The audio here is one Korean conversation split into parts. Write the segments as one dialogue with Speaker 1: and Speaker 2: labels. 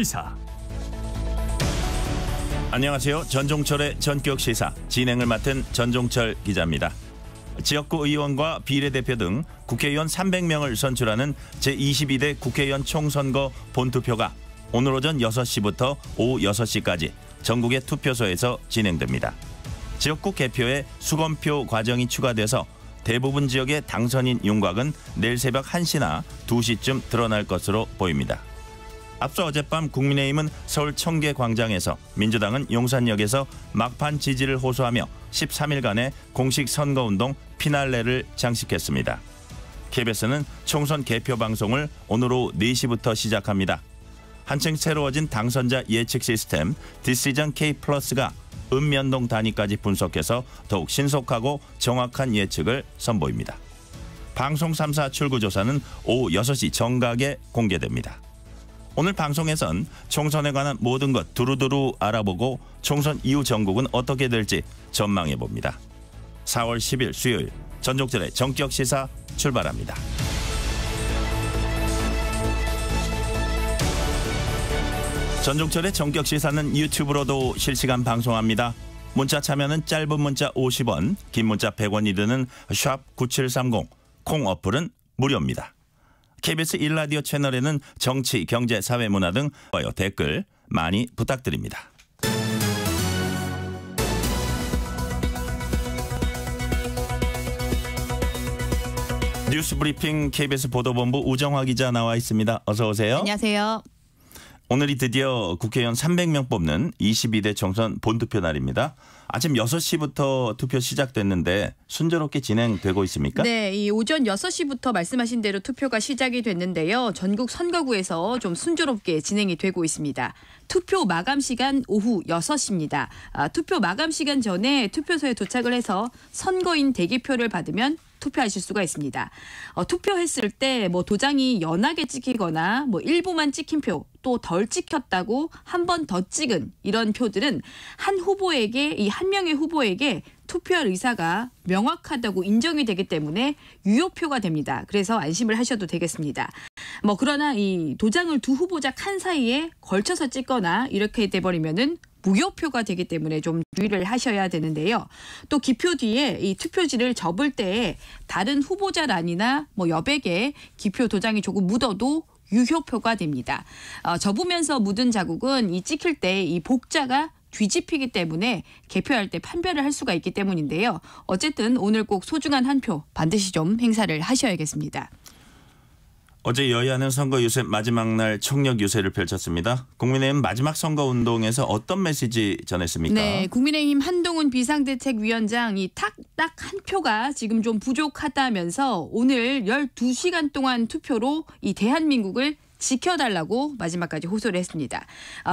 Speaker 1: 시사.
Speaker 2: 안녕하세요. 전종철의 전격 시사 진행을 맡은 전종철 기자입니다. 지역구 의원과 비례대표 등 국회의원 300명을 선출하는 제22대 국회의원 총선거 본투표가 오늘 오전 6시부터 오후 6시까지 전국의 투표소에서 진행됩니다. 지역구 개표에 수검표 과정이 추가돼서 대부분 지역의 당선인 윤곽은 내일 새벽 1시나 2시쯤 드러날 것으로 보입니다. 앞서 어젯밤 국민의힘은 서울 청계광장에서, 민주당은 용산역에서 막판 지지를 호소하며 13일간의 공식 선거운동 피날레를 장식했습니다. KBS는 총선 개표 방송을 오늘 오후 4시부터 시작합니다. 한층 새로워진 당선자 예측 시스템 디시전 K+가 읍면동 단위까지 분석해서 더욱 신속하고 정확한 예측을 선보입니다. 방송 3사 출구조사는 오후 6시 정각에 공개됩니다. 오늘 방송에선 총선에 관한 모든 것 두루두루 알아보고 총선 이후 전국은 어떻게 될지 전망해봅니다. 4월 10일 수요일 전종철의 전격 시사 출발합니다. 전종철의 전격 시사는 유튜브로도 실시간 방송합니다. 문자 참여는 짧은 문자 50원, 긴 문자 100원이 드는 샵9730, 콩 어플은 무료입니다. KBS 1라디오 채널에는 정치, 경제, 사회, 문화 등 댓글 많이 부탁드립니다. 뉴스 브리핑 KBS 보도본부 우정화 기자 나와 있습니다. 어서 오세요.
Speaker 3: 안녕하세요.
Speaker 2: 오늘이 드디어 국회의원 300명 뽑는 22대 총선 본투표 날입니다. 아침 6시부터 투표 시작됐는데 순조롭게 진행되고 있습니까?
Speaker 3: 네, 이 오전 6시부터 말씀하신 대로 투표가 시작이 됐는데요. 전국 선거구에서 좀 순조롭게 진행이 되고 있습니다. 투표 마감 시간 오후 6시입니다. 투표 마감 시간 전에 투표소에 도착을 해서 선거인 대기표를 받으면 투표하실 수가 있습니다. 투표했을 때 도장이 연하게 찍히거나 일부만 찍힌 표, 또 덜 찍혔다고 한 번 더 찍은 이런 표들은 한 후보에게, 이 한 명의 후보에게 투표할 의사가 명확하다고 인정이 되기 때문에 유효표가 됩니다. 그래서 안심을 하셔도 되겠습니다. 그러나 이 도장을 두 후보자 칸 사이에 걸쳐서 찍거나 이렇게 돼버리면은 무효표가 되기 때문에 좀 주의를 하셔야 되는데요. 또 기표 뒤에 이 투표지를 접을 때 다른 후보자란이나 여백에 기표 도장이 조금 묻어도 유효표가 됩니다. 접으면서 묻은 자국은 이 찍힐 때 이 복자가 뒤집히기 때문에 개표할 때 판별을 할 수가 있기 때문인데요. 어쨌든 오늘 꼭 소중한 한 표 반드시 좀 행사를 하셔야겠습니다.
Speaker 2: 어제 여야는 선거 유세 마지막 날 총력 유세를 펼쳤습니다. 국민의힘 마지막 선거운동에서 어떤 메시지 전했습니까?
Speaker 3: 네, 국민의힘 한동훈 비상대책위원장 이 딱 한 표가 지금 좀 부족하다면서 오늘 12시간 동안 투표로 이 대한민국을 지켜달라고 마지막까지 호소를 했습니다.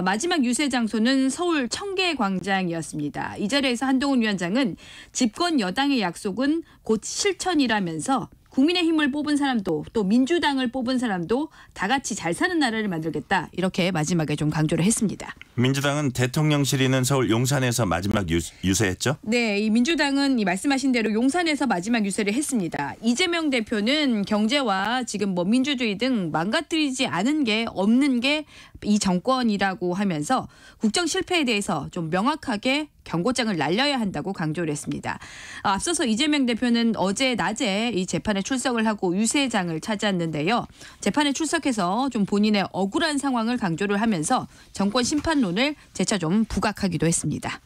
Speaker 3: 마지막 유세 장소는 서울 청계광장이었습니다. 이 자리에서 한동훈 위원장은 집권 여당의 약속은 곧 실천이라면서 국민의힘을 뽑은 사람도 또 민주당을 뽑은 사람도 다 같이 잘 사는 나라를 만들겠다. 이렇게 마지막에 좀 강조를 했습니다.
Speaker 2: 민주당은 대통령실 있는 서울 용산에서 마지막 유세했죠?
Speaker 3: 네, 이 민주당은 이 말씀하신 대로 용산에서 마지막 유세를 했습니다. 이재명 대표는 경제와 지금 민주주의 등 망가뜨리지 않은 게 없는 게 이 정권이라고 하면서 국정 실패에 대해서 좀 명확하게 경고장을 날려야 한다고 강조를 했습니다. 앞서서 이재명 대표는 어제 낮에 이 재판에 출석을 하고 유세장을 찾았는데요. 재판에 출석해서 좀 본인의 억울한 상황을 강조를 하면서 정권 심판론을 재차 좀 부각하기도 했습니다.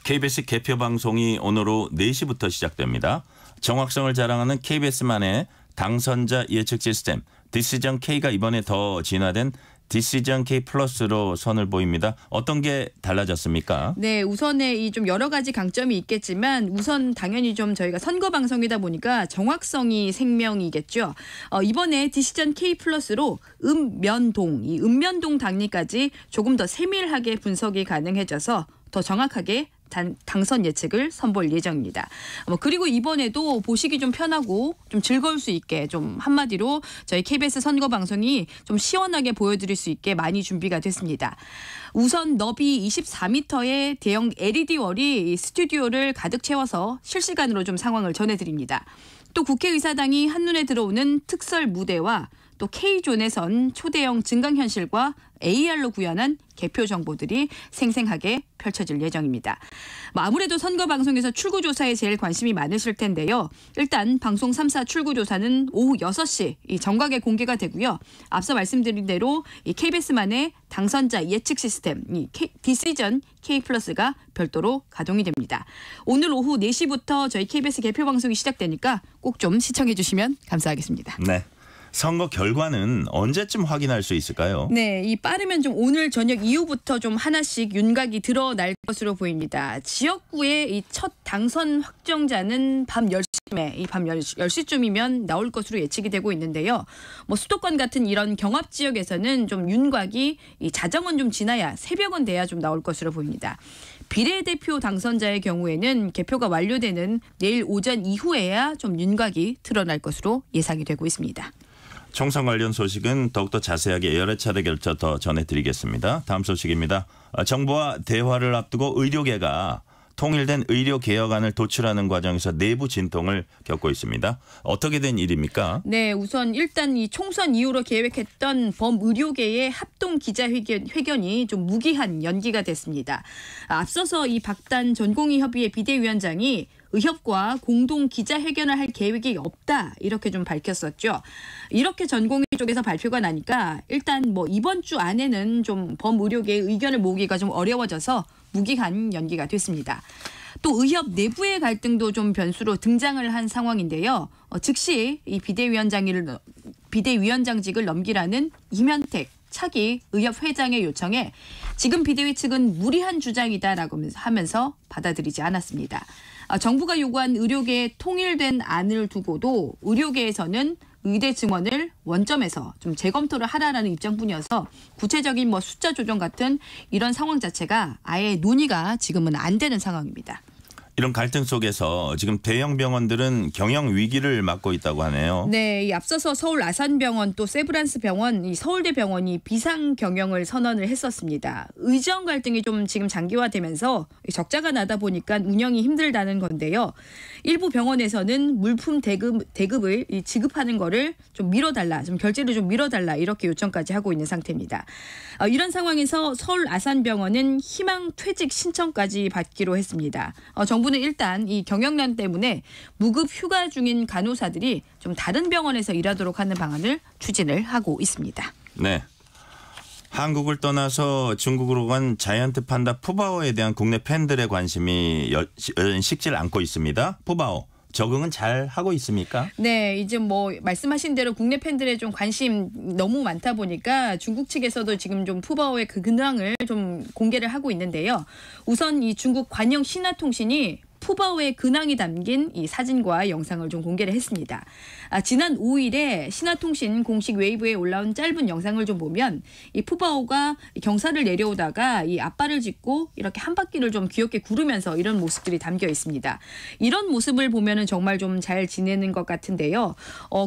Speaker 2: KBS 개표 방송이 오늘 오후 4시부터 시작됩니다. 정확성을 자랑하는 KBS만의 당선자 예측 시스템 디시전 K가 이번에 더 진화된 디시전 K+로 선을 보입니다. 어떤 게 달라졌습니까?
Speaker 3: 네, 우선에 이 좀 여러 가지 강점이 있겠지만 우선 당연히 좀 저희가 선거 방송이다 보니까 정확성이 생명이겠죠. 이번에 디시전 K+로 읍면동, 이 읍면동 단위까지 조금 더 세밀하게 분석이 가능해져서 더 정확하게 당선 예측을 선보일 예정입니다. 그리고 이번에도 보시기 좀 편하고 좀 즐거울 수 있게 좀 한마디로 저희 KBS 선거 방송이 좀 시원하게 보여드릴 수 있게 많이 준비가 됐습니다. 우선 너비 24m의 대형 LED월이 스튜디오를 가득 채워서 실시간으로 좀 상황을 전해드립니다. 또 국회의사당이 한눈에 들어오는 특설 무대와 또 K존에선 초대형 증강현실과 AR로 구현한 개표 정보들이 생생하게 펼쳐질 예정입니다. 아무래도 선거 방송에서 출구조사에 제일 관심이 많으실 텐데요. 일단 방송 3사 출구조사는 오후 6시 이 정각에 공개가 되고요. 앞서 말씀드린 대로 이 KBS만의 당선자 예측 시스템 디시전 K+가 별도로 가동이 됩니다. 오늘 오후 4시부터 저희 KBS 개표 방송이 시작되니까 꼭 좀 시청해 주시면 감사하겠습니다.
Speaker 2: 네. 선거 결과는 언제쯤 확인할 수 있을까요?
Speaker 3: 네, 이 빠르면 좀 오늘 저녁 이후부터 좀 하나씩 윤곽이 드러날 것으로 보입니다. 지역구의 이 첫 당선 확정자는 밤 10시쯤에 밤 10시쯤이면 나올 것으로 예측이 되고 있는데요. 수도권 같은 이런 경합 지역에서는 좀 윤곽이 이 자정은 좀 지나야 새벽은 돼야 좀 나올 것으로 보입니다. 비례대표 당선자의 경우에는 개표가 완료되는 내일 오전 이후에야 좀 윤곽이 드러날 것으로 예상이 되고 있습니다.
Speaker 2: 총선 관련 소식은 더욱더 자세하게 여러 차례 걸쳐 더 전해드리겠습니다. 다음 소식입니다. 정부와 대화를 앞두고 의료계가 통일된 의료개혁안을 도출하는 과정에서 내부 진통을 겪고 있습니다. 어떻게 된 일입니까?
Speaker 3: 네, 우선 일단 이 총선 이후로 계획했던 범의료계의 합동 기자회견이 좀 무기한 연기가 됐습니다. 앞서서 이 박단 전공의협의회 비대위원장이 의협과 공동 기자회견을 할 계획이 없다 이렇게 좀 밝혔었죠. 이렇게 전공의 쪽에서 발표가 나니까 일단 이번 주 안에는 좀 범의료계의 의견을 모으기가 좀 어려워져서 무기한 연기가 됐습니다. 또 의협 내부의 갈등도 좀 변수로 등장을 한 상황인데요. 즉시 이 비대위원장직을 넘기라는 이면택 차기 의협 회장의 요청에 지금 비대위 측은 무리한 주장이다라고 하면서 받아들이지 않았습니다. 정부가 요구한 의료계의 통일된 안을 두고도 의료계에서는 의대 증원을 원점에서 좀 재검토를 하라라는 입장뿐이어서 구체적인 숫자 조정 같은 이런 상황 자체가 아예 논의가 지금은 안 되는 상황입니다.
Speaker 2: 이런 갈등 속에서 지금 대형 병원들은 경영 위기를 맞고 있다고 하네요.
Speaker 3: 네, 이 앞서서 서울 아산병원 또 세브란스 병원, 이 서울대 병원이 비상 경영을 선언을 했었습니다. 의정 갈등이 좀 지금 장기화되면서 적자가 나다 보니까 운영이 힘들다는 건데요. 일부 병원에서는 물품 대급을 지급하는 거를 좀 미뤄달라, 좀 결제를 좀 미뤄달라 이렇게 요청까지 하고 있는 상태입니다. 이런 상황에서 서울 아산병원은 희망 퇴직 신청까지 받기로 했습니다. 정부는 일단 이 경영난 때문에 무급 휴가 중인 간호사들이 좀 다른 병원에서 일하도록 하는 방안을 추진을 하고 있습니다.
Speaker 2: 네. 한국을 떠나서 중국으로 간 자이언트 판다 푸바오에 대한 국내 팬들의 관심이 여전히 식질 않고 있습니다. 푸바오. 적응은 잘 하고 있습니까?
Speaker 3: 네, 이제 말씀하신 대로 국내 팬들의 좀 관심 너무 많다 보니까 중국 측에서도 지금 좀 푸바오의 그 근황을 좀 공개를 하고 있는데요. 우선 이 중국 관영 신화통신이 푸바오의 근황이 담긴 이 사진과 영상을 좀 공개를 했습니다. 지난 5일에 신화통신 공식 웨이브에 올라온 짧은 영상을 좀 보면 이 푸바오가 경사를 내려오다가 이 앞발을 짚고 이렇게 한 바퀴를 좀 귀엽게 구르면서 이런 모습들이 담겨 있습니다. 이런 모습을 보면은 정말 좀 잘 지내는 것 같은데요.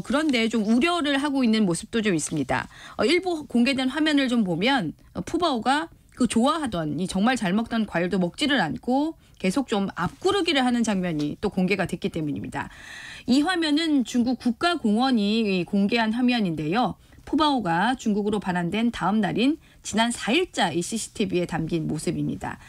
Speaker 3: 그런데 좀 우려를 하고 있는 모습도 좀 있습니다. 일부 공개된 화면을 좀 보면 푸바오가 그 좋아하던 이 정말 잘 먹던 과일도 먹지를 않고 계속 좀 앞구르기를 하는 장면이 또 공개가 됐기 때문입니다. 이 화면은 중국 국가공원이 공개한 화면인데요. 푸바오가 중국으로 반환된 다음 날인 지난 4일자 이 CCTV에 담긴 모습입니다.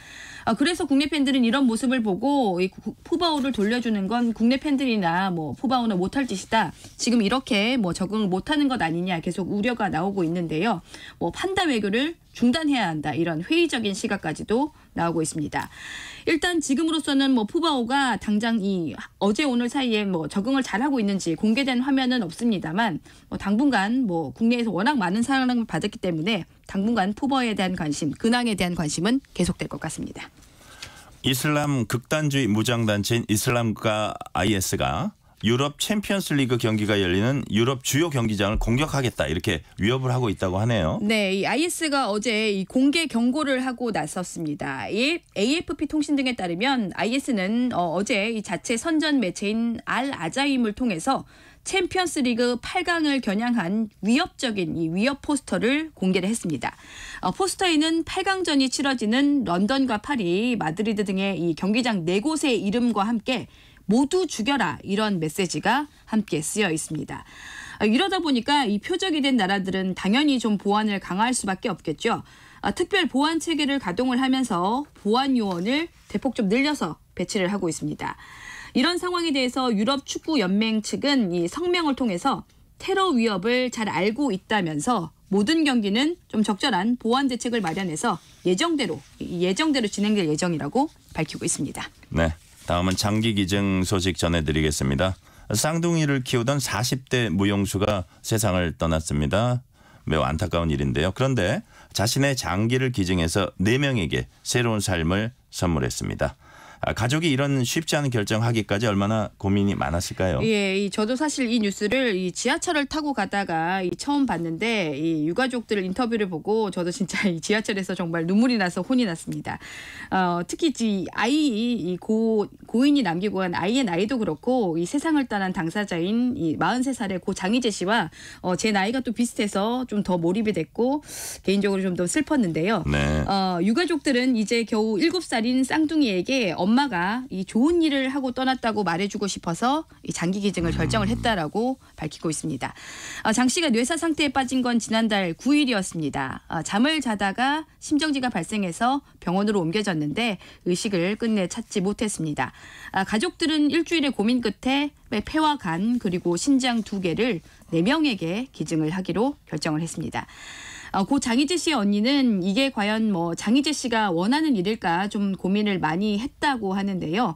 Speaker 3: 그래서 국내 팬들은 이런 모습을 보고 이 푸바오를 돌려주는 건 국내 팬들이나 푸바오는 못할 짓이다. 지금 이렇게 적응을 못하는 것 아니냐 계속 우려가 나오고 있는데요. 판다 외교를 중단해야 한다. 이런 회의적인 시각까지도 나오고 있습니다. 일단 지금으로서는 푸바오가 당장 이 어제 오늘 사이에 적응을 잘하고 있는지 공개된 화면은 없습니다만 당분간 국내에서 워낙 많은 사랑을 받았기 때문에 당분간 푸바오에 대한 관심, 근황에 대한 관심은 계속될 것 같습니다.
Speaker 2: 이슬람 극단주의 무장단체인 이슬람과 IS가 유럽 챔피언스 리그 경기가 열리는 유럽 주요 경기장을 공격하겠다 이렇게 위협을 하고 있다고 하네요.
Speaker 3: 네, 이 IS가 어제 이 공개 경고를 하고 나섰습니다. 이 AFP 통신 등에 따르면 IS는 어제 이 자체 선전 매체인 알 아자임을 통해서 챔피언스 리그 8강을 겨냥한 위협적인 이 위협 포스터를 공개를 했습니다. 포스터에는 8강전이 치러지는 런던과 파리, 마드리드 등의 이 경기장 4곳의 이름과 함께 모두 죽여라 이런 메시지가 함께 쓰여 있습니다. 이러다 보니까 이 표적이 된 나라들은 당연히 좀 보안을 강화할 수밖에 없겠죠. 특별 보안 체계를 가동을 하면서 보안 요원을 대폭 좀 늘려서 배치를 하고 있습니다. 이런 상황에 대해서 유럽 축구 연맹 측은 이 성명을 통해서 테러 위협을 잘 알고 있다면서 모든 경기는 좀 적절한 보안 대책을 마련해서 예정대로 진행될 예정이라고 밝히고 있습니다.
Speaker 2: 네, 다음은 장기 기증 소식 전해드리겠습니다. 쌍둥이를 키우던 40대 무용수가 세상을 떠났습니다. 매우 안타까운 일인데요. 그런데 자신의 장기를 기증해서 4명에게 새로운 삶을 선물했습니다. 가족이 이런 쉽지 않은 결정하기까지 얼마나 고민이 많았을까요?
Speaker 3: 예, 저도 사실 이 뉴스를 이 지하철을 타고 가다가 처음 봤는데 이 유가족들 인터뷰를 보고 저도 진짜 이 지하철에서 정말 눈물이 나서 혼이 났습니다. 특히 이 고인이 남기고 간 아이의 나이도 그렇고 이 세상을 떠난 당사자인 이 43살의 고 장희재 씨와 제 나이가 또 비슷해서 좀 더 몰입이 됐고 개인적으로 좀 더 슬펐는데요.
Speaker 2: 네.
Speaker 3: 유가족들은 이제 겨우 7살인 쌍둥이에게 엄마가 이 좋은 일을 하고 떠났다고 말해주고 싶어서 이 장기 기증을 결정을 했다라고 밝히고 있습니다. 장 씨가 뇌사 상태에 빠진 건 지난달 9일이었습니다. 잠을 자다가 심정지가 발생해서 병원으로 옮겨졌는데 의식을 끝내 찾지 못했습니다. 가족들은 일주일의 고민 끝에 폐와 간 그리고 신장 2개를 4명에게 기증을 하기로 결정을 했습니다. 고 장희재 씨의 언니는 이게 과연 장희재 씨가 원하는 일일까 좀 고민을 많이 했다고 하는데요.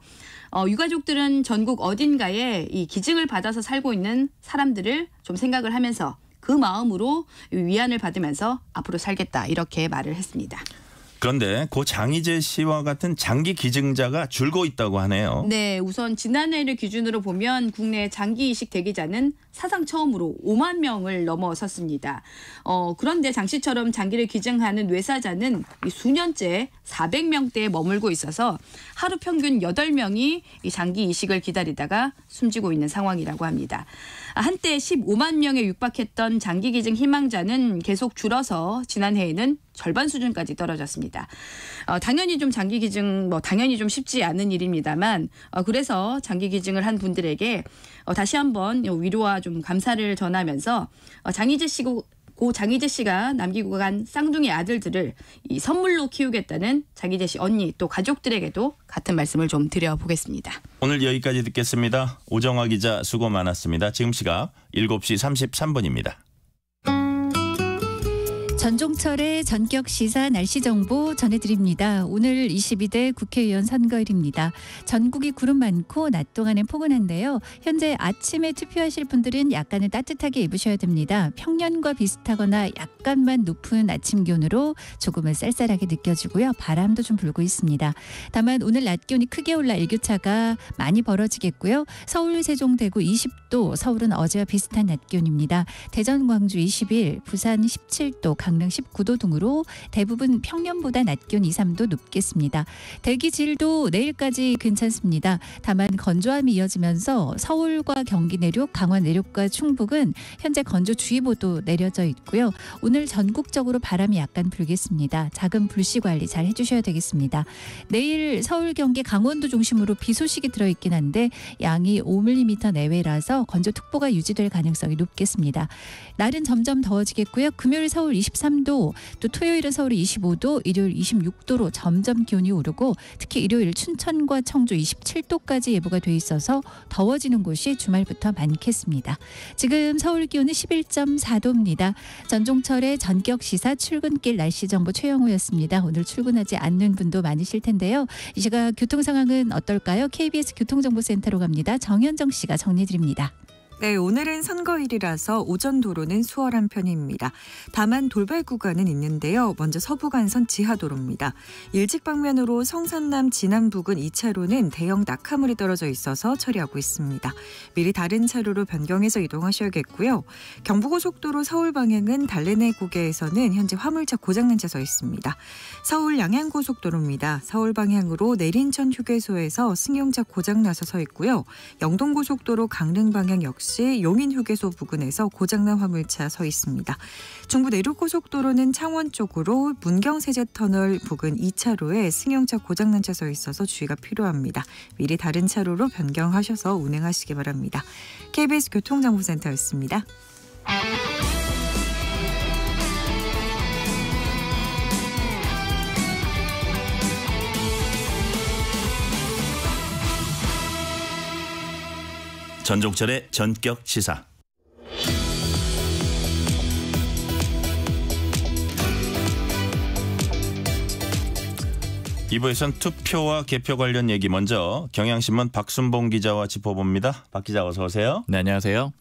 Speaker 3: 유가족들은 전국 어딘가에 이 기증을 받아서 살고 있는 사람들을 좀 생각을 하면서 그 마음으로 위안을 받으면서 앞으로 살겠다 이렇게 말을 했습니다.
Speaker 2: 그런데 고 장희재 씨와 같은 장기 기증자가 줄고 있다고 하네요.
Speaker 3: 네, 우선 지난해를 기준으로 보면 국내 장기 이식 대기자는 사상 처음으로 5만 명을 넘어섰습니다. 그런데 장 씨처럼 장기를 기증하는 뇌사자는 수년째 400명대에 머물고 있어서 하루 평균 8명이 이 장기 이식을 기다리다가 숨지고 있는 상황이라고 합니다. 한때 15만 명에 육박했던 장기 기증 희망자는 계속 줄어서 지난해에는 절반 수준까지 떨어졌습니다. 당연히 좀 장기 기증 당연히 좀 쉽지 않은 일입니다만 그래서 장기 기증을 한 분들에게 다시 한번 위로와 좀 감사를 전하면서 고 장희재 씨가 남기고 간 쌍둥이 아들들을 이 선물로 키우겠다는 장희재 씨 언니 또 가족들에게도 같은 말씀을 좀 드려보겠습니다.
Speaker 2: 오늘 여기까지 듣겠습니다. 오정화 기자 수고 많았습니다. 지금 시각 7시 33분입니다.
Speaker 1: 전종철의 전격 시사 날씨 정보 전해드립니다. 오늘 22대 국회의원 선거일입니다. 전국이 구름 많고 낮 동안엔 포근한데요. 현재 아침에 투표하실 분들은 약간은 따뜻하게 입으셔야 됩니다. 평년과 비슷하거나 약간만 높은 아침 기온으로 조금은 쌀쌀하게 느껴지고요. 바람도 좀 불고 있습니다. 다만 오늘 낮 기온이 크게 올라 일교차가 많이 벌어지겠고요. 서울, 세종, 대구 20도, 서울은 어제와 비슷한 낮 기온입니다. 대전, 광주 21, 부산 17도, 강릉 19도 등으로 대부분 평년보다 낮 기온 2, 3도 높겠습니다. 대기질도 내일까지 괜찮습니다. 다만 건조함이 이어지면서 서울과 경기 내륙, 강원 내륙과 충북은 현재 건조주의보도 내려져 있고요. 오늘 전국적으로 바람이 약간 불겠습니다. 작은 불씨 관리 잘 해주셔야 되겠습니다. 내일 서울, 경기, 강원도 중심으로 비 소식이 들어있긴 한데 양이 5mm 내외라서 건조특보가 유지될 가능성이 높겠습니다. 날은 점점 더워지겠고요. 금요일 서울 23도, 또 토요일은 서울이 25도, 일요일 26도로 점점 기온이 오르고 특히 일요일 춘천과 청주 27도까지 예보가 돼 있어서 더워지는 곳이 주말부터 많겠습니다. 지금 서울 기온은 11.4도입니다. 전종철의 전격 시사 출근길 날씨 정보 최영우였습니다. 오늘 출근하지 않는 분도 많으실 텐데요. 이 시각 교통 상황은 어떨까요? KBS 교통정보센터로 갑니다. 정현정 씨가 정리드립니다.
Speaker 4: 네, 오늘은 선거일이라서 오전 도로는 수월한 편입니다. 다만 돌발 구간은 있는데요. 먼저 서부간선 지하도로입니다. 일직 방면으로 성산남 진안 부근 2차로는 대형 낙하물이 떨어져 있어서 처리하고 있습니다. 미리 다른 차로로 변경해서 이동하셔야겠고요. 경부고속도로 서울 방향은 달래내 고개에서는 현재 화물차 고장난 차 서 있습니다. 서울 양양고속도로입니다. 서울 방향으로 내린천 휴게소에서 승용차 고장나서 서 있고요. 영동고속도로 강릉 방향 역시 용인 휴게소 부근에서 고장난 화물차 서 있습니다. 중부 내륙고속도로는 창원 쪽으로 문경세제터널 부근 2차로에 승용차 고장난 차 서 있어서 주의가 필요합니다. 미리 다른 차로로 변경하셔서 운행하시기 바랍니다. KBS 교통정보센터였습니다.
Speaker 2: 전종철의 전격 시사. 이부에선 투표와 개표 관련 얘기 먼저 경향신문 박순봉 기자와 짚어봅니다. 박 기자 어서 오세요.
Speaker 5: 네, 안녕하세요.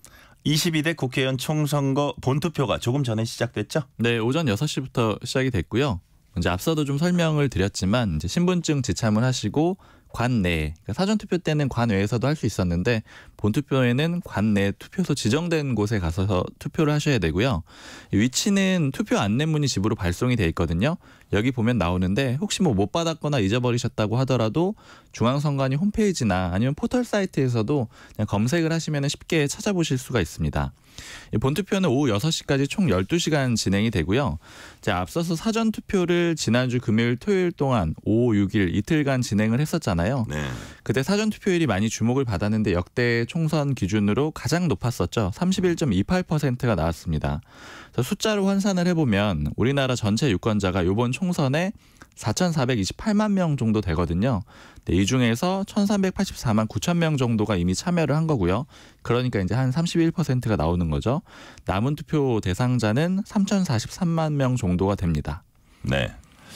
Speaker 2: 22대 국회의원 총선거 본투표가 조금 전에 시작됐죠?
Speaker 5: 네, 오전 6시부터 시작이 됐고요. 이제 앞서도 좀 설명을 드렸지만 이제 신분증 지참을 하시고 관내, 그러니까 사전투표 때는 관외에서도 할 수 있었는데 본투표에는 관내 투표소 지정된 곳에 가서 투표를 하셔야 되고요. 위치는 투표 안내문이 집으로 발송이 돼 있거든요. 여기 보면 나오는데 혹시 뭐 못 받았거나 잊어버리셨다고 하더라도 중앙선관위 홈페이지나 아니면 포털 사이트에서도 그냥 검색을 하시면 쉽게 찾아보실 수가 있습니다. 본투표는 오후 6시까지 총 12시간 진행이 되고요. 앞서서 사전투표를 지난주 금요일 토요일 동안 5, 6일 이틀간 진행을 했었잖아요.
Speaker 2: 네.
Speaker 5: 그때 사전투표율이 많이 주목을 받았는데 역대 총선 기준으로 가장 높았었죠. 31.28%가 나왔습니다. 숫자로 환산을 해보면 우리나라 전체 유권자가 이번 총선에 4,428만 명 정도 되거든요. 이 중에서 1,384만 9천 명 정도가 이미 참여를 한 거고요. 그러니까 이제 한 31%가 나오는 거죠. 남은 투표 대상자는 3,043만 명 정도가 됩니다.
Speaker 2: 네.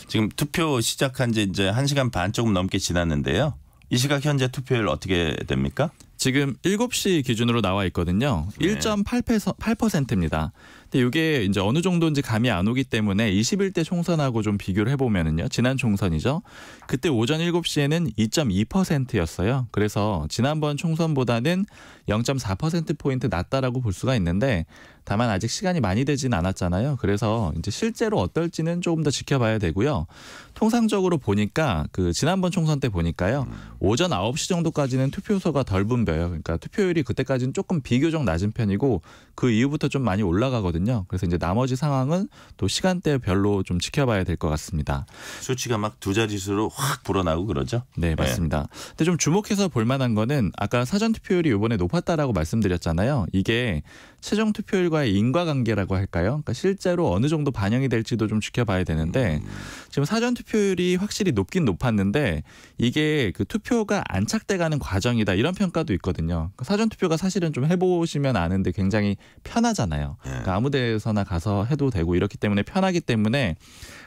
Speaker 2: 지금 투표 시작한 지 이제 1시간 반 조금 넘게 지났는데요. 이 시각 현재 투표율 어떻게 됩니까?
Speaker 5: 지금 7시 기준으로 나와 있거든요.
Speaker 2: 네.
Speaker 5: 1.8%입니다. 근데 이게 이제 어느 정도인지 감이 안 오기 때문에 21대 총선하고 좀 비교를 해보면은요. 지난 총선이죠. 그때 오전 7시에는 2.2%였어요. 그래서 지난번 총선보다는 0.4%포인트 낮다라고 볼 수가 있는데 다만 아직 시간이 많이 되진 않았잖아요. 그래서 이제 실제로 어떨지는 조금 더 지켜봐야 되고요. 통상적으로 보니까 지난번 총선 때 보니까요. 오전 9시 정도까지는 투표소가 덜 붐벼요. 그러니까 투표율이 그때까지는 조금 비교적 낮은 편이고 그 이후부터 좀 많이 올라가거든요. 그래서 이제 나머지 상황은 또 시간대별로 좀 지켜봐야 될 것 같습니다.
Speaker 2: 수치가 막 두 자릿수로 확 불어나고 그러죠?
Speaker 5: 네, 맞습니다. 근데 좀 주목해서 볼 만한 거는 아까 사전 투표율이 이번에 높았다라고 말씀드렸잖아요. 이게 최종 투표율과의 인과관계라고 할까요? 그러니까 실제로 어느 정도 반영이 될지도 좀 지켜봐야 되는데 지금 사전 투표율이 확실히 높긴 높았는데 이게 투표가 안착돼가는 과정이다 이런 평가도 있거든요. 사전 투표가 사실은 좀 해보시면 아는데 굉장히 편하잖아요. 그러니까 아무 데서나 가서 해도 되고 이렇기 때문에 편하기 때문에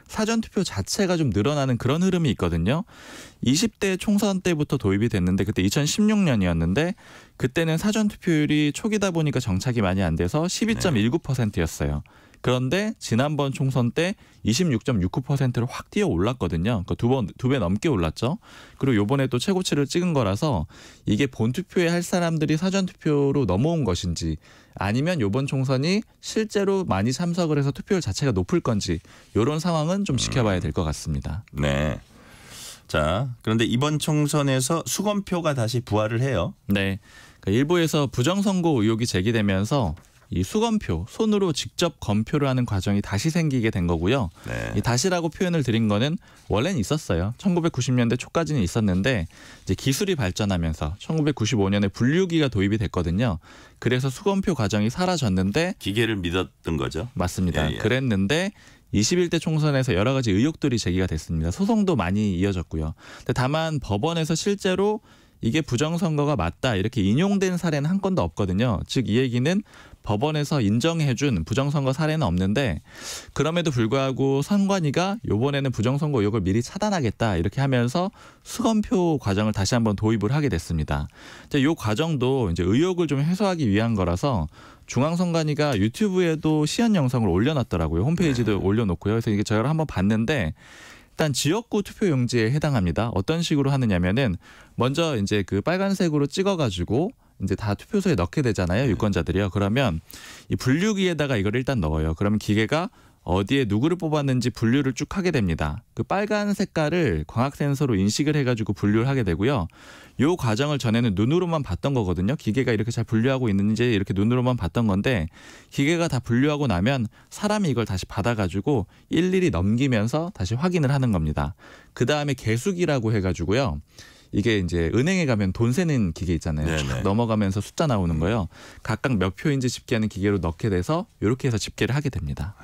Speaker 5: 사전투표 자체가 좀 늘어나는 그런 흐름이 있거든요. 20대 총선 때부터 도입이 됐는데 그때 2016년이었는데 그때는 사전투표율이 초기다 보니까 정착이 많이 안 돼서 12.19%였어요. 그런데 지난번 총선 때 26.69%로 확 뛰어 올랐거든요. 그러니까 두 배 넘게 올랐죠. 그리고 요번에 또 최고치를 찍은 거라서 이게 본투표에 할 사람들이 사전투표로 넘어온 것인지 아니면 요번 총선이 실제로 많이 참석을 해서 투표율 자체가 높을 건지 이런 상황은 좀 지켜봐야 될 것 같습니다.
Speaker 2: 네. 자, 그런데 이번 총선에서 수검표가 다시 부활을 해요.
Speaker 5: 네. 그러니까 일부에서 부정선거 의혹이 제기되면서 이 수검표, 손으로 직접 검표를 하는 과정이 다시 생기게 된 거고요.
Speaker 2: 네.
Speaker 5: 이 다시라고 표현을 드린 거는 원래는 있었어요. 1990년대 초까지는 있었는데 이제 기술이 발전하면서 1995년에 분류기가 도입이 됐거든요. 그래서 수검표 과정이 사라졌는데
Speaker 2: 기계를 믿었던 거죠.
Speaker 5: 맞습니다.
Speaker 2: 예, 예.
Speaker 5: 그랬는데 21대 총선에서 여러 가지 의혹들이 제기가 됐습니다. 소송도 많이 이어졌고요. 근데 다만 법원에서 실제로 이게 부정선거가 맞다 이렇게 인용된 사례는 한 건도 없거든요. 즉 이 얘기는 법원에서 인정해준 부정선거 사례는 없는데 그럼에도 불구하고 선관위가 이번에는 부정선거 의혹을 미리 차단하겠다 이렇게 하면서 수검표 과정을 다시 한번 도입을 하게 됐습니다. 이 과정도 이제 의혹을 좀 해소하기 위한 거라서 중앙선관위가 유튜브에도 시연 영상을 올려놨더라고요. 홈페이지도 올려놓고요. 그래서 이게 저희가 한번 봤는데 일단 지역구 투표용지에 해당합니다. 어떤 식으로 하느냐면은 먼저 이제 빨간색으로 찍어가지고 이제 다 투표소에 넣게 되잖아요. 유권자들이요. 그러면 이 분류기에다가 이걸 일단 넣어요. 그러면 기계가 어디에 누구를 뽑았는지 분류를 쭉 하게 됩니다. 그 빨간 색깔을 광학 센서로 인식을 해가지고 분류를 하게 되고요. 이 과정을 전에는 눈으로만 봤던 거거든요. 기계가 이렇게 잘 분류하고 있는지 이렇게 눈으로만 봤던 건데 기계가 다 분류하고 나면 사람이 이걸 다시 받아가지고 일일이 넘기면서 다시 확인을 하는 겁니다. 그 다음에 개수기라고 해가지고요. 이게 이제 은행에 가면 돈 세는 기계 있잖아요.
Speaker 2: 네네.
Speaker 5: 쭉 넘어가면서 숫자 나오는 거요. 각각 몇 표인지 집계하는 기계로 넣게 돼서 이렇게 해서 집계를 하게 됩니다.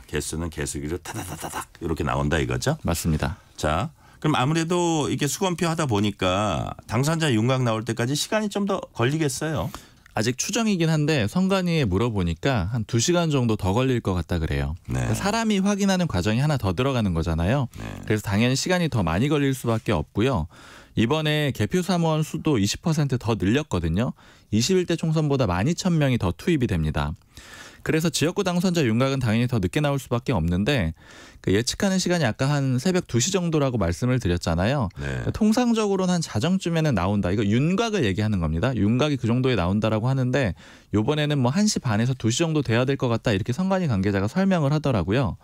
Speaker 2: 개수는 개수기로 타다다다닥 이렇게 나온다 이거죠?
Speaker 5: 맞습니다.
Speaker 2: 자, 그럼 아무래도 이게 수검표 하다 보니까 당선자 윤곽 나올 때까지 시간이 좀 더 걸리겠어요.
Speaker 5: 아직 추정이긴 한데 선관위에 물어보니까 한 2시간 정도 더 걸릴 것 같다 그래요.
Speaker 2: 네.
Speaker 5: 그러니까 사람이 확인하는 과정이 하나 더 들어가는 거잖아요.
Speaker 2: 네.
Speaker 5: 그래서 당연히 시간이 더 많이 걸릴 수밖에 없고요. 이번에 개표 사무원 수도 20% 더 늘렸거든요. 21대 총선보다 12,000명이 더 투입이 됩니다. 그래서 지역구 당선자 윤곽은 당연히 더 늦게 나올 수밖에 없는데 그 예측하는 시간이 아까 한 새벽 2시 정도라고 말씀을 드렸잖아요.
Speaker 2: 네.
Speaker 5: 그러니까 통상적으로는 한 자정쯤에는 나온다. 이거 윤곽을 얘기하는 겁니다. 윤곽이 그 정도에 나온다라고 하는데 이번에는 뭐 1시 반에서 2시 정도 돼야 될 것 같다. 이렇게 선관위 관계자가 설명을 하더라고요.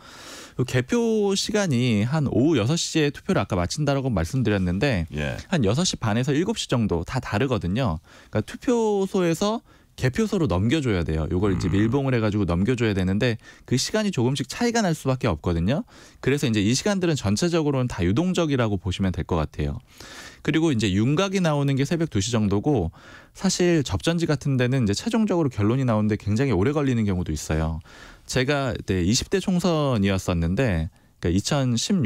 Speaker 5: 개표 시간이 한 오후 6시에 투표를 아까 마친다라고 말씀드렸는데
Speaker 2: 예.
Speaker 5: 한 6시 반에서 7시 정도 다 다르거든요. 그러니까 투표소에서 개표소로 넘겨줘야 돼요. 이걸 이제 밀봉을 해가지고 넘겨줘야 되는데 그 시간이 조금씩 차이가 날 수밖에 없거든요. 그래서 이제 이 시간들은 전체적으로는 다 유동적이라고 보시면 될 것 같아요. 그리고 이제 윤곽이 나오는 게 새벽 2시 정도고 사실 접전지 같은 데는 이제 최종적으로 결론이 나오는데 굉장히 오래 걸리는 경우도 있어요. 제가 그때 20대 총선이었었는데 그러니까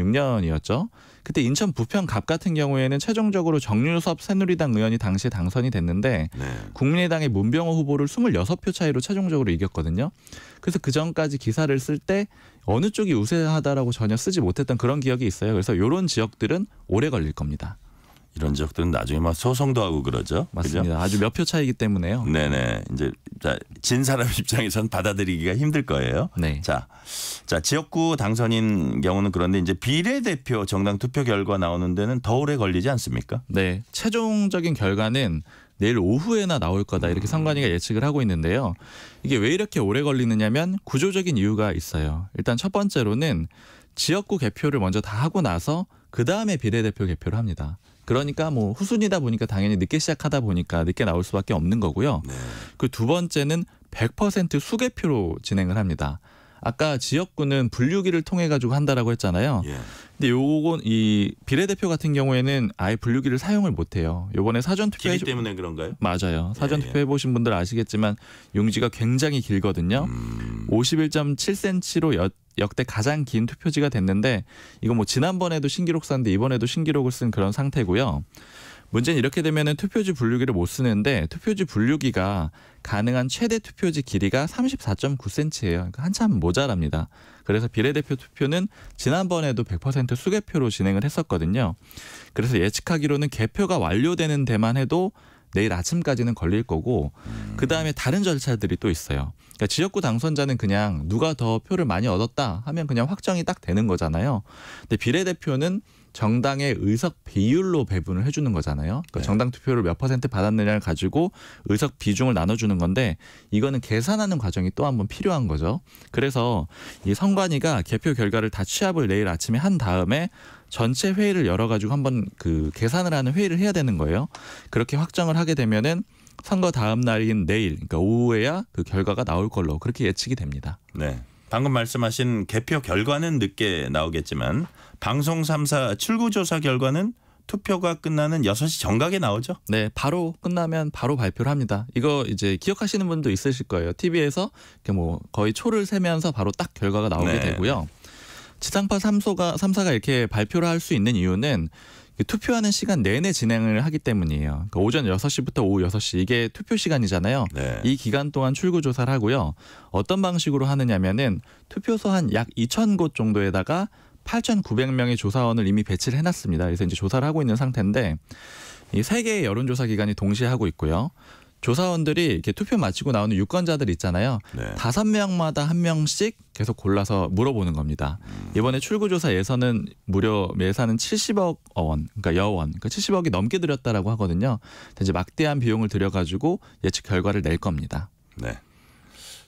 Speaker 5: 2016년이었죠. 그때 인천 부평 갑 같은 경우에는 최종적으로 정유섭 새누리당 의원이 당시에 당선이 됐는데
Speaker 2: 네.
Speaker 5: 국민의당의 문병호 후보를 26표 차이로 최종적으로 이겼거든요. 그래서 그 전까지 기사를 쓸 때 어느 쪽이 우세하다라고 전혀 쓰지 못했던 그런 기억이 있어요. 그래서 이런 지역들은 오래 걸릴 겁니다.
Speaker 2: 이런 지역들은 나중에 막 소송도 하고 그러죠.
Speaker 5: 맞습니다.
Speaker 2: 그죠?
Speaker 5: 아주 몇 표 차이기 때문에요.
Speaker 2: 네네. 이제 진 사람 입장에선 받아들이기가 힘들 거예요.
Speaker 5: 네.
Speaker 2: 자, 지역구 당선인 경우는 그런데 이제 비례대표 정당 투표 결과 나오는 데는 더 오래 걸리지 않습니까?
Speaker 5: 네. 최종적인 결과는 내일 오후에나 나올 거다 이렇게 선관위가 예측을 하고 있는데요. 이게 왜 이렇게 오래 걸리느냐면 구조적인 이유가 있어요. 일단 첫 번째로는 지역구 개표를 먼저 다 하고 나서 그다음에 비례대표 개표를 합니다. 그러니까 뭐 후순위다 보니까 당연히 늦게 시작하다 보니까 늦게 나올 수밖에 없는 거고요.
Speaker 2: 네.
Speaker 5: 그 두 번째는 100% 수개표로 진행을 합니다. 아까 지역구는 분류기를 통해 가지고 한다라고 했잖아요.
Speaker 2: 예.
Speaker 5: 근데 요건 이 비례대표 같은 경우에는 아예 분류기를 사용을 못 해요. 요번에 사전 투표
Speaker 2: 길이 때문에 그런가요?
Speaker 5: 맞아요. 사전
Speaker 2: 예.
Speaker 5: 투표해 보신 분들 아시겠지만 용지가 굉장히 길거든요. 51.7cm로 역대 가장 긴 투표지가 됐는데 이거 뭐 지난번에도 신기록 썼는데 이번에도 신기록을 쓴 그런 상태고요. 문제는 이렇게 되면은 투표지 분류기를 못 쓰는데 투표지 분류기가 가능한 최대 투표지 길이가 34.9cm예요. 그러니까 한참 모자랍니다. 그래서 비례대표 투표는 지난번에도 100% 수개표로 진행을 했었거든요. 그래서 예측하기로는 개표가 완료되는 데만 해도 내일 아침까지는 걸릴 거고 그다음에 다른 절차들이 또 있어요. 그러니까 지역구 당선자는 그냥 누가 더 표를 많이 얻었다 하면 그냥 확정이 딱 되는 거잖아요. 근데 비례대표는 정당의 의석 비율로 배분을 해주는 거잖아요. 그러니까
Speaker 2: 네.
Speaker 5: 정당 투표를 몇 퍼센트 받았느냐를 가지고 의석 비중을 나눠주는 건데 이거는 계산하는 과정이 또 한 번 필요한 거죠. 그래서 이 선관위가 개표 결과를 다 취합을 내일 아침에 한 다음에 전체 회의를 열어가지고 한번 그 계산을 하는 회의를 해야 되는 거예요. 그렇게 확정을 하게 되면은 선거 다음 날인 내일, 그러니까 오후에야 그 결과가 나올 걸로 그렇게 예측이 됩니다.
Speaker 2: 네. 방금 말씀하신 개표 결과는 늦게 나오겠지만 방송 3사 출구조사 결과는 투표가 끝나는 6시 정각에 나오죠?
Speaker 5: 네, 바로 끝나면 바로 발표를 합니다. 이거 이제 기억하시는 분도 있으실 거예요. TV에서 뭐 거의 초를 세면서 바로 딱 결과가 나오게
Speaker 2: 네.
Speaker 5: 되고요. 지상파 3사가 이렇게 발표를 할 수 있는 이유는 투표하는 시간 내내 진행을 하기 때문이에요. 그러니까 오전 6시부터 오후 6시 이게 투표 시간이잖아요.
Speaker 2: 네.
Speaker 5: 이 기간 동안 출구조사를 하고요. 어떤 방식으로 하느냐면은 투표소 한 약 2,000곳 정도에다가 8,900명의 조사원을 이미 배치를 해놨습니다. 그래서 이제 조사를 하고 있는 상태인데 이 3개의 여론조사 기관이 동시에 하고 있고요. 조사원들이 이렇게 투표 마치고 나오는 유권자들 있잖아요.
Speaker 2: 네.
Speaker 5: 5명마다 1명씩 계속 골라서 물어보는 겁니다. 이번에 출구조사 예산은 무려 예산은 70억 원, 그러니까 여원, 그러니까 70억이 넘게 들였다라고 하거든요. 이제 막대한 비용을 들여가지고 예측 결과를 낼 겁니다.
Speaker 2: 네.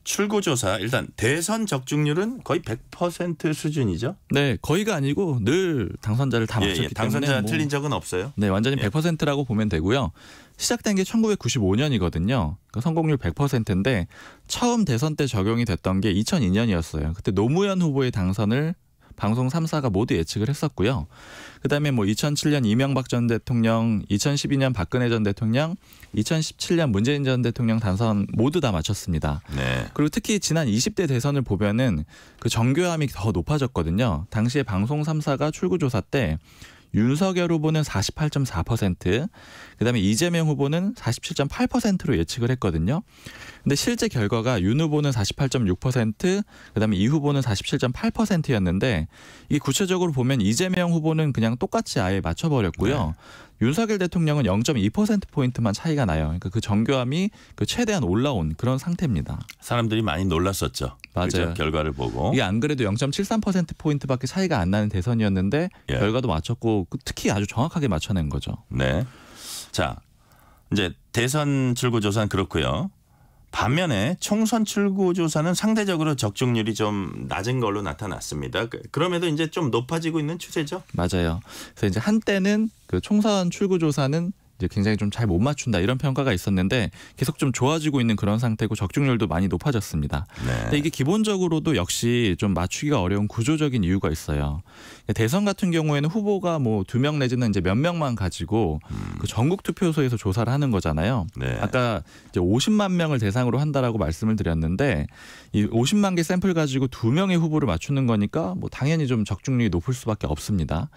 Speaker 2: 출구조사 일단 대선 적중률은 거의 100% 수준이죠?
Speaker 5: 네, 거의가 아니고 늘 당선자를 다 맞췄기
Speaker 2: 당선자
Speaker 5: 때문에 뭐
Speaker 2: 틀린 적은 없어요.
Speaker 5: 네, 완전히
Speaker 2: 예.
Speaker 5: 100%라고 보면 되고요. 시작된 게 1995년이거든요. 그러니까 성공률 100%인데 처음 대선 때 적용이 됐던 게 2002년이었어요. 그때 노무현 후보의 당선을 방송 3사가 모두 예측을 했었고요. 그다음에 뭐 2007년 이명박 전 대통령, 2012년 박근혜 전 대통령, 2017년 문재인 전 대통령 당선 모두 다 맞췄습니다.
Speaker 2: 네.
Speaker 5: 그리고 특히 지난 20대 대선을 보면은 그 정교함이 더 높아졌거든요. 당시에 방송 3사가 출구조사 때 윤석열 후보는 48.4%, 그다음에 이재명 후보는 47.8%로 예측을 했거든요. 근데 실제 결과가 윤 후보는 48.6%, 그다음에 이 후보는 47.8%였는데 이게 구체적으로 보면 이재명 후보는 그냥 똑같이 아예 맞춰버렸고요. 윤석열 대통령은 0.2%포인트만 차이가 나요. 그러니까 그 정교함이 그 최대한 올라온 그런 상태입니다.
Speaker 2: 사람들이 많이 놀랐었죠.
Speaker 5: 맞아요.
Speaker 2: 그죠? 결과를 보고.
Speaker 5: 이게 안 그래도 0.73%포인트밖에 차이가 안 나는 대선이었는데
Speaker 2: 예.
Speaker 5: 결과도 맞췄고 특히 아주 정확하게 맞춰낸 거죠.
Speaker 2: 네. 자, 이제 대선 출구조사는 그렇고요. 반면에 총선 출구조사는 상대적으로 적중률이 좀 낮은 걸로 나타났습니다. 그럼에도 이제 좀 높아지고 있는 추세죠.
Speaker 5: 맞아요. 그래서 이제 한때는 그 총선 출구조사는 이제 굉장히 좀 잘 못 맞춘다 이런 평가가 있었는데 계속 좀 좋아지고 있는 그런 상태고 적중률도 많이 높아졌습니다.
Speaker 2: 네.
Speaker 5: 근데 이게 기본적으로도 역시 좀 맞추기가 어려운 구조적인 이유가 있어요. 대선 같은 경우에는 후보가 뭐 2명 내지는 이제 몇 명만 가지고 그 전국 투표소에서 조사를 하는 거잖아요.
Speaker 2: 네.
Speaker 5: 아까 이제 50만 명을 대상으로 한다라고 말씀을 드렸는데 이 50만 개 샘플 가지고 2명의 후보를 맞추는 거니까 뭐 당연히 좀 적중률이 높을 수밖에 없습니다.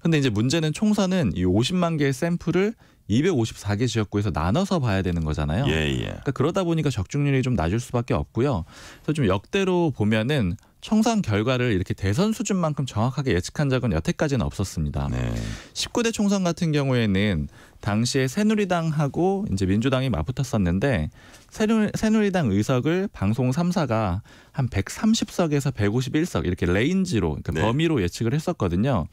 Speaker 5: 근데 이제 문제는 총선은 이 50만 개의 샘플을 254개 지역구에서 나눠서 봐야 되는 거잖아요.
Speaker 2: 예.
Speaker 5: 그러니까 그러다 보니까 적중률이 좀 낮을 수밖에 없고요. 그래서 좀 역대로 보면은 총선 결과를 이렇게 대선 수준만큼 정확하게 예측한 적은 여태까지는 없었습니다.
Speaker 2: 네.
Speaker 5: 19대 총선 같은 경우에는 당시에 새누리당하고 이제 민주당이 맞붙었었는데 새누리당 의석을 방송 3사가 한 130석에서 151석 이렇게 레인지로 그러니까
Speaker 2: 네.
Speaker 5: 범위로 예측을 했었거든요.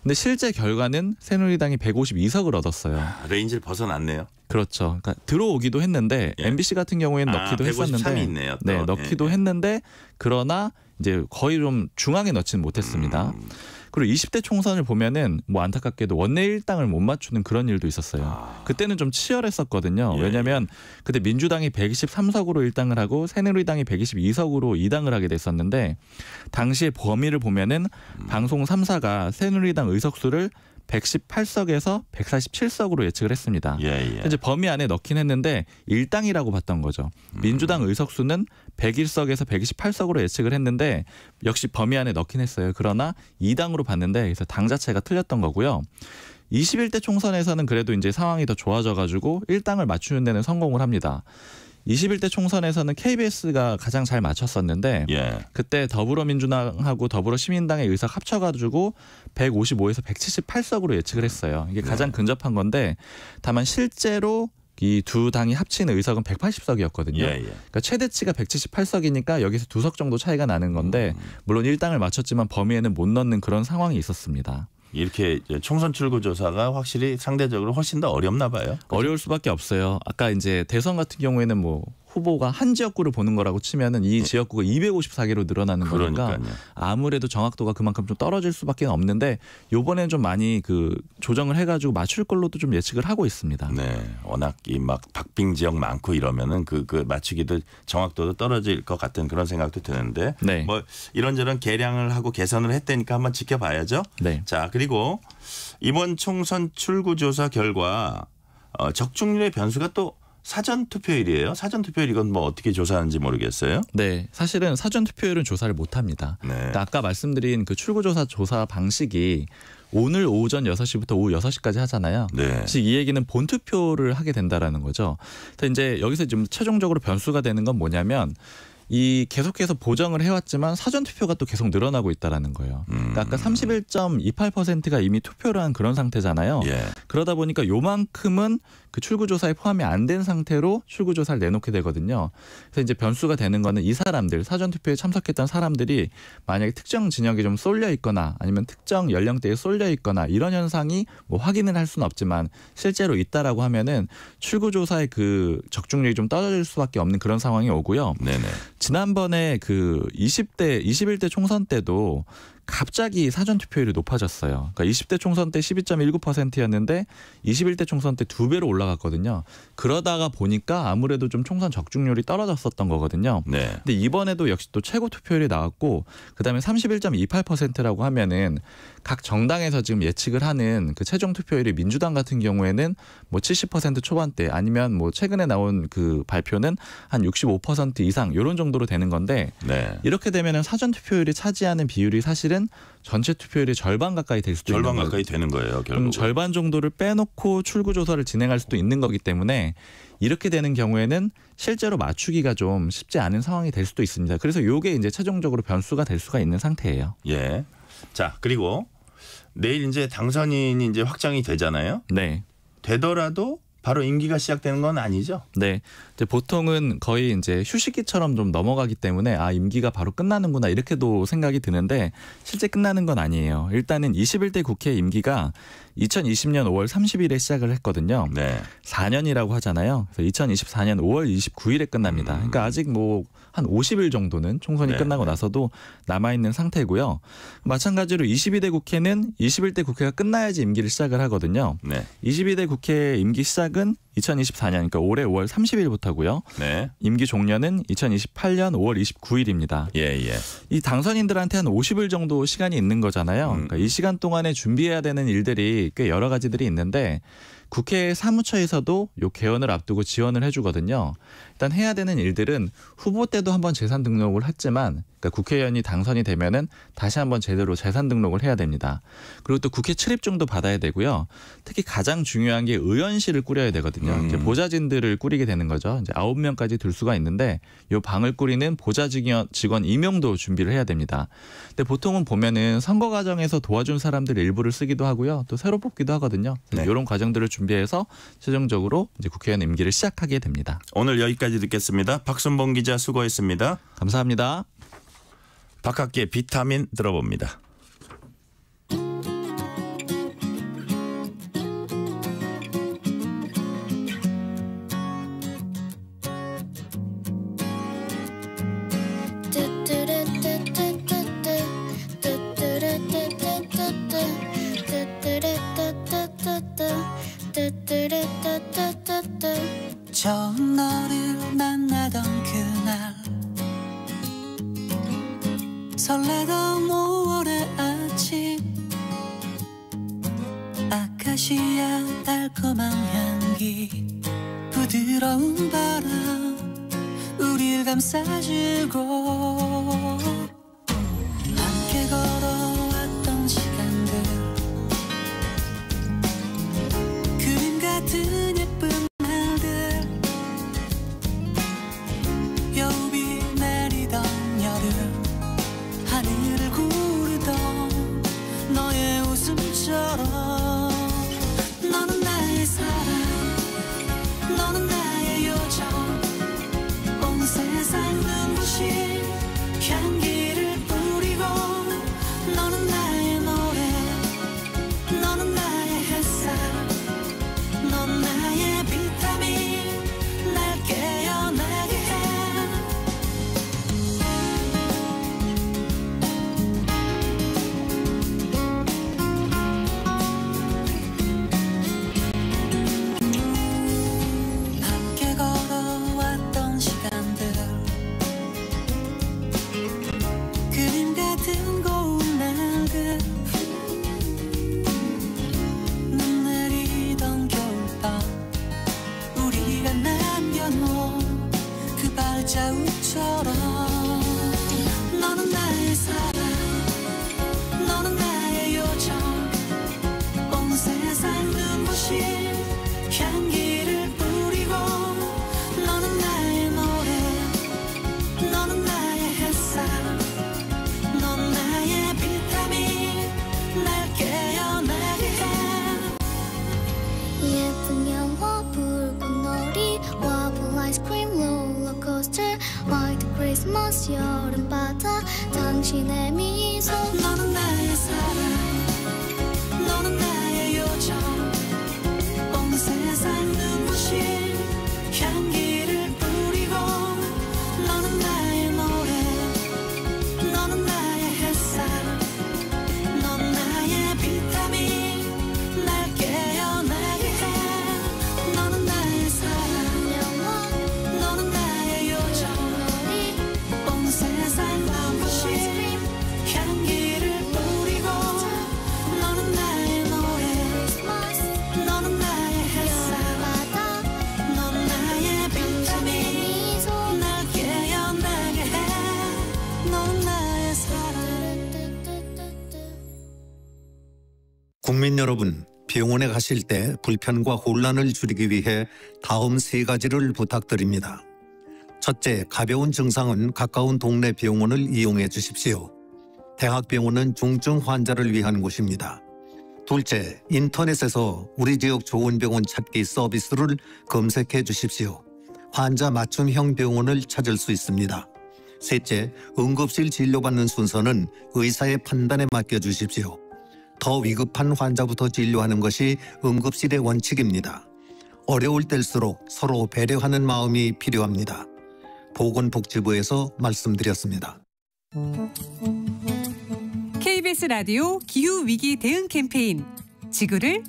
Speaker 5: 근데 실제 결과는 새누리당이 152석을 얻었어요.
Speaker 2: 레인지를 벗어났네요.
Speaker 5: 그렇죠. 그러니까 들어오기도 했는데
Speaker 2: 예.
Speaker 5: MBC 같은 경우에는 넣기도
Speaker 2: 153이
Speaker 5: 했었는데
Speaker 2: 있네요. 또.
Speaker 5: 네, 넣기도
Speaker 2: 예.
Speaker 5: 했는데 그러나 이제 거의 좀 중앙에 넣지는 못했습니다. 그리고 20대 총선을 보면은 뭐 안타깝게도 원내 일당을 못 맞추는 그런 일도 있었어요. 그때는 좀 치열했었거든요.
Speaker 2: 예,
Speaker 5: 왜냐하면 그때 민주당이 123석으로 일당을 하고 새누리당이 122석으로 2당을 하게 됐었는데 당시의 범위를 보면은 방송 3사가 새누리당 의석수를 118석에서 147석으로 예측을 했습니다.
Speaker 2: 예.
Speaker 5: 이제 범위 안에 넣긴 했는데 일당이라고 봤던 거죠. 민주당 의석수는 101석에서 128석으로 예측을 했는데 역시 범위 안에 넣긴 했어요. 그러나 2당으로 봤는데 그래서 당 자체가 틀렸던 거고요. 21대 총선에서는 그래도 이제 상황이 더 좋아져가지고 1당을 맞추는 데는 성공을 합니다. 21대 총선에서는 KBS가 가장 잘 맞췄었는데
Speaker 2: 예.
Speaker 5: 그때 더불어민주당하고 더불어시민당의 의석 합쳐가지고 155에서 178석으로 예측을 했어요. 이게 가장 근접한 건데 다만 실제로 이 두 당이 합친 의석은 180석이었거든요.
Speaker 2: 예.
Speaker 5: 그러니까 최대치가 178석이니까 여기서 2석 정도 차이가 나는 건데 물론 1당을 맞췄지만 범위에는 못 넣는 그런 상황이 있었습니다.
Speaker 2: 이렇게 총선 출구조사가 확실히 상대적으로 훨씬 더 어렵나 봐요.
Speaker 5: 어려울 수밖에 없어요. 아까 이제 대선 같은 경우에는 뭐 후보가 한 지역구를 보는 거라고 치면은 이 지역구가 254개로 늘어나는 거니까
Speaker 2: 그러니까요.
Speaker 5: 아무래도 정확도가 그만큼 좀 떨어질 수밖에 없는데 이번에는 좀 많이 그 조정을 해가지고 맞출 걸로도 좀 예측을 하고 있습니다.
Speaker 2: 네, 워낙 이 막 박빙 지역 많고 이러면은 그 맞추기도 정확도도 떨어질 것 같은 그런 생각도 드는데
Speaker 5: 네.
Speaker 2: 뭐 이런저런 개량을 하고 개선을 했다니까 한번 지켜봐야죠.
Speaker 5: 네.
Speaker 2: 자, 그리고 이번 총선 출구조사 결과 적중률의 변수가 또 사전 투표율이에요. 사전 투표율 이건 뭐 어떻게 조사하는지 모르겠어요.
Speaker 5: 네, 사실은 사전 투표율은 조사를 못 합니다.
Speaker 2: 네.
Speaker 5: 그러니까 아까 말씀드린 그 출구조사 조사 방식이 오늘 오전 6시부터 오후 6시까지 하잖아요.
Speaker 2: 네.
Speaker 5: 즉 이 얘기는 본투표를 하게 된다라는 거죠. 그래서 이제 여기서 좀 최종적으로 변수가 되는 건 뭐냐면 이 계속해서 보정을 해왔지만 사전 투표가 또 계속 늘어나고 있다라는 거예요. 그러니까 아까 31.28%가 이미 투표를 한 그런 상태잖아요.
Speaker 2: 예.
Speaker 5: 그러다 보니까 요만큼은 그 출구조사에 포함이 안 된 상태로 출구조사를 내놓게 되거든요. 그래서 이제 변수가 되는 거는 이 사람들 사전 투표에 참석했던 사람들이 만약에 특정 진영에 좀 쏠려 있거나 아니면 특정 연령대에 쏠려 있거나 이런 현상이 뭐 확인을 할 수는 없지만 실제로 있다라고 하면은 출구조사의 그 적중률이 좀 떨어질 수밖에 없는 그런 상황이 오고요.
Speaker 2: 네네.
Speaker 5: 지난번에 그 21대 총선 때도 갑자기 사전 투표율이 높아졌어요. 그러니까 20대 총선 때 12.19%였는데 21대 총선 때 2배로 올라갔거든요. 그러다가 보니까 아무래도 좀 총선 적중률이 떨어졌었던 거거든요.
Speaker 2: 네.
Speaker 5: 근데 이번에도 역시 또 최고 투표율이 나왔고 그다음에 31.28%라고 하면은 각 정당에서 지금 예측을 하는 그 최종 투표율이 민주당 같은 경우에는 뭐 70% 초반대 아니면 뭐 최근에 나온 그 발표는 한 65% 이상 이런 정도로 되는 건데
Speaker 2: 네.
Speaker 5: 이렇게 되면은 사전 투표율이 차지하는 비율이 사실은 전체 투표율의 절반 가까이 될 수도
Speaker 2: 절반
Speaker 5: 있는
Speaker 2: 가까이 되는 거예요.
Speaker 5: 그럼
Speaker 2: 결국.
Speaker 5: 절반 정도를 빼놓고 출구 조사를 진행할 수도 있는 거기 때문에 이렇게 되는 경우에는 실제로 맞추기가 좀 쉽지 않은 상황이 될 수도 있습니다. 그래서 이게 이제 최종적으로 변수가 될 수가 있는 상태예요.
Speaker 2: 예. 자, 그리고 내일 이제 당선인이 이제 확정이 되잖아요.
Speaker 5: 네.
Speaker 2: 되더라도 바로 임기가 시작되는 건 아니죠?
Speaker 5: 네. 이제 보통은 거의 이제 휴식기처럼 좀 넘어가기 때문에 아, 임기가 바로 끝나는구나 이렇게도 생각이 드는데 실제 끝나는 건 아니에요. 일단은 21대 국회 임기가 2020년 5월 30일에 시작을 했거든요.
Speaker 2: 네.
Speaker 5: 4년이라고 하잖아요. 그래서 2024년 5월 29일에 끝납니다. 그러니까 아직 뭐 한 50일 정도는 총선이
Speaker 2: 네,
Speaker 5: 끝나고
Speaker 2: 네.
Speaker 5: 나서도 남아있는 상태고요. 마찬가지로 22대 국회는 21대 국회가 끝나야지 임기를 시작을 하거든요.
Speaker 2: 네.
Speaker 5: 22대 국회 임기 시작은 2024년 그러니까 올해 5월 30일부터고요.
Speaker 2: 네.
Speaker 5: 임기 종료는 2028년 5월 29일입니다.
Speaker 2: 예, 예.
Speaker 5: 이 당선인들한테 한 50일 정도 시간이 있는 거잖아요. 그러니까 이 시간 동안에 준비해야 되는 일들이 꽤 여러 가지들이 있는데 국회 사무처에서도 요 개원을 앞두고 지원을 해주거든요. 일단 해야 되는 일들은 후보 때도 한번 재산 등록을 했지만 그러니까 국회의원이 당선이 되면은 다시 한번 제대로 재산 등록을 해야 됩니다. 그리고 또 국회 출입증도 받아야 되고요. 특히 가장 중요한 게 의원실을 꾸려야 되거든요. 이제 보좌진들을 꾸리게 되는 거죠. 이제 9명까지 들 수가 있는데 요 방을 꾸리는 보좌 직원 임용도 준비를 해야 됩니다. 근데 보통은 보면은 선거 과정에서 도와준 사람들 일부를 쓰기도 하고요. 또 새로 뽑기도 하거든요.
Speaker 2: 네.
Speaker 5: 이런 과정들을 준비해서 최종적으로 이제 국회의원 임기를 시작하게 됩니다.
Speaker 2: 오늘 여기까지 듣겠습니다. 박순봉 기자 수고했습니다.
Speaker 5: 감사합니다.
Speaker 2: 박학기의 비타민 들어봅니다.
Speaker 6: 처음 너를 만나던 그날 설레던 5월의 아침 아카시아 달콤한 향기 부드러운 바람 우릴 감싸주고 함께 걸어왔던 시간들 그림 같은 예쁜 날들 여우비 내리던 여름 하늘을 구르던 너의 웃음처럼 너는 나의 사랑 너는 나의 요정 온 세상 눈부신 향기를 뿌리고 너는 나의 노래 너는 나의 햇살 넌 나의 비타민 날 깨어나게 해 함께 걸어왔던 시간들 그림 같은 고운 날들 눈 내리던 겨울밤 우리가 남겨놓은 그 발자국처럼 너는 나의 사랑 너는 나의 요정 온 세상 눈부신 향기를 뿌리고 너는 나의 노래 너는 나의 햇살 넌 나의 비타민 날 깨어나게 해
Speaker 7: 예쁜 영화 불꽃놀이 와플 아이스크림 롤러코스터 화이트 크리스마스 여름바다 당신의 미소
Speaker 6: 너는 나의 사랑 너는 나의 요정 온 세상 눈부신 향기를 뿌리고 너는 나의 노래 너는 나의 햇살
Speaker 8: 국민 여러분, 병원에 가실 때 불편과 혼란을 줄이기 위해 다음 3가지를 부탁드립니다. 첫째, 가벼운 증상은 가까운 동네 병원을 이용해 주십시오. 대학병원은 중증 환자를 위한 곳입니다. 둘째, 인터넷에서 우리 지역 좋은 병원 찾기 서비스를 검색해 주십시오. 환자 맞춤형 병원을 찾을 수 있습니다. 셋째, 응급실 진료받는 순서는 의사의 판단에 맡겨주십시오. 더 위급한 환자부터 진료하는 것이 응급실의 원칙입니다. 어려울 때일수록 서로 배려하는 마음이 필요합니다. 보건복지부에서 말씀드렸습니다.
Speaker 9: KBS 라디오 기후위기 대응 캠페인 지구를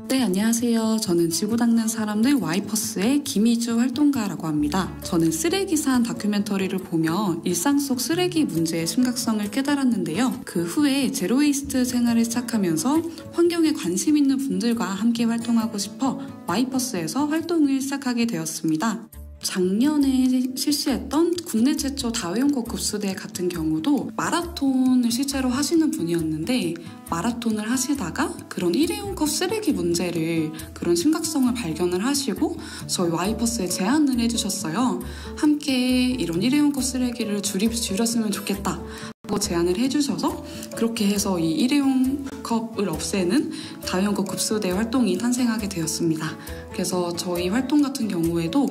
Speaker 10: 네, 안녕하세요. 저는 지구 닦는 사람들 와이퍼스의 김희주 활동가라고 합니다. 저는 쓰레기산 다큐멘터리를 보며 일상 속 쓰레기 문제의 심각성을 깨달았는데요. 그 후에 제로웨이스트 생활을 시작하면서 환경에 관심 있는 분들과 함께 활동하고 싶어 와이퍼스에서 활동을 시작하게 되었습니다. 작년에 실시했던 국내 최초 다회용컵 급수대 같은 경우도 마라톤을 실제로 하시는 분이었는데 마라톤을 하시다가 그런 일회용컵 쓰레기 문제를 그런 심각성을 발견을 하시고 저희 와이퍼스에 제안을 해주셨어요. 함께 이런 일회용컵 쓰레기를 줄였으면 좋겠다 하고 제안을 해주셔서 그렇게 해서 이 일회용컵을 없애는 다회용컵 급수대 활동이 탄생하게 되었습니다. 그래서 저희 활동 같은 경우에도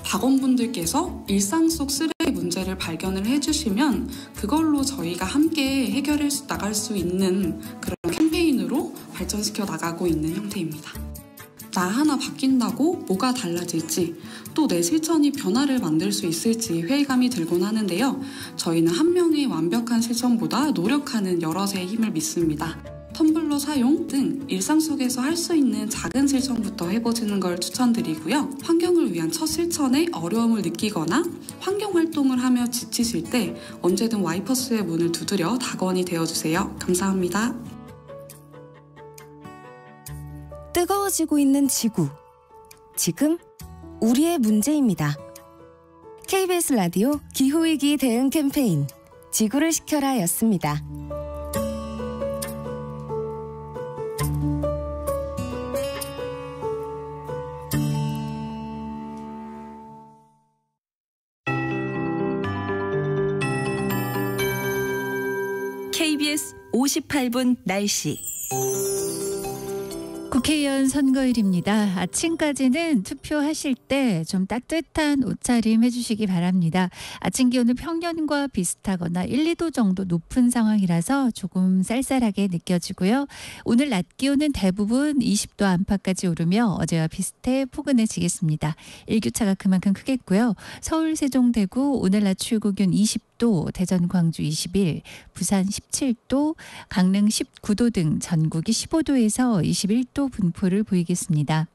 Speaker 10: 박원분들께서 일상 속 쓰레기 문제를 발견을 해주시면 그걸로 저희가 함께 해결해 나갈 수 있는 그런 캠페인으로 발전시켜 나가고 있는 형태입니다. 나 하나 바뀐다고 뭐가 달라질지 또 내 실천이 변화를 만들 수 있을지 회의감이 들곤 하는데요. 저희는 한 명의 완벽한 실천보다 노력하는 여럿의 힘을 믿습니다. 텀블러 사용 등 일상 속에서 할 수 있는 작은 실천부터 해보시는 걸 추천드리고요. 환경을 위한 첫 실천에 어려움을 느끼거나 환경활동을 하며 지치실 때 언제든 와이퍼스의 문을 두드려 낙원이 되어주세요. 감사합니다.
Speaker 11: 뜨거워지고 있는 지구. 지금 우리의 문제입니다. KBS 라디오 기후위기 대응 캠페인 지구를 지켜라 였습니다.
Speaker 9: KBS 58분 날씨.
Speaker 1: 국회의원 선거일입니다. 아침까지는 투표하실 때 좀 따뜻한 옷차림 해주시기 바랍니다. 아침 기온은 평년과 비슷하거나 1, 2도 정도 높은 상황이라서 조금 쌀쌀하게 느껴지고요. 오늘 낮 기온은 대부분 20도 안팎까지 오르며 어제와 비슷해 포근해지겠습니다. 일교차가 그만큼 크겠고요. 서울, 세종, 대구 오늘 낮 최고 기온 20도, 대전, 광주 21, 부산 17도, 강릉 19도 등 전국이 15도에서 21도 분포를 보이겠습니다.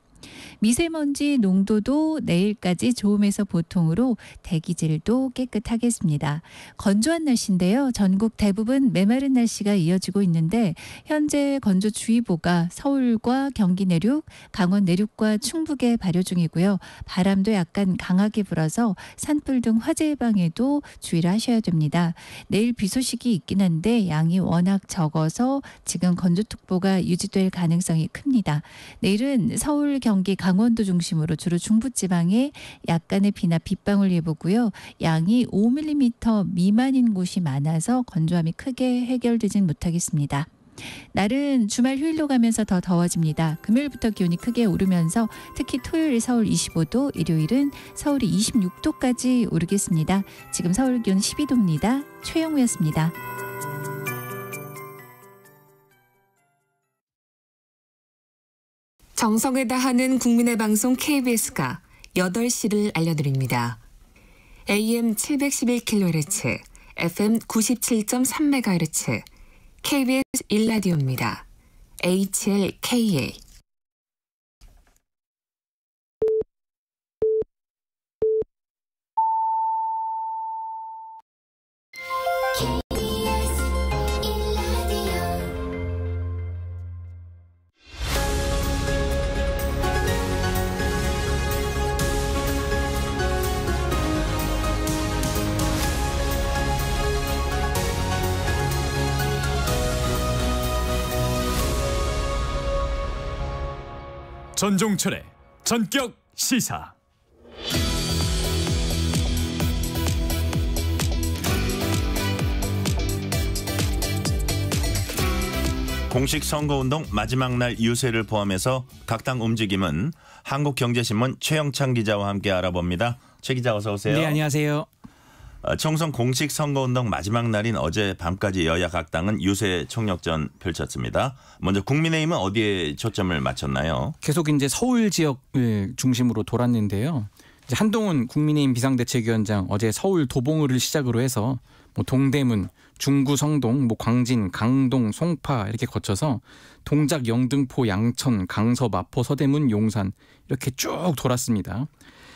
Speaker 1: 미세먼지 농도도 내일까지 좋음에서 보통으로 대기질도 깨끗하겠습니다. 건조한 날씨인데요. 전국 대부분 메마른 날씨가 이어지고 있는데 현재 건조주의보가 서울과 경기 내륙, 강원 내륙과 충북에 발효 중이고요. 바람도 약간 강하게 불어서 산불 등 화재 예방에도 주의를 하셔야 됩니다. 내일 비 소식이 있긴 한데 양이 워낙 적어서 지금 건조특보가 유지될 가능성이 큽니다. 내일은 서울, 경기, 강원도 중심으로 주로 중부지방에 약간의 비나 빗방울 예보고요. 양이 5mm 미만인 곳이 많아서 건조함이 크게 해결되진 못하겠습니다. 날은 주말 휴일로 가면서 더 더워집니다. 금요일부터 기온이 크게 오르면서 특히 토요일 서울 25도, 일요일은 서울이 26도까지 오르겠습니다. 지금 서울 기온 12도입니다. 최영우였습니다.
Speaker 12: 정성을 다하는 국민의 방송 KBS가 8시를 알려드립니다. AM 711kHz, FM 97.3MHz, KBS 1라디오입니다. HLKA.
Speaker 13: 전종철의 전격 시사.
Speaker 2: 공식 선거운동 마지막 날 유세를 포함해서 각 당 움직임은 한국경제신문 최영찬 기자와 함께 알아봅니다. 최 기자 어서 오세요.
Speaker 14: 네, 안녕하세요.
Speaker 2: 총선 공식 선거운동 마지막 날인 어제 밤까지 여야 각 당은 유세 총력전 펼쳤습니다. 먼저 국민의힘은 어디에 초점을 맞췄나요?
Speaker 14: 계속 이제 서울 지역을 중심으로 돌았는데요. 이제 한동훈 국민의힘 비상대책위원장 어제 서울 도봉을을 시작으로 해서 뭐 동대문, 중구 성동, 뭐 광진, 강동, 송파 이렇게 거쳐서 동작, 영등포, 양천, 강서, 마포, 서대문, 용산 이렇게 쭉 돌았습니다.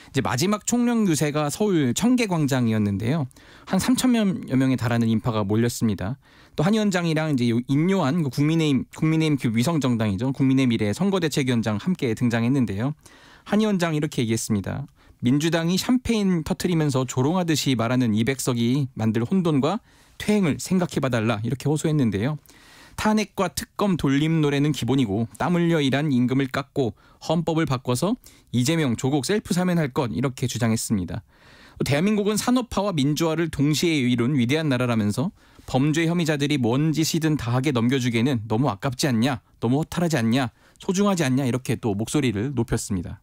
Speaker 14: 이제 마지막 총력 유세가 서울 청계광장이었는데요. 한 3,000여 명에 달하는 인파가 몰렸습니다. 또 한 위원장이랑 이제 임요한 국민의힘 위성 정당이죠. 국민의 미래 선거대책위원장 함께 등장했는데요. 한 위원장 이렇게 얘기했습니다. 민주당이 샴페인 터트리면서 조롱하듯이 말하는 200석이 만들 혼돈과 퇴행을 생각해봐달라 이렇게 호소했는데요. 탄핵과 특검 돌림 노래는 기본이고 땀 흘려 일한 임금을 깎고 헌법을 바꿔서 이재명, 조국 셀프 사면할 것 이렇게 주장했습니다. 대한민국은 산업화와 민주화를 동시에 이룬 위대한 나라라면서 범죄 혐의자들이 뭔 짓이든 다 하게 넘겨주기에는 너무 아깝지 않냐, 너무 허탈하지 않냐, 소중하지 않냐 이렇게 또 목소리를 높였습니다.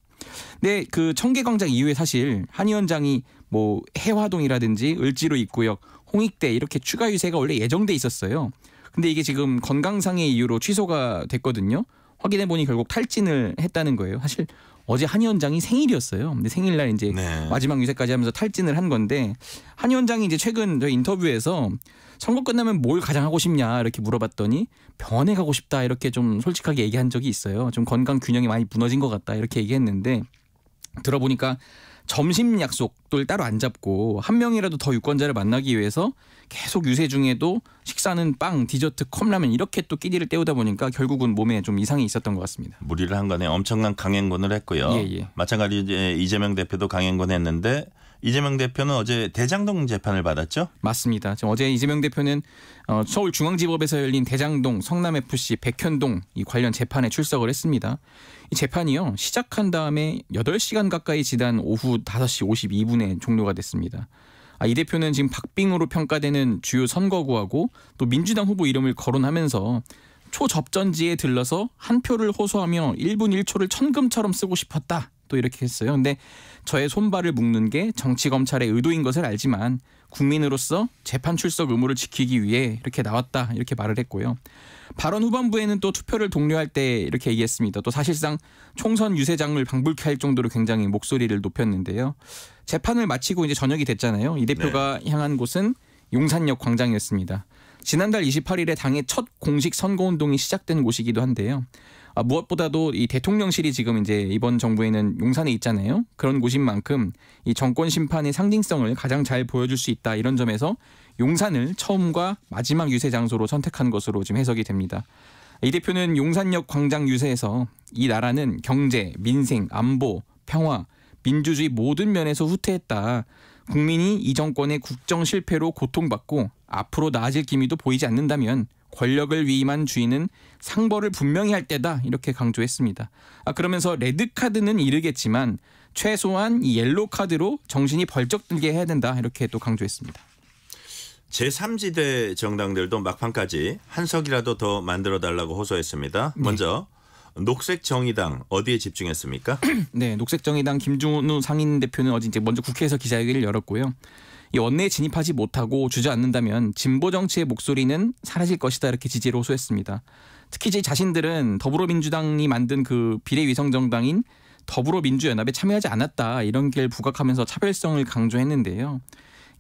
Speaker 14: 네, 그 청계광장 이후에 사실 한 위원장이 뭐 해화동이라든지 을지로 입구역, 홍익대 이렇게 추가 유세가 원래 예정돼 있었어요. 근데 이게 지금 건강상의 이유로 취소가 됐거든요. 확인해 보니 결국 탈진을 했다는 거예요. 사실 어제 한 위원장이 생일이었어요. 근데 생일날 이제 마지막 유세까지 하면서 탈진을 한 건데 한 위원장이 이제 최근 저희 인터뷰에서 선거 끝나면 뭘 가장 하고 싶냐 이렇게 물어봤더니 병원에 가고 싶다 이렇게 좀 솔직하게 얘기한 적이 있어요. 좀 건강 균형이 많이 무너진 것 같다 이렇게 얘기했는데 들어보니까 점심 약속도 따로 안 잡고 한 명이라도 더 유권자를 만나기 위해서 계속 유세 중에도 식사는 빵, 디저트, 컵라면 이렇게 또 끼니를 때우다 보니까 결국은 몸에 좀 이상이 있었던 것 같습니다.
Speaker 2: 무리를 한 거네. 엄청난 강행군을 했고요.
Speaker 14: 예.
Speaker 2: 마찬가지로 이재명 대표도 강행군 했는데 이재명 대표는 어제 대장동 재판을 받았죠?
Speaker 14: 맞습니다. 지금 어제 이재명 대표는 서울중앙지법에서 열린 대장동, 성남FC, 백현동 이 관련 재판에 출석을 했습니다. 이 재판이요. 시작한 다음에 8시간 가까이 지난 오후 5시 52분에 종료가 됐습니다. 이 대표는 지금 박빙으로 평가되는 주요 선거구하고 또 민주당 후보 이름을 거론하면서 초접전지에 들러서 한 표를 호소하며 1분 1초를 천금처럼 쓰고 싶었다. 또 이렇게 했어요. 근데 저의 손발을 묶는 게 정치 검찰의 의도인 것을 알지만 국민으로서 재판 출석 의무를 지키기 위해 이렇게 나왔다. 이렇게 말을 했고요. 발언 후반부에는 또 투표를 독려할 때 이렇게 얘기했습니다. 또 사실상 총선 유세장을 방불케 할 정도로 굉장히 목소리를 높였는데요. 재판을 마치고 이제 저녁이 됐잖아요. 이 대표가 향한 곳은 용산역 광장이었습니다. 지난달 28일에 당의 첫 공식 선거운동이 시작된 곳이기도 한데요. 무엇보다도 이 대통령실이 지금 이제 이번 정부에는 용산에 있잖아요. 그런 곳인 만큼 이 정권 심판의 상징성을 가장 잘 보여줄 수 있다. 이런 점에서 용산을 처음과 마지막 유세 장소로 선택한 것으로 지금 해석이 됩니다. 이 대표는 용산역 광장 유세에서 이 나라는 경제, 민생, 안보, 평화, 민주주의 모든 면에서 후퇴했다. 국민이 이 정권의 국정 실패로 고통받고 앞으로 나아질 기미도 보이지 않는다면 권력을 위임한 주인은 상벌을 분명히 할 때다 이렇게 강조했습니다. 그러면서 레드카드는 이르겠지만 최소한 이 옐로카드로 정신이 벌쩍 들게 해야 된다 이렇게 또 강조했습니다.
Speaker 2: 제3지대 정당들도 막판까지 한 석이라도 더 만들어달라고 호소했습니다. 먼저 녹색정의당 어디에 집중했습니까?
Speaker 14: 네, 녹색정의당 김준우 상임대표는 어제 이제 먼저 국회에서 기자회견을 열었고요. 이 원내에 진입하지 못하고 주저앉는다면 진보 정치의 목소리는 사라질 것이다 이렇게 지지를 호소했습니다. 특히 이제 자신들은 더불어민주당이 만든 그 비례위성정당인 더불어민주연합에 참여하지 않았다 이런 길 부각하면서 차별성을 강조했는데요.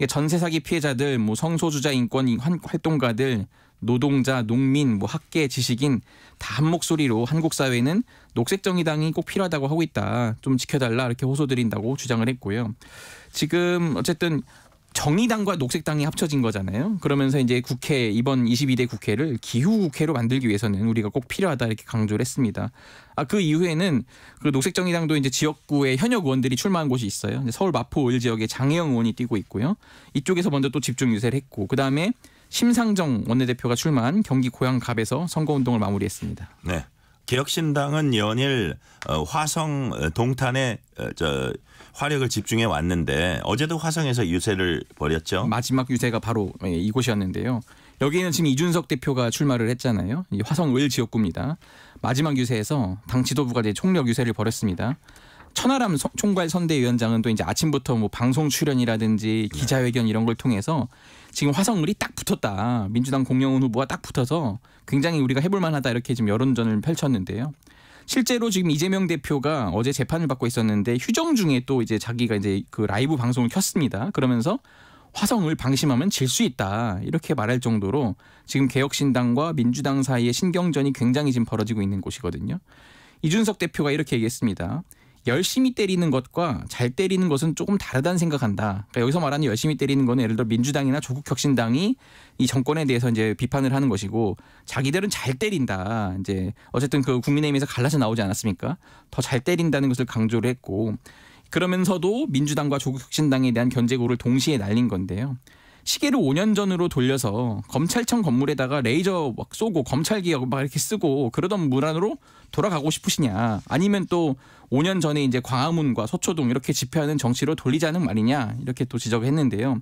Speaker 14: 전세 사기 피해자들, 뭐 성소수자 인권 활동가들, 노동자, 농민, 뭐 학계, 지식인 다 한 목소리로 한국 사회는 녹색정의당이 꼭 필요하다고 하고 있다. 좀 지켜달라 이렇게 호소드린다고 주장을 했고요. 지금 어쨌든 정의당과 녹색당이 합쳐진 거잖아요. 그러면서 이제 국회 이번 22대 국회를 기후국회로 만들기 위해서는 우리가 꼭 필요하다 이렇게 강조를 했습니다. 그 이후에는 그 녹색정의당도 이제 지역구에 현역 의원들이 출마한 곳이 있어요. 서울 마포 을 지역에 장혜영 의원이 뛰고 있고요. 이쪽에서 먼저 또 집중 유세를 했고 그다음에 심상정 원내대표가 출마한 경기 고양갑에서 선거운동을 마무리했습니다.
Speaker 2: 네. 개혁신당은 연일 화성 동탄에 화력을 집중해 왔는데 어제도 화성에서 유세를 벌였죠.
Speaker 14: 마지막 유세가 바로 이곳이었는데요. 여기는 지금 이준석 대표가 출마를 했잖아요. 이 화성을 지역구입니다. 마지막 유세에서 당 지도부가 이제 총력 유세를 벌였습니다. 천하람 총괄 선대위원장은 또 이제 아침부터 뭐 방송 출연이라든지 기자회견 이런 걸 통해서 지금 화성을이 딱 붙었다. 민주당 공영훈 후보가 딱 붙어서 굉장히 우리가 해볼 만하다 이렇게 지금 여론전을 펼쳤는데요. 실제로 지금 이재명 대표가 어제 재판을 받고 있었는데 휴정 중에 또 이제 자기가 이제 그 라이브 방송을 켰습니다. 그러면서 화성을 방심하면 질 수 있다 이렇게 말할 정도로 지금 개혁신당과 민주당 사이의 신경전이 굉장히 지금 벌어지고 있는 곳이거든요. 이준석 대표가 이렇게 얘기했습니다. 열심히 때리는 것과 잘 때리는 것은 조금 다르다는 생각한다. 그러니까 여기서 말하는 열심히 때리는 거는 예를 들어 민주당이나 조국혁신당이 이 정권에 대해서 이제 비판을 하는 것이고 자기들은 잘 때린다. 이제 어쨌든 그 국민의힘에서 갈라서 나오지 않았습니까? 더 잘 때린다는 것을 강조를 했고 그러면서도 민주당과 조국혁신당에 대한 견제구를 동시에 날린 건데요. 시계를 5년 전으로 돌려서 검찰청 건물에다가 레이저 막 쏘고 검찰개혁 막 이렇게 쓰고 그러던 문안으로 돌아가고 싶으시냐 아니면 또 5년 전에 이제 광화문과 서초동 이렇게 집회하는 정치로 돌리자는 말이냐 이렇게 또 지적했는데요.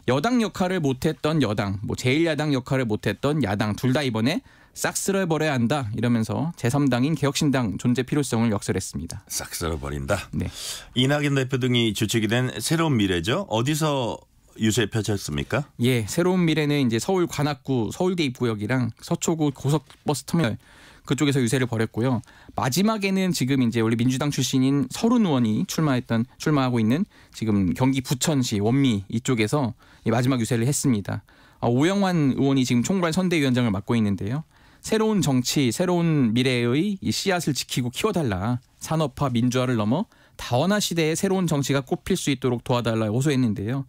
Speaker 14: 여당 역할을 못했던 여당, 뭐 제1야당 역할을 못했던 야당 둘 다 이번에 싹 쓸어버려야 한다 이러면서 제3당인 개혁신당 존재 필요성을 역설했습니다.
Speaker 2: 싹 쓸어버린다.
Speaker 14: 네.
Speaker 2: 이낙연 대표 등이 주축이 된 새로운 미래죠. 어디서 유세 펼쳤습니까?
Speaker 14: 예, 새로운 미래는 이제 서울 관악구 서울대 입구역이랑 서초구 고속버스 터미널 그쪽에서 유세를 벌였고요. 마지막에는 지금 이제 원래 민주당 출신인 서른 의원이 출마하고 있는 지금 경기 부천시 원미 이쪽에서 마지막 유세를 했습니다. 오영환 의원이 지금 총괄 선대위원장을 맡고 있는데요. 새로운 정치, 새로운 미래의 이 씨앗을 지키고 키워달라. 산업화, 민주화를 넘어 다원화 시대의 새로운 정치가 꼽힐 수 있도록 도와달라 호소했는데요.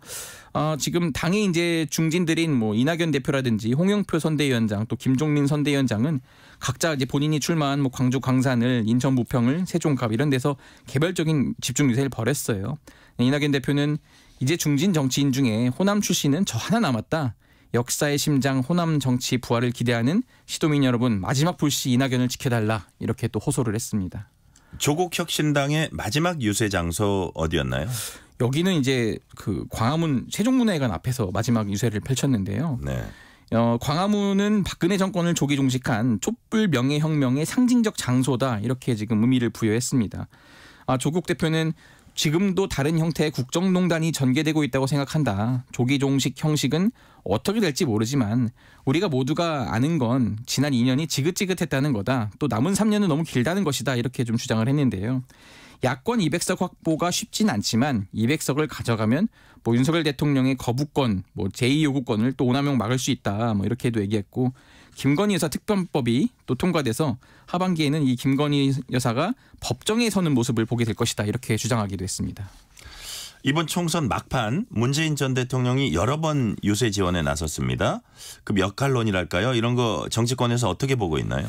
Speaker 14: 지금 당의 이제 중진들인 뭐 이낙연 대표라든지 홍영표 선대위원장 또 김종민 선대위원장은 각자 이제 본인이 출마한 뭐 광주 광산을 인천 부평을 세종갑 이런 데서 개별적인 집중 유세를 벌였어요. 이낙연 대표는 이제 중진 정치인 중에 호남 출신은 저 하나 남았다. 역사의 심장 호남 정치 부활을 기대하는 시도민 여러분 마지막 불씨 이낙연을 지켜달라 이렇게 또 호소를 했습니다.
Speaker 2: 조국혁신당의 마지막 유세 장소 어디였나요?
Speaker 14: 여기는 이제 그 광화문 세종문화회관 앞에서 마지막 유세를 펼쳤는데요.
Speaker 2: 네.
Speaker 14: 광화문은 박근혜 정권을 조기 종식한 촛불 명예혁명의 상징적 장소다 이렇게 지금 의미를 부여했습니다. 조국 대표는 지금도 다른 형태의 국정농단이 전개되고 있다고 생각한다. 조기 종식 형식은 어떻게 될지 모르지만 우리가 모두가 아는 건 지난 2년이 지긋지긋했다는 거다. 또 남은 3년은 너무 길다는 것이다. 이렇게 좀 주장을 했는데요. 야권 200석 확보가 쉽진 않지만 200석을 가져가면 뭐 윤석열 대통령의 거부권, 뭐 제2요구권을 또 오남용 막을 수 있다. 뭐 이렇게도 얘기했고 김건희 여사 특검법이 또 통과돼서 하반기에는 이 김건희 여사가 법정에 서는 모습을 보게 될 것이다. 이렇게 주장하기도 했습니다.
Speaker 2: 이번 총선 막판 문재인 전 대통령이 여러 번 유세 지원에 나섰습니다. 그 역할론이랄까요? 이런 거 정치권에서 어떻게 보고 있나요?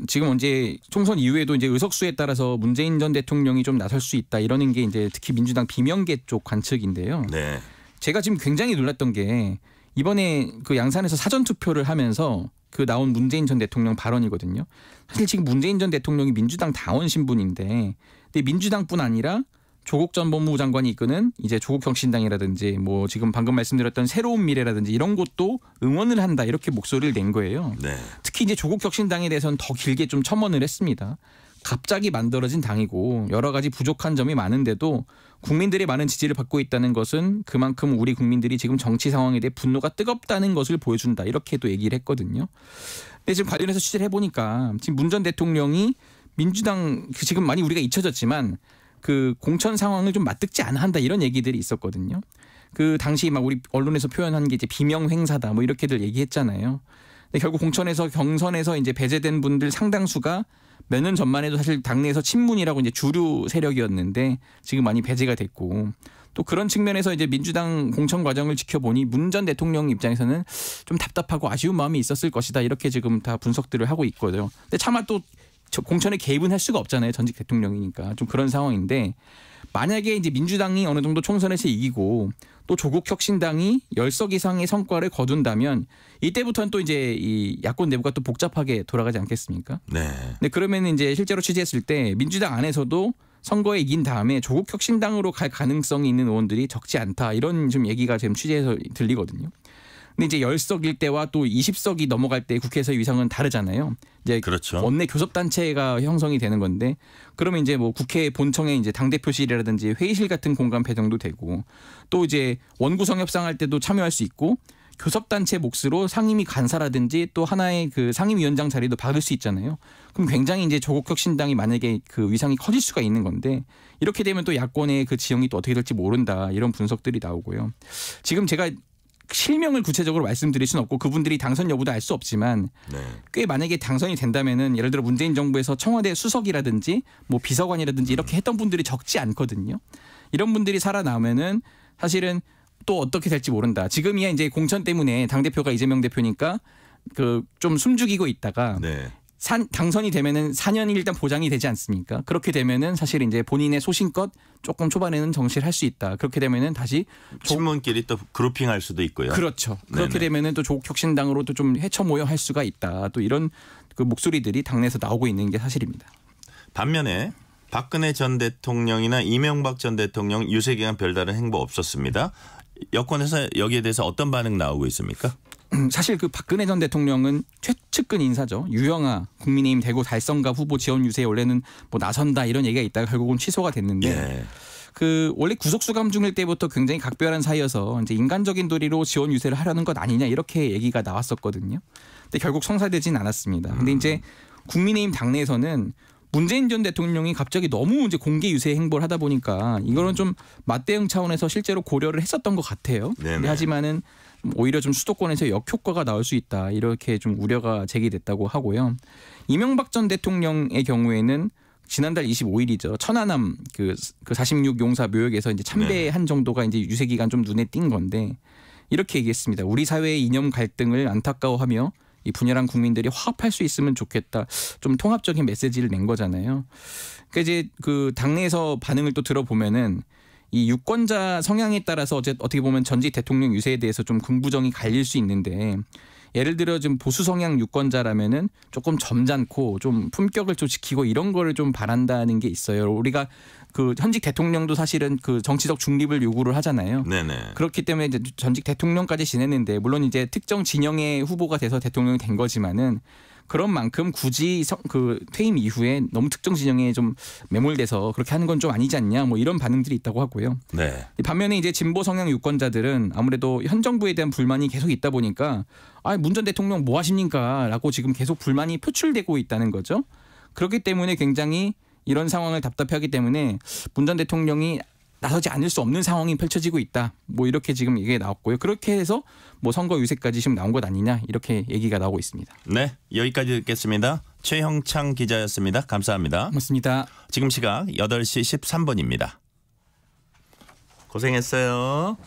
Speaker 14: 지금 이제 총선 이후에도 이제 의석수에 따라서 문재인 전 대통령이 좀 나설 수 있다 이러는 게 이제 특히 민주당 비명계 쪽 관측인데요.
Speaker 2: 네.
Speaker 14: 제가 지금 굉장히 놀랐던 게 이번에 그 양산에서 사전 투표를 하면서 그 나온 문재인 전 대통령 발언이거든요. 사실 지금 문재인 전 대통령이 민주당 당원 신분인데, 근데 민주당뿐 아니라 조국 전 법무부 장관이 이끄는 이제 조국혁신당이라든지 뭐 지금 방금 말씀드렸던 새로운 미래라든지 이런 곳도 응원을 한다 이렇게 목소리를 낸 거예요.
Speaker 2: 네.
Speaker 14: 특히 이제 조국혁신당에 대해서는 더 길게 좀 첨언을 했습니다. 갑자기 만들어진 당이고 여러 가지 부족한 점이 많은데도 국민들의 많은 지지를 받고 있다는 것은 그만큼 우리 국민들이 지금 정치 상황에 대해 분노가 뜨겁다는 것을 보여준다 이렇게도 얘기를 했거든요. 근데 지금 관련해서 취재를 해보니까 지금 문 전 대통령이 민주당 지금 많이 우리가 잊혀졌지만 그 공천 상황을 좀 맞듣지 않아 한다 이런 얘기들이 있었거든요. 그 당시 막 우리 언론에서 표현한 게 이제 비명 행사다 뭐 이렇게들 얘기했잖아요. 근데 결국 공천에서 경선에서 이제 배제된 분들 상당수가 몇 년 전만 해도 사실 당내에서 친문이라고 이제 주류 세력이었는데 지금 많이 배제가 됐고 또 그런 측면에서 이제 민주당 공천 과정을 지켜보니 문 전 대통령 입장에서는 좀 답답하고 아쉬운 마음이 있었을 것이다 이렇게 지금 다 분석들을 하고 있거든요. 근데 차마 또 공천에 개입은 할 수가 없잖아요. 전직 대통령이니까 좀 그런 상황인데 만약에 이제 민주당이 어느 정도 총선에서 이기고 또 조국 혁신당이 10석 이상의 성과를 거둔다면 이때부터는 또 이제 이 야권 내부가 또 복잡하게 돌아가지 않겠습니까?
Speaker 2: 네.
Speaker 14: 근데 그러면 이제 실제로 취재했을 때 민주당 안에서도 선거에 이긴 다음에 조국 혁신당으로 갈 가능성이 있는 의원들이 적지 않다. 이런 좀 얘기가 지금 취재에서 들리거든요. 근데 이제 10석일 때와 또 20석이 넘어갈 때 국회에서의 위상은 다르잖아요. 이제
Speaker 2: 그렇죠.
Speaker 14: 원내 교섭단체가 형성이 되는 건데 그러면 이제 뭐 국회 본청에 이제 당대표실이라든지 회의실 같은 공간 배정도 되고 또 이제 원구성 협상할 때도 참여할 수 있고 교섭단체 몫으로 상임위 간사라든지 또 하나의 그 상임위원장 자리도 받을 수 있잖아요. 그럼 굉장히 이제 조국 혁신당이 만약에 그 위상이 커질 수가 있는 건데 이렇게 되면 또 야권의 그 지형이 또 어떻게 될지 모른다 이런 분석들이 나오고요. 지금 제가 실명을 구체적으로 말씀드릴 수는 없고 그분들이 당선 여부도 알 수 없지만 꽤 만약에 당선이 된다면은 예를 들어 문재인 정부에서 청와대 수석이라든지 뭐 비서관이라든지 이렇게 했던 분들이 적지 않거든요. 이런 분들이 살아나면은 사실은 또 어떻게 될지 모른다. 지금이야 이제 공천 때문에 당대표가 이재명 대표니까 그 좀 숨죽이고 있다가 당선이 되면은 4년이 일단 보장이 되지 않습니까? 그렇게 되면은 사실 이제 본인의 소신껏 조금 초반에는 정치를 할 수 있다. 그렇게 되면은 다시
Speaker 2: 친문끼리 또 그룹핑할 수도 있고요.
Speaker 14: 그렇죠. 그렇게 되면은 또 조국 혁신당으로도 좀 헤쳐 모여 할 수가 있다. 또 이런 그 목소리들이 당내에서 나오고 있는 게 사실입니다.
Speaker 2: 반면에 박근혜 전 대통령이나 이명박 전 대통령 유세 기간 별다른 행보 없었습니다. 여권에서 여기에 대해서 어떤 반응 나오고 있습니까?
Speaker 14: 사실 그 박근혜 전 대통령은 최측근 인사죠. 유영아 국민의힘 대구 달성가 후보 지원 유세에 원래는 뭐 나선다 이런 얘기가 있다가 결국은 취소가 됐는데 그 원래 구속수감 중일 때부터 굉장히 각별한 사이여서 이제 인간적인 도리로 지원 유세를 하려는 것 아니냐 이렇게 얘기가 나왔었거든요. 근데 결국 성사되진 않았습니다. 근데 이제 국민의힘 당내에서는 문재인 전 대통령이 갑자기 너무 이제 공개 유세 행보를 하다 보니까 이거는 좀 맞대응 차원에서 실제로 고려를 했었던 것 같아요. 하지만은 오히려 좀 수도권에서 역효과가 나올 수 있다 이렇게 좀 우려가 제기됐다고 하고요. 이명박 전 대통령의 경우에는 지난달 25일이죠. 천안함 그 46 용사 묘역에서 이제 참배한 정도가 이제 유세 기간 좀 눈에 띈 건데 이렇게 얘기했습니다. 우리 사회의 이념 갈등을 안타까워하며 이 분열한 국민들이 화합할 수 있으면 좋겠다. 좀 통합적인 메시지를 낸 거잖아요. 그러니까 이제 그 당내에서 반응을 또 들어보면은 이 유권자 성향에 따라서 어떻게 보면 전직 대통령 유세에 대해서 좀 긍부정이 갈릴 수 있는데 예를 들어 좀 보수 성향 유권자라면은 조금 점잖고 좀 품격을 좀 지키고 이런 거를 좀 바란다는 게 있어요. 우리가 그 현직 대통령도 사실은 그 정치적 중립을 요구를 하잖아요. 그렇기 때문에 이제 전직 대통령까지 지냈는데 물론 이제 특정 진영의 후보가 돼서 대통령이 된 거지만은 그런 만큼 굳이 그 퇴임 이후에 너무 특정 진영에 좀 매몰돼서 그렇게 하는 건 좀 아니지 않냐 뭐 이런 반응들이 있다고 하고요. 반면에 이제 진보 성향 유권자들은 아무래도 현 정부에 대한 불만이 계속 있다 보니까 문 전 대통령 뭐 하십니까라고 지금 계속 불만이 표출되고 있다는 거죠. 그렇기 때문에 굉장히 이런 상황을 답답해하기 때문에 문 전 대통령이 나서지 않을 수 없는 상황이 펼쳐지고 있다. 뭐 이렇게 지금 얘기가 나왔고요. 그렇게 해서 뭐 선거 유세까지 지금 나온 것 아니냐 이렇게 얘기가 나오고 있습니다.
Speaker 2: 네, 여기까지 듣겠습니다. 최형창 기자였습니다. 감사합니다.
Speaker 14: 고맙습니다.
Speaker 2: 지금 시각 8시 13분입니다. 고생했어요.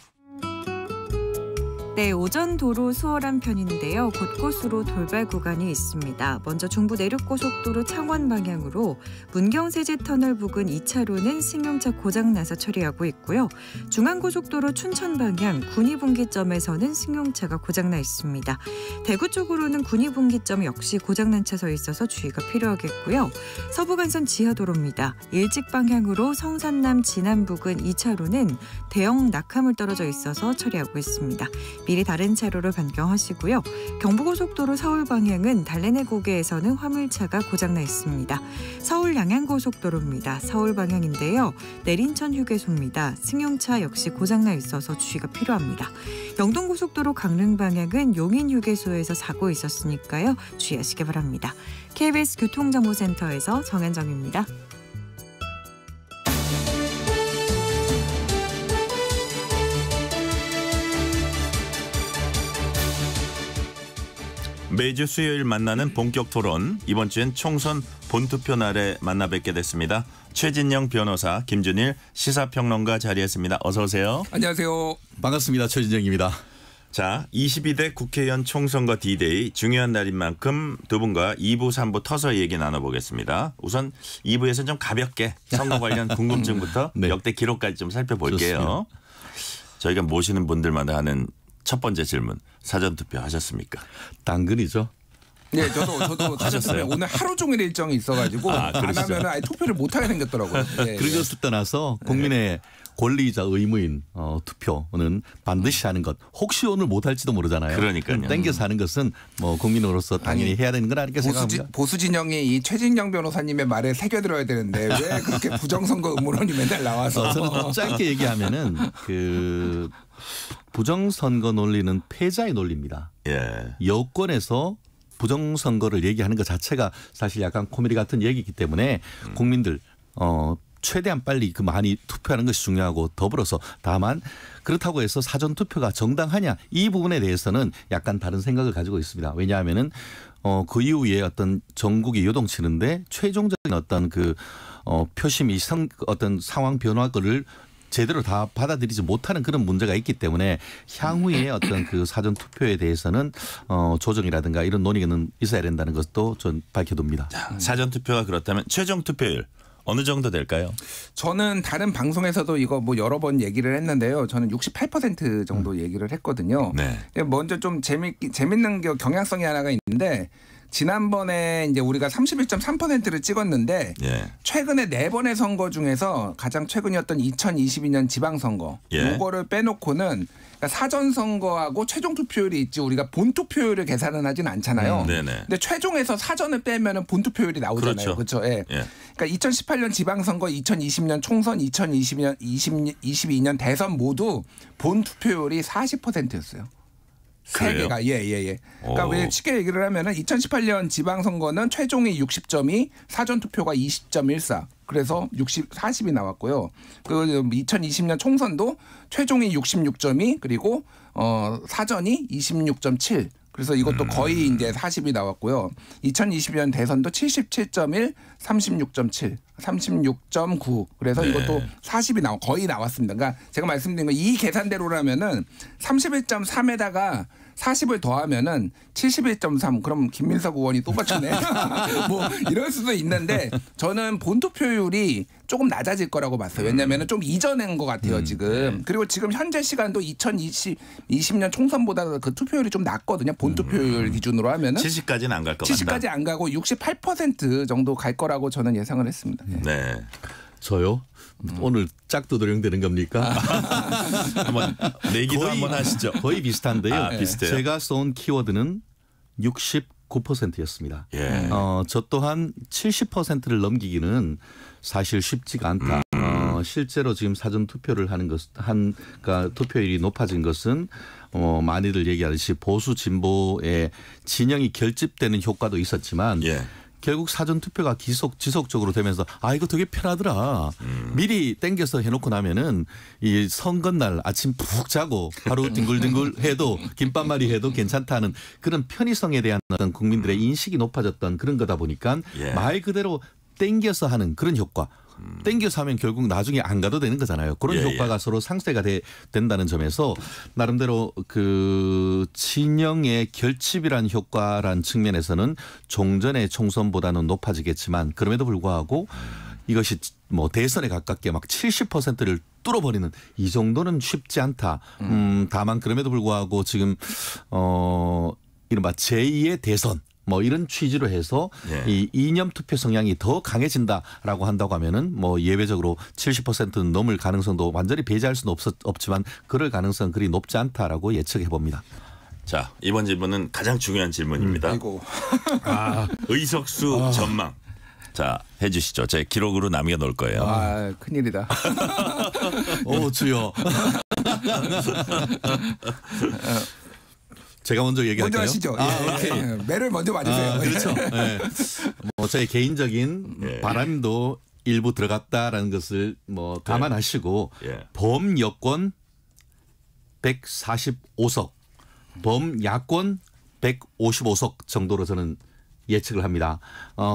Speaker 4: 네, 오전 도로 수월한 편인데요. 곳곳으로 돌발 구간이 있습니다. 먼저 중부 내륙고속도로 창원 방향으로 문경세제터널 부근 2차로는 승용차 고장나서 처리하고 있고요. 중앙고속도로 춘천 방향 군위분기점에서는 승용차가 고장나 있습니다. 대구 쪽으로는 군위분기점 역시 고장난 차 서 있어서 주의가 필요하겠고요. 서부간선 지하도로입니다. 일찍 방향으로 성산남 진안 부근 2차로는 대형 낙하물 떨어져 있어서 처리하고 있습니다. 미리 다른 차로로 변경하시고요. 경부고속도로 서울 방향은 달래내 고개에서는 화물차가 고장나 있습니다. 서울 양양고속도로입니다. 서울 방향인데요. 내린천 휴게소입니다. 승용차 역시 고장나 있어서 주의가 필요합니다. 영동고속도로 강릉 방향은 용인 휴게소에서 사고 있었으니까요. 주의하시기 바랍니다. KBS 교통정보센터에서 정현정입니다.
Speaker 2: 매주 수요일 만나는 본격 토론. 이번 주엔 총선 본투표 날에 만나 뵙게 됐습니다. 최진영 변호사, 김준일 시사평론가 자리했습니다. 어서 오세요.
Speaker 15: 안녕하세요. 반갑습니다. 최진영입니다.
Speaker 2: 자, 22대 국회의원 총선거 D-Day 중요한 날인 만큼 두 분과 2부, 3부 터서 얘기 나눠보겠습니다. 우선 2부에서는 좀 가볍게 선거 관련 궁금증부터
Speaker 15: 네.
Speaker 2: 역대 기록까지 좀 살펴볼게요.
Speaker 15: 좋습니다.
Speaker 2: 저희가 모시는 분들마다 하는 첫 번째 질문. 사전투표 하셨습니까?
Speaker 15: 당근이죠.
Speaker 16: 네, 저도
Speaker 2: 하셨어요?
Speaker 16: 오늘 하루 종일 일정이 있어가지고 안
Speaker 2: 그러시죠.
Speaker 16: 하면 아예 투표를 못 하게 생겼더라고요. 네,
Speaker 15: 그런 것을 떠나서 국민의 권리이자 의무인 투표는 반드시 하는 것. 혹시 오늘 못할지도 모르잖아요.
Speaker 2: 그러니까요.
Speaker 15: 땡겨서 하는 것은 뭐 국민으로서 당연히 해야 되는 건 아닐까 생각합니다.
Speaker 16: 보수 진영이 이 최진영 변호사님의 말에 새겨들어야 되는데 왜 그렇게 부정선거 음모론이 맨날 나와서
Speaker 15: 저는 짧게 얘기하면은 그 부정선거 논리는 패자의 논리입니다.
Speaker 2: 예.
Speaker 15: 여권에서 부정선거를 얘기하는 것 자체가 사실 약간 코미디 같은 얘기이기 때문에 국민들 최대한 빨리 그 많이 투표하는 것이 중요하고 더불어서 다만 그렇다고 해서 사전투표가 정당하냐 이 부분에 대해서는 약간 다른 생각을 가지고 있습니다. 왜냐하면은 그 이후에 어떤 전국이 요동치는데 최종적인 어떤 그 표심이 어떤 상황 변화를 제대로 다 받아들이지 못하는 그런 문제가 있기 때문에 향후에 어떤 그 사전 투표에 대해서는 조정이라든가 이런 논의는 있어야 된다는 것도 전 밝혀둡니다.
Speaker 2: 사전 투표가 그렇다면 최종 투표율 어느 정도 될까요?
Speaker 16: 저는 다른 방송에서도 이거 뭐 여러 번 얘기를 했는데요. 저는 68% 정도 얘기를 했거든요.
Speaker 2: 네.
Speaker 16: 먼저 좀 재밌는 경향성이 하나가 있는데 지난번에 이제 우리가 31.3%를 찍었는데
Speaker 2: 예.
Speaker 16: 최근에 4번의 선거 중에서 가장 최근이었던 2022년 지방선거
Speaker 2: 예.
Speaker 16: 이거를 빼놓고는 그러니까 사전선거하고 최종 투표율이 있지 우리가 본 투표율을 계산은 하진 않잖아요.
Speaker 2: 네네.
Speaker 16: 근데 최종에서 사전을 빼면은 본 투표율이 나오잖아요. 그렇죠. 예.
Speaker 2: 예.
Speaker 16: 그러니까 2018년 지방선거, 2020년 총선, 2022년 대선 모두 본 투표율이 40%였어요. 세
Speaker 2: 그래요?
Speaker 16: 개가 예. 그러니까
Speaker 2: 오.
Speaker 16: 왜 쉽게 얘기를 하면은 2018년 지방선거는 최종이 60점이 사전 투표가 20.14. 그래서 40이 나왔고요. 그 2020년 총선도 최종이 66점이 그리고 사전이 26.7. 그래서 이것도 거의 이제 40이 나왔고요. 2020년 대선도 77.1, 36.7, 36.9. 그래서
Speaker 2: 네.
Speaker 16: 이것도 40이 거의 나왔습니다. 그러니까 제가 말씀드린 거 이 계산대로라면은 31.3에다가 40을 더하면은 71.3. 그럼 김민석 의원이 또 맞추네. 뭐 이럴 수도 있는데 저는 본 투표율이 조금 낮아질 거라고 봤어요. 왜냐하면 좀 이전인 것 같아요 지금.
Speaker 2: 네.
Speaker 16: 그리고 지금 현재 시간도 2020년 총선보다 그 투표율이 좀 낮거든요. 본 투표율 기준으로 하면은
Speaker 2: 70까지는 안 갈 것 같다.
Speaker 16: 70까지 안 가고 68% 정도 갈 거라고 저는 예상을 했습니다.
Speaker 2: 네.
Speaker 15: 저요? 오늘 짝두드령 되는 겁니까?
Speaker 2: 한번 내기도 한번 하시죠.
Speaker 15: 거의 비슷한데요.
Speaker 2: 비슷해요.
Speaker 15: 제가 쏜 키워드는 69%였습니다.
Speaker 2: 예.
Speaker 15: 저 또한 70%를 넘기기는 사실 쉽지가 않다. 실제로 지금 사전 투표를 하는 그러니까 투표율이 높아진 것은 많이들 얘기하듯이 보수 진보의 진영이 결집되는 효과도 있었지만
Speaker 2: 예.
Speaker 15: 결국 사전 투표가 지속적으로 되면서 이거 되게 편하더라. 미리 땡겨서 해놓고 나면은 이 선거날 아침 푹 자고 하루 뒹굴뒹굴 해도 김밥말이 해도 괜찮다는 그런 편의성에 대한 어떤 국민들의 인식이 높아졌던 그런 거다 보니까
Speaker 2: 예.
Speaker 15: 말 그대로 땡겨서 하는 그런 효과. 땡겨서 하면 결국 나중에 안 가도 되는 거잖아요. 그런
Speaker 2: 예,
Speaker 15: 효과가 서로 상쇄가 된다는 점에서 나름대로 그 진영의 결집이란 효과란 측면에서는 종전의 총선보다는 높아지겠지만 그럼에도 불구하고 이것이 뭐 대선에 가깝게 막 70%를 뚫어버리는 이 정도는 쉽지 않다. 다만 그럼에도 불구하고 지금 이른바 제2의 대선 뭐 이런 취지로 해서
Speaker 2: 예.
Speaker 15: 이 이념 투표 성향이 더 강해진다라고 한다고 하면은 뭐 예외적으로 70%는 넘을 가능성도 완전히 배제할 수는 없지만 그럴 가능성은 그리 높지 않다라고 예측해 봅니다.
Speaker 2: 자, 이번 질문은 가장 중요한 질문입니다.
Speaker 16: 아이고.
Speaker 2: 의석수 전망. 자, 해주시죠. 제 기록으로 남겨놓을 거예요.
Speaker 16: 큰일이다.
Speaker 15: 주여. 제가 먼저 얘기할까요?
Speaker 16: 먼저 하시죠. 오케이. 매를 먼저 맞으세요.
Speaker 15: 그렇죠. 네. 뭐 저의 개인적인 바람도 일부 들어갔다라는 것을 뭐 감안하시고 범여권 145석, 범야권 155석 정도로 저는 예측을 합니다.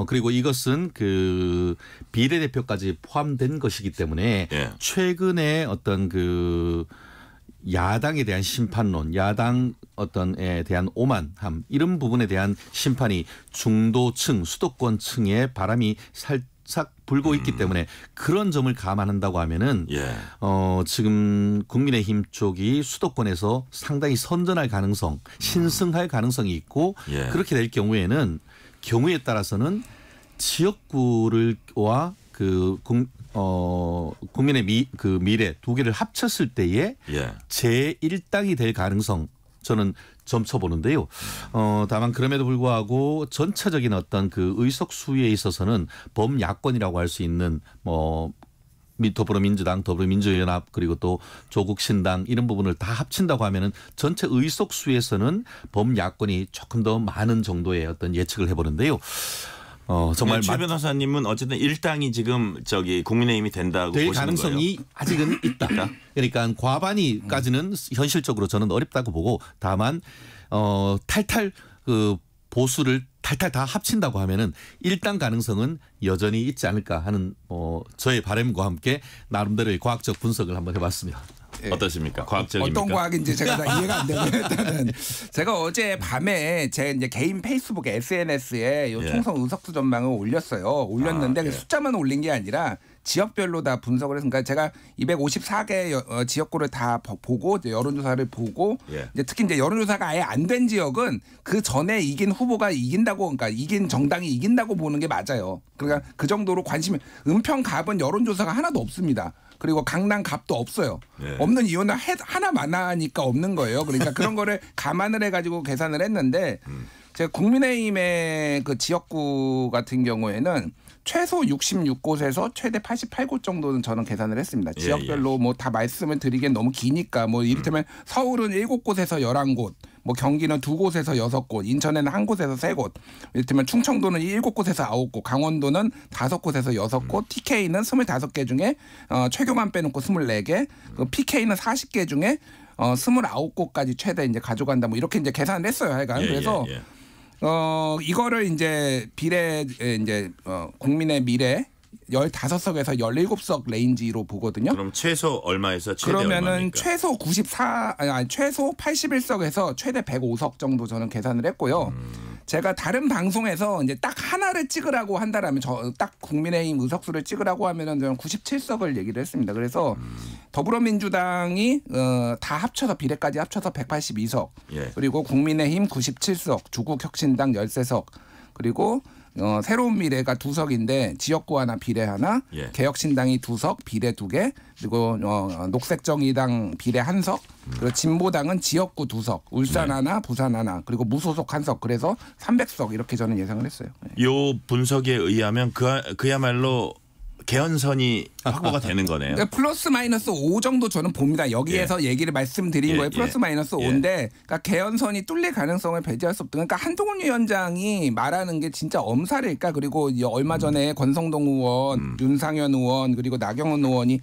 Speaker 15: 그리고 이것은 그 비례대표까지 포함된 것이기 때문에 최근에 어떤 그 야당에 대한 심판론, 야당 어떤에 대한 오만함 이런 부분에 대한 심판이 중도층, 수도권층의 바람이 살짝 불고 있기 때문에 그런 점을 감안한다고 하면은 지금 국민의힘 쪽이 수도권에서 상당히 선전할 가능성, 신승할 가능성이 있고 그렇게 될 경우에는 경우에 따라서는 지역구를와 국민의 미래 두 개를 합쳤을 때에 제1당이 될 가능성 저는 점쳐 보는데요. 다만 그럼에도 불구하고 전체적인 어떤 그 의석수에 있어서는 범야권이라고 할 수 있는 더불어민주당, 더불어민주연합 그리고 또 조국신당 이런 부분을 다 합친다고 하면은 전체 의석수에서는 범야권이 조금 더 많은 정도의 어떤 예측을 해보는데요. 정말
Speaker 2: 최 변호사님은 어쨌든 일당이 지금 국민의힘이 된다고
Speaker 15: 될
Speaker 2: 보시는
Speaker 15: 가능성이
Speaker 2: 거예요?
Speaker 15: 아직은 있다. 그러니까 과반이까지는 현실적으로 저는 어렵다고 보고 다만 탈탈 보수를 탈탈 다 합친다고 하면은 일당 가능성은 여전히 있지 않을까 하는 저의 바람과 함께 나름대로의 과학적 분석을 한번 해봤습니다.
Speaker 2: 어떻습니까? 과학적입니까?
Speaker 16: 어떤 과학인지 제가 다 이해가 안 되고 일단은 제가 어제 밤에 제 이제 개인 페이스북 SNS에 요 총선 의석수 전망을 올렸는데 숫자만 올린 게 아니라 지역별로 다 분석을 했으니까 제가 254개 지역구를 다 보고 여론조사를 보고 이제 특히 이제 여론조사가 아예 안 된 지역은 그 전에 이긴 후보가 이긴다고 그러니까 이긴 정당이 이긴다고 보는 게 맞아요. 그러니까 그 정도로 관심이 은평 갑은 여론조사가 하나도 없습니다. 그리고 강남 갑도 없어요. 없는 이유는 하나만 하니까 없는 거예요. 그러니까 그런 거를 감안을 해가지고 계산을 했는데 제가 국민의힘의 그 지역구 같은 경우에는 최소 66곳에서 최대 88곳 정도는 저는 계산을 했습니다. 지역별로 뭐 다 말씀을 드리기엔 너무 기니까 뭐 이를테면 서울은 7곳에서 11곳, 뭐 경기는 2곳에서 6곳, 인천에는 1곳에서 3곳, 이를테면 충청도는 7곳에서 9곳, 강원도는 5곳에서 6곳, TK는 25개 중에 최경환 빼놓고 24개, PK는 40개 중에 29곳까지 최대 이제 가져간다. 뭐 이렇게 이제 계산을 했어요. 하여간 그래서. 이거를 이제 국민의 미래 15석에서 17석 레인지로 보거든요.
Speaker 2: 그럼 최소 얼마에서 최대
Speaker 16: 그러면은
Speaker 2: 얼마입니까?
Speaker 16: 최소 94 최소 81석에서 최대 105석 정도 저는 계산을 했고요. 제가 다른 방송에서 이제 딱 하나를 찍으라고 한다라면 딱 국민의힘 의석수를 찍으라고 하면은 저는 97석을 얘기를 했습니다. 그래서 더불어민주당이 다 합쳐서 비례까지 합쳐서 182석 그리고 국민의힘 97석, 조국혁신당 13석 그리고 새로운 미래가 2석인데 지역구 하나 비례 하나 개혁신당이 2석 비례 2개 그리고 녹색정의당 비례 1석 그리고 진보당은 지역구 2석 울산 하나 부산 하나 그리고 무소속 1석 그래서 300석 이렇게 저는 예상을 했어요.
Speaker 2: 요 분석에 의하면 그야말로 개헌선이 확보가 되는 거네요.
Speaker 16: 그러니까 플러스 마이너스 5 정도 저는 봅니다. 여기에서 얘기를 말씀드린 거에 플러스 마이너스 5인데 그러니까 개헌선이 뚫릴 가능성을 배제할 수 없다. 그러니까 한동훈 위원장이 말하는 게 진짜 엄살일까? 그리고 얼마 전에 권성동 의원, 윤상현 의원 그리고 나경원 의원이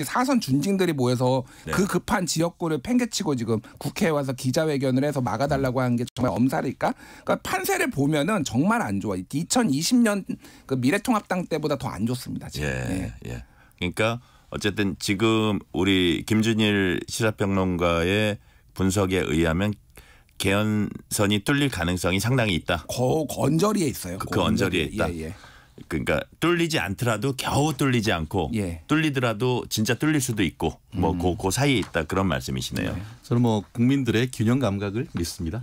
Speaker 16: 사선 중진들이 모여서 그 급한 지역구를 팽개치고 지금 국회에 와서 기자회견을 해서 막아달라고 하는 게 정말 엄살일까? 그러니까 판세를 보면은 정말 안 좋아. 2020년 그 미래통합당 때보다 더 안 좋습니다. 지금.
Speaker 2: 그러니까 어쨌든 지금 우리 김준일 시사평론가의 분석에 의하면 개헌선이 뚫릴 가능성이 상당히 있다.
Speaker 16: 언저리에 있어요.
Speaker 2: 그 언저리에 있다. 그러니까 뚫리지 않더라도 겨우 뚫리지 않고 뚫리더라도 진짜 뚫릴 수도 있고 뭐 그 사이에 있다 그런 말씀이시네요.
Speaker 15: 저는 뭐 국민들의 균형 감각을 믿습니다.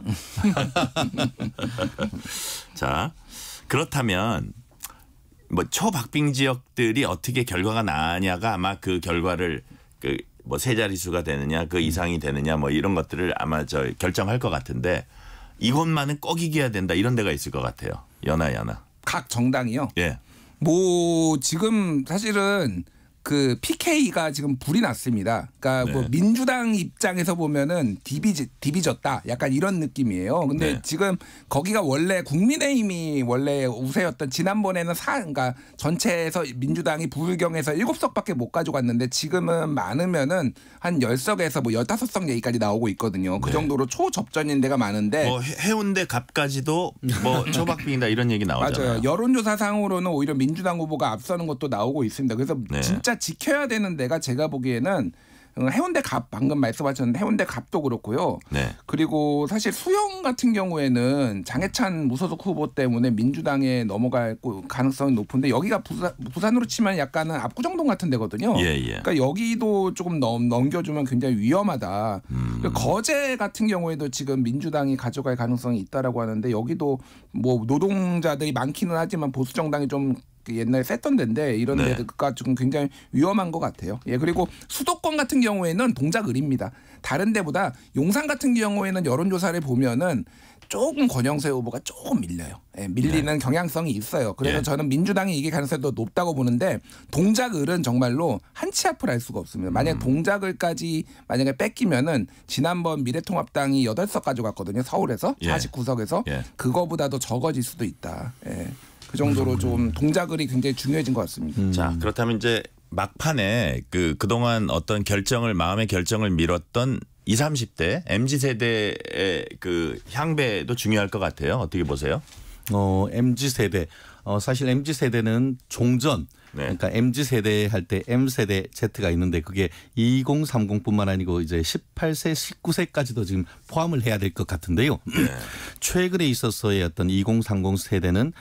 Speaker 2: 자 그렇다면 뭐 초박빙 지역들이 어떻게 결과가 나냐가 아마 그 결과를 뭐 세 자릿수가 되느냐 그 이상이 되느냐 뭐 이런 것들을 아마 결정할 것 같은데 이곳만은 꼭 이겨야 된다 이런 데가 있을 것 같아요. 연하.
Speaker 16: 각 정당이요? 뭐 지금 사실은 그 PK가 지금 불이 났습니다. 그러니까 뭐 민주당 입장에서 보면은 디비졌다. 약간 이런 느낌이에요. 근데 지금 거기가 원래 국민의힘이 원래 우세였던 지난번에는 그러니까 전체에서 민주당이 부의경에서 7석밖에 못 가져갔는데 지금은 많으면은 한 10석에서 뭐 15석 얘기까지 나오고 있거든요. 그 정도로 초접전인 데가 많은데
Speaker 2: 뭐 해운대 갑까지도 뭐 초박빙이다 이런 얘기 나오잖아요.
Speaker 16: 맞아요. 여론조사상으로는 오히려 민주당 후보가 앞서는 것도 나오고 있습니다. 그래서 진짜 지켜야 되는 데가 제가 보기에는 해운대 갑 방금 말씀하셨는데 해운대 갑도 그렇고요.
Speaker 2: 네.
Speaker 16: 그리고 사실 수영 같은 경우에는 장해찬 무소속 후보 때문에 민주당에 넘어갈 가능성이 높은데 여기가 부산으로 치면 약간은 압구정동 같은 데거든요.
Speaker 2: 예.
Speaker 16: 그러니까 여기도 조금 넘겨주면 굉장히 위험하다. 거제 같은 경우에도 지금 민주당이 가져갈 가능성이 있다라고 하는데 여기도 뭐 노동자들이 많기는 하지만 보수 정당이 좀 옛날에 셌던 데인데 이런
Speaker 2: 네.
Speaker 16: 데가 지금 굉장히 위험한 것 같아요. 예, 그리고 수도권 같은 경우에는 동작을입니다. 다른 데보다 용산 같은 경우에는 여론조사를 보면은 조금 권영세 후보가 조금 밀려요. 예, 밀리는 경향성이 있어요. 그래서 저는 민주당이 이길 가능성이 더 높다고 보는데 동작을은 정말로 한 치 앞을 알 수가 없습니다. 만약 동작을까지 만약에 뺏기면은 지난번 미래통합당이 8석 가져갔거든요. 서울에서 49석에서 그거보다도 적어질 수도 있다. 예. 그 정도로 좀 동작을이 굉장히 중요해진 것 같습니다.
Speaker 2: 자, 그렇다면 이제 막판에 그동안 어떤 마음의 결정을 미뤘던 20, 30대 MZ 세대의 그 향배도 중요할 것 같아요. 어떻게 보세요?
Speaker 15: MZ 세대 사실 MZ 세대는 종전 그러니까 MZ 세대 할 때 M 세대 Z가 있는데 그게 2030뿐만 아니고 이제 18세, 19세까지도 지금 포함을 해야 될 것 같은데요. 최근에 있어서의 어떤 2030 세대는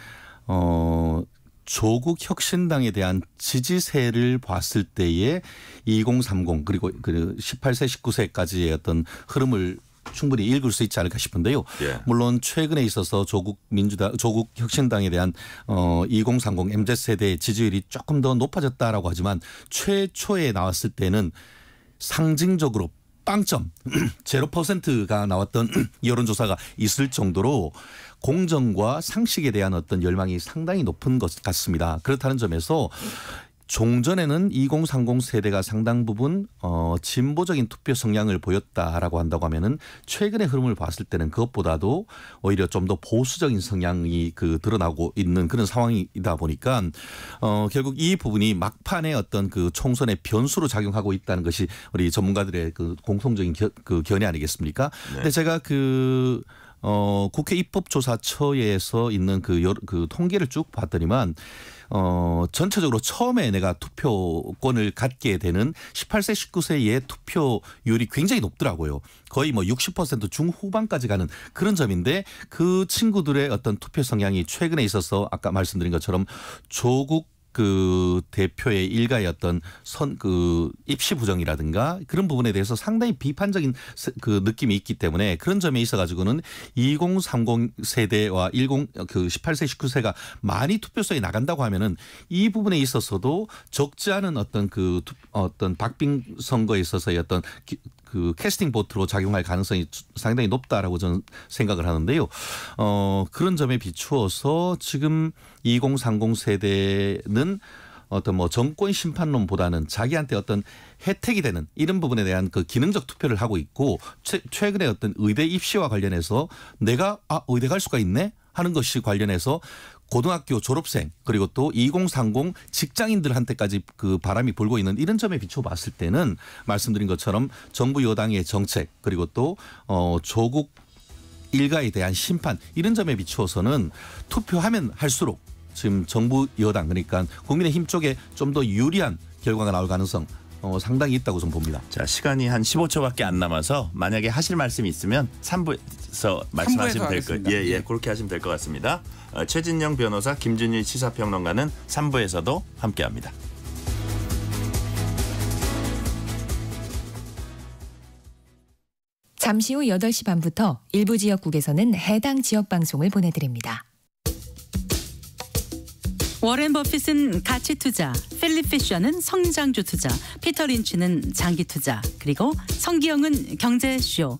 Speaker 15: 조국 혁신당에 대한 지지세를 봤을 때의 2030 그리고 그 18세 19세까지의 어떤 흐름을 충분히 읽을 수 있지 않을까 싶은데요. 물론 최근에 있어서 조국 혁신당에 대한 2030 MZ 세대의 지지율이 조금 더 높아졌다라고 하지만 최초에 나왔을 때는 상징적으로 빵점 0%가 나왔던 여론조사가 있을 정도로 공정과 상식에 대한 어떤 열망이 상당히 높은 것 같습니다. 그렇다는 점에서 종전에는 2030 세대가 상당 부분 진보적인 투표 성향을 보였다라고 한다고 하면은 최근의 흐름을 봤을 때는 그것보다도 오히려 좀 더 보수적인 성향이 드러나고 있는 그런 상황이다 보니까 결국 이 부분이 막판에 어떤 그 총선의 변수로 작용하고 있다는 것이 우리 전문가들의 그 공통적인 견해 아니겠습니까? 근데 제가 국회 입법조사처에서 있는 그 통계를 쭉 봤더니만 전체적으로 처음에 내가 투표권을 갖게 되는 18세 19세의 투표율이 굉장히 높더라고요. 거의 뭐 60% 중후반까지 가는 그런 점인데 그 친구들의 어떤 투표 성향이 최근에 있어서 아까 말씀드린 것처럼 조국 대표의 일가의 어떤 입시 부정이라든가 그런 부분에 대해서 상당히 비판적인 느낌이 있기 때문에 그런 점에 있어 가지고는 2030 세대와 18세 19세가 많이 투표소에 나간다고 하면은 이 부분에 있어서도 적지 않은 어떤 박빙 선거에 있어서의 어떤 캐스팅 보트로 작용할 가능성이 상당히 높다라고 저는 생각을 하는데요. 그런 점에 비추어서 지금 2030 세대는 어떤 정권 심판론보다는 자기한테 어떤 혜택이 되는 이런 부분에 대한 기능적 투표를 하고 있고 최근에 어떤 의대 입시와 관련해서 내가 의대 갈 수가 있네 하는 것이 관련해서 고등학교 졸업생 그리고 또 2030 직장인들한테까지 바람이 불고 있는 이런 점에 비춰 봤을 때는 말씀드린 것처럼 정부 여당의 정책 그리고 또 조국 일가에 대한 심판 이런 점에 비추어서는 투표하면 할수록 지금 정부 여당 그러니까 국민의힘 쪽에 좀 더 유리한 결과가 나올 가능성 상당히 있다고 저는 봅니다.
Speaker 2: 자, 시간이 한 15초밖에 안 남아서 만약에 하실 말씀이 있으면 3부에서 말씀하시면 될 것 같아요. 예, 그렇게 하시면 될 것 같습니다. 최진영 변호사, 김준일 시사평론가는 3부에서도 함께합니다.
Speaker 17: 잠시 후 8시 반부터 일부 지역국에서는 해당 지역 방송을 보내드립니다.
Speaker 18: 워렌 버핏은 가치 투자, 필립 피셔는 성장주 투자, 피터 린치는 장기 투자, 그리고 성기영은 경제쇼.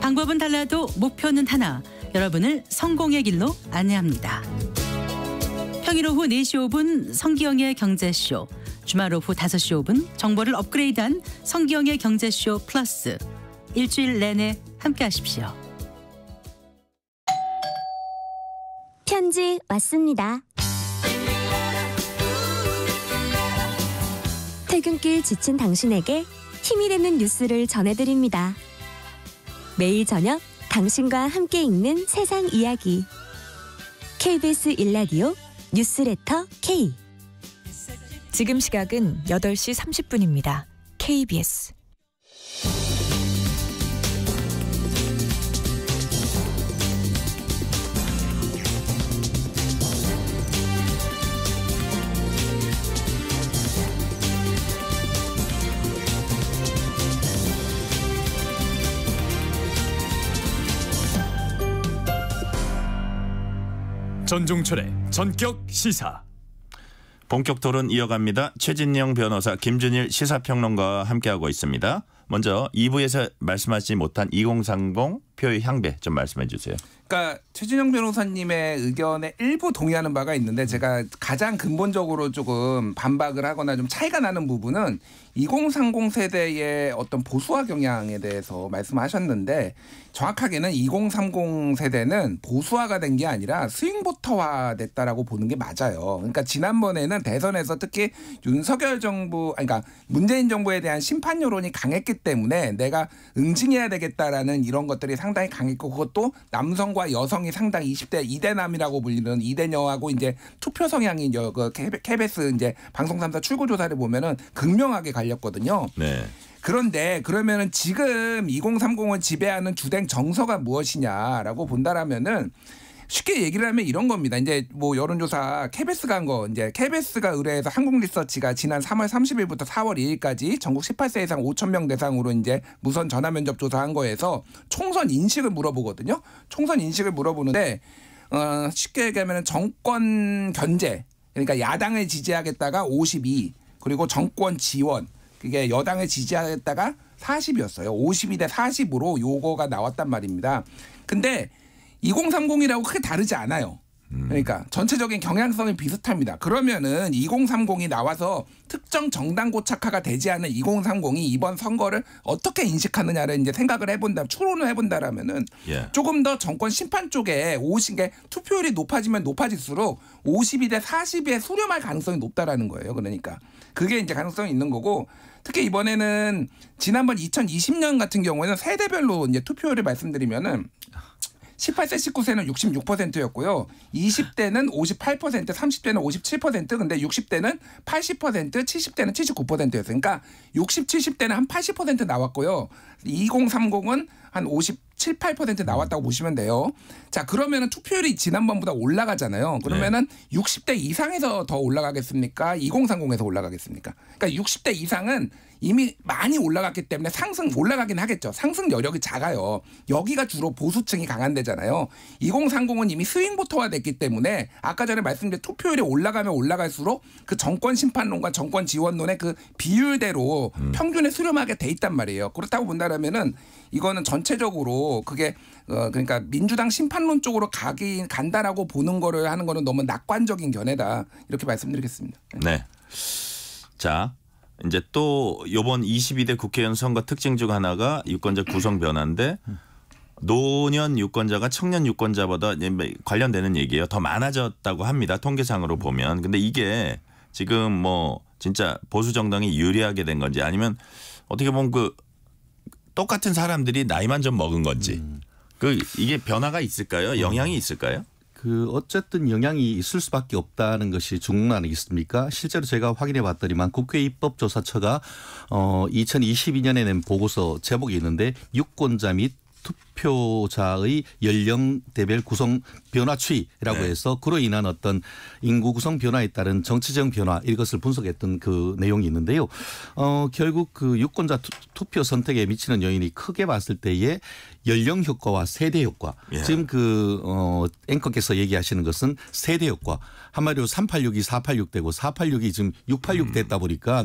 Speaker 18: 방법은 달라도 목표는 하나. 여러분을 성공의 길로 안내합니다. 평일 오후 4시 5분 성기영의 경제쇼. 주말 오후 5시 5분 정보를 업그레이드한 성기영의 경제쇼 플러스. 일주일 내내 함께하십시오.
Speaker 19: 편지 왔습니다. 퇴근길 지친 당신에게 힘이 되는 뉴스를 전해드립니다. 매일 저녁 당신과 함께 읽는 세상 이야기. KBS 1라디오 뉴스레터 K.
Speaker 17: 지금 시각은 8시 30분입니다. KBS
Speaker 13: 전종철의 전격 시사.
Speaker 2: 본격 토론 이어갑니다. 최진영 변호사, 김준일 시사평론가와 함께하고 있습니다. 먼저 2부에서 말씀하지 못한 2030 표의 향배 좀 말씀해 주세요.
Speaker 16: 그러니까 최진영 변호사님의 의견에 일부 동의하는 바가 있는데 제가 가장 근본적으로 조금 반박을 하거나 좀 차이가 나는 부분은 2030 세대의 어떤 보수화 경향에 대해서 말씀하셨는데 정확하게는 2030 세대는 보수화가 된 게 아니라 스윙보터화 됐다라고 보는 게 맞아요. 그러니까 지난번에는 대선에서 특히 윤석열 정부, 그러니까 문재인 정부에 대한 심판 여론이 강했기 때문에 내가 응징해야 되겠다라는 이런 것들이 상당히 강했고 그것도 남성과 여성이 상당히 20대 이대남이라고 불리는 이대녀하고 이제 투표 성향이 그 KBS 이제 방송 3사 출구 조사를 보면은 극명하게 갈렸거든요.
Speaker 2: 네.
Speaker 16: 그런데 그러면은 지금 2030을 지배하는 주된 정서가 무엇이냐라고 본다라면은 쉽게 얘기를 하면 이런 겁니다. 이제 뭐 여론조사 KBS가 한 거 이제 KBS가 의뢰해서 한국리서치가 지난 3월 30일부터 4월 2일까지 전국 18세 이상 5천 명 대상으로 이제 무선 전화 면접 조사한 거에서 총선 인식을 물어보거든요. 총선 인식을 물어보는데 쉽게 얘기하면 정권 견제 그러니까 야당을 지지하겠다가 52 그리고 정권 지원 그게 여당을 지지하겠다가 40이었어요. 52대 40으로 요거가 나왔단 말입니다. 근데 2030이라고 크게 다르지 않아요. 그러니까 전체적인 경향성이 비슷합니다. 그러면은 2030이 나와서 특정 정당 고착화가 되지 않은 2030이 이번 선거를 어떻게 인식하느냐를 이제 생각을 해본다, 추론을 해본다라면은 조금 더 정권 심판 쪽에 투표율이 높아지면 높아질수록 52대 40에 수렴할 가능성이 높다라는 거예요. 그러니까 그게 이제 가능성이 있는 거고. 특히 이번에는 지난번 2020년 같은 경우에는 세대별로 이제 투표율을 말씀드리면은 18세 19세는 66%였고요. 20대는 58%, 30대는 57%, 근데 60대는 80%, 70대는 79%였어요. 그러니까 60, 70대는 한 80% 나왔고요. 2030은 한 57, 8% 나왔다고 보시면 돼요. 자, 그러면은 투표율이 지난번보다 올라가잖아요. 그러면은 60대 이상에서 더 올라가겠습니까? 2030에서 올라가겠습니까? 그러니까 60대 이상은 이미 많이 올라갔기 때문에 올라가긴 하겠죠. 상승 여력이 작아요. 여기가 주로 보수층이 강한 데잖아요. 2030은 이미 스윙보터화 됐기 때문에 아까 전에 말씀드린 투표율이 올라가면 올라갈수록 그 정권 심판론과 정권 지원론의 그 비율대로 평균에 수렴하게 돼 있단 말이에요. 그렇다고 본다면은 이거는 전체적으로 그게 그러니까 민주당 심판론 쪽으로 간다라고 보는 거를 하는 거는 너무 낙관적인 견해다. 이렇게 말씀드리겠습니다.
Speaker 2: 네. 자. 이제 또 이번 22대 국회의원 선거 특징 중 하나가 유권자 구성 변화인데 노년 유권자가 청년 유권자보다 관련되는 얘기예요. 더 많아졌다고 합니다. 통계상으로 보면. 근데 이게 지금 뭐 진짜 보수 정당이 유리하게 된 건지 아니면 어떻게 보면 그 똑같은 사람들이 나이만 좀 먹은 건지 이게 변화가 있을까요? 영향이 있을까요?
Speaker 15: 어쨌든 영향이 있을 수밖에 없다는 것이 중론 아니겠습니까? 실제로 제가 확인해 봤더니만 국회 입법조사처가 2022년에 낸 보고서 제목이 있는데 유권자 및 투표자의 연령대별 구성 변화 추이라고 해서 그로 인한 어떤 인구 구성 변화에 따른 정치적 변화 이것을 분석했던 그 내용이 있는데요. 결국 그 유권자 투표 선택에 미치는 요인이 크게 봤을 때에 연령 효과와 세대 효과. 지금 앵커께서 얘기하시는 것은 세대 효과. 한마디로 386이 486 되고 486이 지금 686 됐다 보니까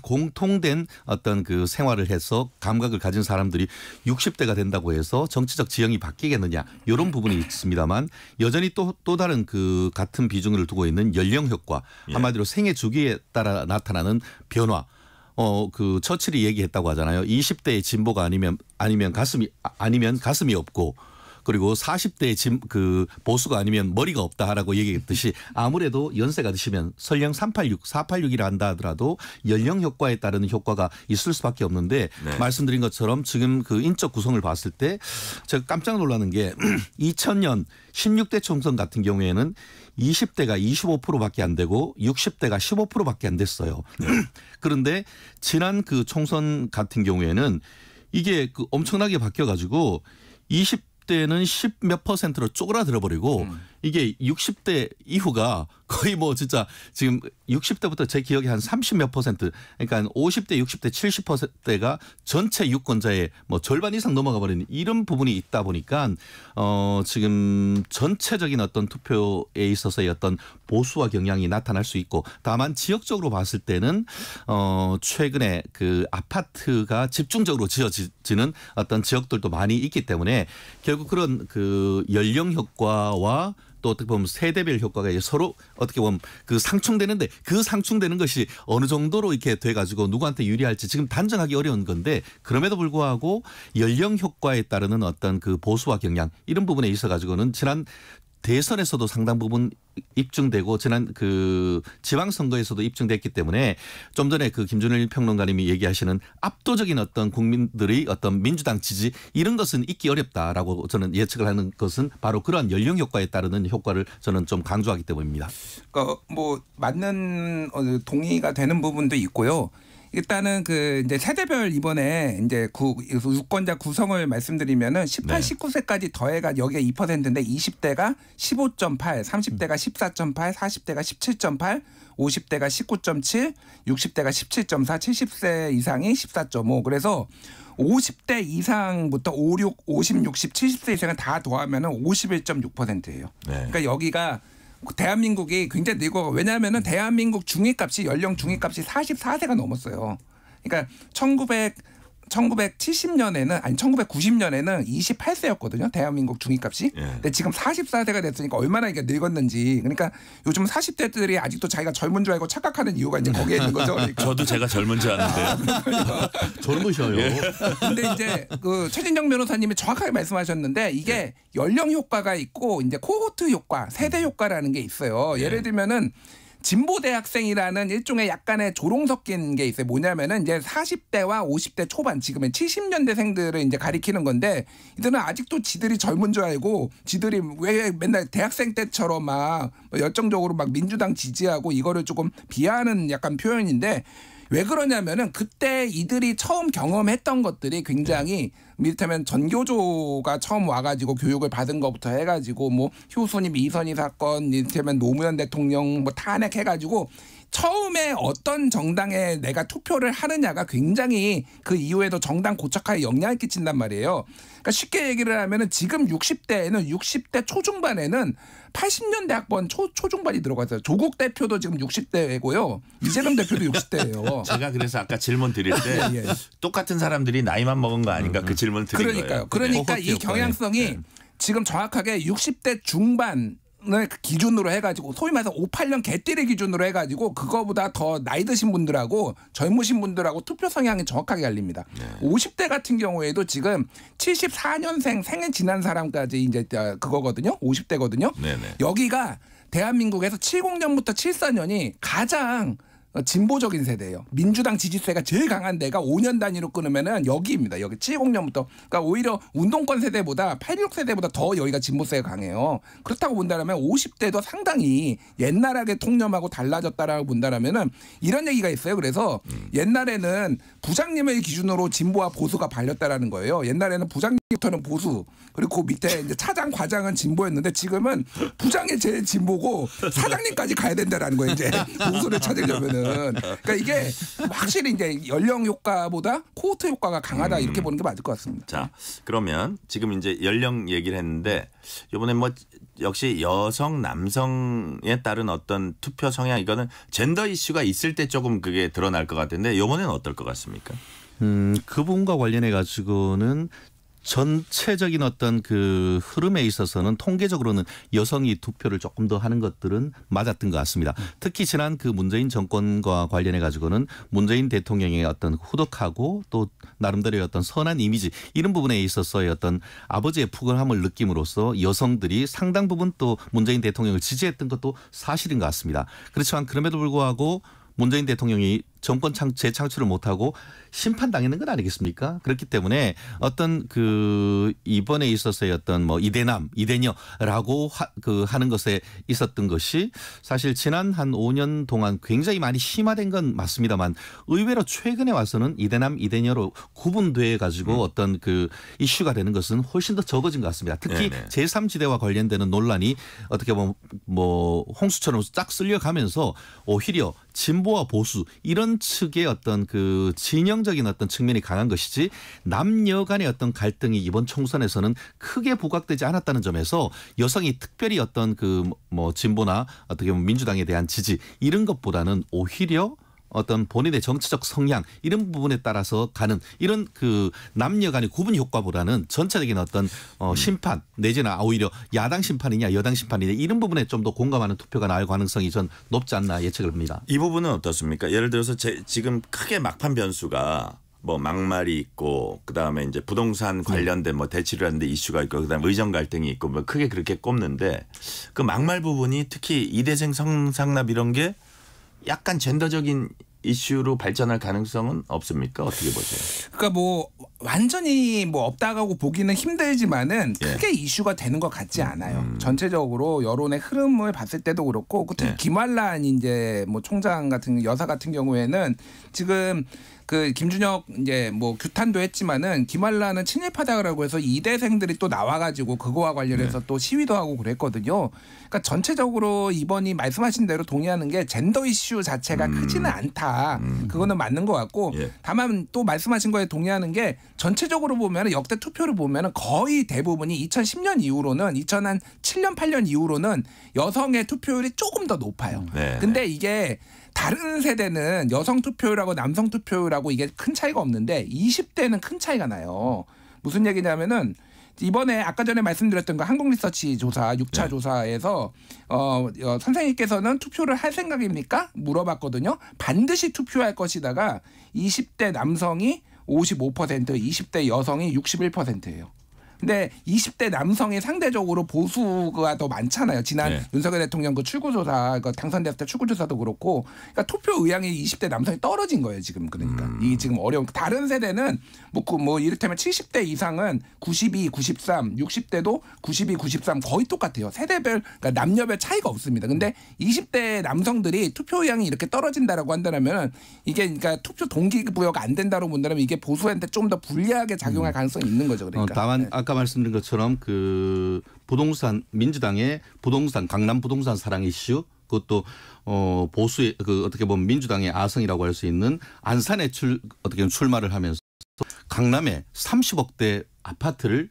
Speaker 15: 공통된 어떤 그 생활을 해서 감각을 가진 사람들이 60대가 된다고 해서 정치적 지형이 바뀌겠느냐 이런 부분이 있습니다만 여전히 또 다른 그 같은 비중을 두고 있는 연령 효과. 한마디로 생애 주기에 따라 나타나는 변화. 그 처칠이 얘기했다고 하잖아요. 20대의 진보가 아니면 가슴이 없고 그리고 40대 그 보수가 아니면 머리가 없다라고 얘기했듯이 아무래도 연세가 드시면 설령 386, 486이라 한다 하더라도 연령 효과에 따르는 효과가 있을 수밖에 없는데
Speaker 2: 네.
Speaker 15: 말씀드린 것처럼 지금 그 인적 구성을 봤을 때 제가 깜짝 놀라는 게 2000년 16대 총선 같은 경우에는 20대가 25%밖에 안 되고 60대가 15%밖에 안 됐어요. 그런데 지난 그 총선 같은 경우에는 이게 그 엄청나게 바뀌어가지고 20대는 10몇 %로 쪼그라들어 버리고 이게 60대 이후가 거의 뭐 진짜 지금 60대부터 제 기억에 한 30몇 %, 그러니까 50대, 60대, 70%가 전체 유권자의 뭐 절반 이상 넘어가 버리는 이런 부분이 있다 보니까 지금 전체적인 어떤 투표에 있어서의 어떤 보수화 경향이 나타날 수 있고 다만 지역적으로 봤을 때는 최근에 그 아파트가 집중적으로 지어지는 어떤 지역들도 많이 있기 때문에 결국 그런 그 연령 효과와 또 어떻게 보면 세대별 효과가 서로 어떻게 보면 그 상충되는데 그 상충되는 것이 어느 정도로 이렇게 돼가지고 누구한테 유리할지 지금 단정하기 어려운 건데 그럼에도 불구하고 연령 효과에 따르는 어떤 그 보수화 경향 이런 부분에 있어가지고는 지난 대선에서도 상당 부분 입증되고 지난 그 지방선거에서도 입증됐기 때문에 좀 전에 그 김준일 평론가님이 얘기하시는 압도적인 어떤 국민들의 어떤 민주당 지지 이런 것은 있기 어렵다라고 저는 예측을 하는 것은 바로 그러한 연령 효과에 따르는 효과를 저는 좀 강조하기 때문입니다.
Speaker 16: 그러니까 뭐 맞는 동의가 되는 부분도 있고요. 일단은 그 이제 세대별 이번에 이제 유권자 구성을 말씀드리면은 18, 19세까지 더해가 여기가 2%인데 20대가 15.8, 30대가 14.8, 40대가 17.8, 50대가 19.7, 60대가 17.4, 70세 이상이 14.5. 그래서 50대 이상부터 56, 50, 60, 70세 이상은 다 더하면은 51.6%예요.
Speaker 2: 네.
Speaker 16: 그러니까 여기가 대한민국이 굉장히 늙어. 왜냐하면은 대한민국 중위값이 연령 중위값이 44세가 넘었어요. 그러니까 1970년에는 아니 1990년에는 28세였거든요. 대한민국 중위값이.
Speaker 2: 예.
Speaker 16: 근데 지금 44세가 됐으니까 얼마나 이게 늙었는지. 그러니까 요즘 40대들이 아직도 자기가 젊은 줄 알고 착각하는 이유가 이제 거기에 있는 거죠. 그러니까.
Speaker 2: 저도 제가 젊은 줄 아는데요.
Speaker 15: 젊으셔요.
Speaker 2: 예.
Speaker 16: 근데 이제 그 최진정 변호사님이 정확하게 말씀하셨는데 이게 연령 효과가 있고 이제 코호트 효과, 세대 효과라는 게 있어요. 예를 들면은 진보 대학생이라는 일종의 약간의 조롱 섞인 게 있어요. 뭐냐면은 이제 40대와 50대 초반 지금은 70년대생들을 이제 가리키는 건데 이들은 아직도 지들이 젊은 줄 알고 지들이 왜 맨날 대학생 때처럼 막 열정적으로 막 민주당 지지하고 이거를 조금 비하하는 약간 표현인데 왜 그러냐면은 그때 이들이 처음 경험했던 것들이 굉장히 이를테면 전교조가 처음 와가지고 교육을 받은 것부터 해가지고 뭐 효순이 미선희 사건, 이를테면 노무현 대통령 뭐 탄핵해가지고 처음에 어떤 정당에 내가 투표를 하느냐가 굉장히 그 이후에도 정당 고착화에 영향을 끼친단 말이에요. 그러니까 쉽게 얘기를 하면은 지금 60대에는 60대 초중반에는 80년대 학번 초중반이 들어갔어요. 조국 대표도 지금 60대고요. 이재명 대표도 60대예요.
Speaker 2: 제가 그래서 아까 질문 드릴 때 똑같은 사람들이 나이만 먹은 거 아닌가 그 질문 드린
Speaker 16: 그러니까요.
Speaker 2: 거예요.
Speaker 16: 그러니까 이 경향성이 지금 정확하게 60대 중반 을 기준으로 해가지고 소위 말해서 58년 개띠를 기준으로 해가지고 그거보다 더 나이 드신 분들하고 젊으신 분들하고 투표 성향이 정확하게 갈립니다. 50대 같은 경우에도 지금 74년생 생애 지난 사람까지 이제 그거거든요. 50대거든요.
Speaker 2: 네네.
Speaker 16: 여기가 대한민국에서 70년부터 74년이 가장 진보적인 세대예요. 민주당 지지세가 제일 강한 데가 5년 단위로 끊으면은 여기입니다. 여기 70년부터. 그러니까 오히려 운동권 세대보다 86 세대보다 더 여기가 진보세가 강해요. 그렇다고 본다면 50대도 상당히 옛날하게 통념하고 달라졌다라고 본다면은 이런 얘기가 있어요. 그래서 옛날에는 부장님을 기준으로 진보와 보수가 발렸다라는 거예요. 옛날에는 부장님부터는 보수 그리고 그 밑에 이제 차장 과장은 진보였는데 지금은 부장이 제일 진보고 사장님까지 가야 된다라는 거예요. 이제 보수를 찾으려면은. 그러니까 이게 확실히 이제 연령 효과보다 코호트 효과가 강하다 이렇게 보는 게 맞을 것 같습니다.
Speaker 2: 자, 그러면 지금 이제 연령 얘기를 했는데 이번에 뭐 역시 여성 남성에 따른 어떤 투표 성향 이거는 젠더 이슈가 있을 때 조금 그게 드러날 것 같은데 이번에는 어떨 것 같습니까?
Speaker 15: 그 부분과 관련해 가지고는 전체적인 어떤 그 흐름에 있어서는 통계적으로는 여성이 투표를 조금 더 하는 것들은 맞았던 것 같습니다. 특히 지난 그 문재인 정권과 관련해 가지고는 문재인 대통령의 어떤 후덕하고 또 나름대로의 어떤 선한 이미지 이런 부분에 있어서의 어떤 아버지의 푸근함을 느낌으로써 여성들이 상당 부분 또 문재인 대통령을 지지했던 것도 사실인 것 같습니다. 그렇지만 그럼에도 불구하고 문재인 대통령이 정권 재창출을 못하고 심판당했는 건 아니겠습니까? 그렇기 때문에 어떤 그 이번에 있어서의 어떤 뭐 이대남, 이대녀라고 하는 것에 있었던 것이 사실 지난 한 5년 동안 굉장히 많이 심화된 건 맞습니다만 의외로 최근에 와서는 이대남, 이대녀로 구분돼 가지고 어떤 그 이슈가 되는 것은 훨씬 더 적어진 것 같습니다. 특히
Speaker 2: 네네.
Speaker 15: 제3지대와 관련되는 논란이 어떻게 보면 뭐 홍수처럼 쫙 쓸려가면서 오히려 진보와 보수 이런 측의 어떤 그 진영적인 어떤 측면이 강한 것이지 남녀 간의 어떤 갈등이 이번 총선에서는 크게 부각되지 않았다는 점에서 여성이 특별히 어떤 그 뭐 진보나 어떻게 보면 민주당에 대한 지지 이런 것보다는 오히려 어떤 본인의 정치적 성향 이런 부분에 따라서 가는 이런 그 남녀 간의 구분 효과보다는 전체적인 어떤 심판 내지는 오히려 야당 심판이냐 여당 심판이냐 이런 부분에 좀 더 공감하는 투표가 나올 가능성이 전 높지 않나 예측을 합니다.
Speaker 2: 이 부분은 어떻습니까? 예를 들어서 지금 크게 막판 변수가 뭐 막말이 있고 그다음에 이제 부동산 관련된 뭐 대치를 하는데 이슈가 있고 그다음에 의정 갈등이 있고 뭐 크게 그렇게 꼽는데 그 막말 부분이 특히 이대생 성상납 이런 게 약간 젠더적인 이슈로 발전할 가능성은 없습니까? 어떻게 보세요?
Speaker 16: 그러니까 뭐 완전히 뭐 없다고 보기는 힘들지만은
Speaker 2: 예.
Speaker 16: 크게 이슈가 되는 것 같지 않아요. 전체적으로 여론의 흐름을 봤을 때도 그렇고 특히 김환란 이제 뭐 총장 같은 여사 같은 경우에는 지금 그 김준혁 이제 뭐 규탄도 했지만은 김환란은 친일파다라고 해서 이대생들이 또 나와가지고 그거와 관련해서 또 시위도 하고 그랬거든요. 그러니까 전체적으로 이번이 말씀하신 대로 동의하는 게 젠더 이슈 자체가 크지는 않다. 그거는 맞는 것 같고 다만 또 말씀하신 거에 동의하는 게 전체적으로 보면 역대 투표를 보면 거의 대부분이 2010년 이후로는 2007년 8년 이후로는 여성의 투표율이 조금 더 높아요. 근데 이게 다른 세대는 여성 투표율하고 남성 투표율하고 이게 큰 차이가 없는데 20대는 큰 차이가 나요. 무슨 얘기냐면은 이번에 아까 전에 말씀드렸던 거 한국리서치 조사 6차 조사에서 선생님께서는 투표를 할 생각입니까? 물어봤거든요. 반드시 투표할 것이다가 20대 남성이 55%, 20대 여성이 61%예요. 근데 20대 남성이 상대적으로 보수가 더 많잖아요. 지난 윤석열 대통령 그 출구조사, 그 당선됐을 때 출구조사도 그렇고, 그러니까 투표 의향이 20대 남성이 떨어진 거예요. 지금 그러니까 이 지금 어려운 다른 세대는 뭐 이를테면 70대 이상은 92, 93, 60대도 92, 93 거의 똑같아요. 세대별, 그러니까 남녀별 차이가 없습니다. 근데 20대 남성들이 투표 의향이 이렇게 떨어진다라고 한다면 이게 그러니까 투표 동기부여가 안 된다고 본다면 이게 보수한테 좀 더 불리하게 작용할 가능성이 있는 거죠. 그러니까.
Speaker 15: 다만 아까 말씀드린 것처럼 그 부동산 민주당의 부동산 강남 부동산 사랑 이슈 그것도 보수의 그 어떻게 보면 민주당의 아성이라고 할 수 있는 안산에 어떻게 보면 출마를 하면서 강남에 30억대 아파트를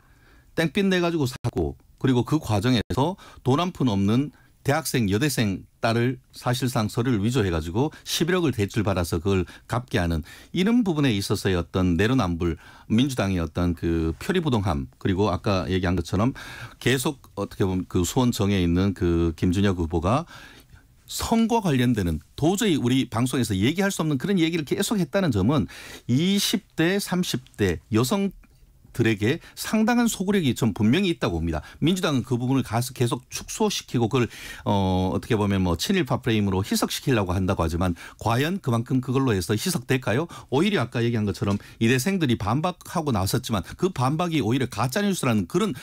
Speaker 15: 땡빛 내 가지고 사고 그리고 그 과정에서 돈 한 푼 없는 대학생 여대생 딸을 사실상 서류를 위조해 가지고 11억을 대출받아서 그걸 갚게 하는 이런 부분에 있어서의 어떤 내로남불 민주당의 어떤 그 표리부동함 그리고 아까 얘기한 것처럼 계속 어떻게 보면 그 수원정에 있는 그 김준혁 후보가 선거 관련되는 도저히 우리 방송에서 얘기할 수 없는 그런 얘기를 계속 했다는 점은 20대 30대 여성 들에게 상당한 소구력이 좀 분명히 있다고 봅니다. 민주당은 그 부분을 계속 축소시키고 그걸 어떻게 보면 뭐 친일파 프레임으로 희석시키려고 한다고 하지만 과연 그만큼 그걸로 해서 희석될까요? 오히려 아까 얘기한 것처럼 이대생들이 반박하고 나섰지만 그 반박이 오히려 가짜뉴스라는 그런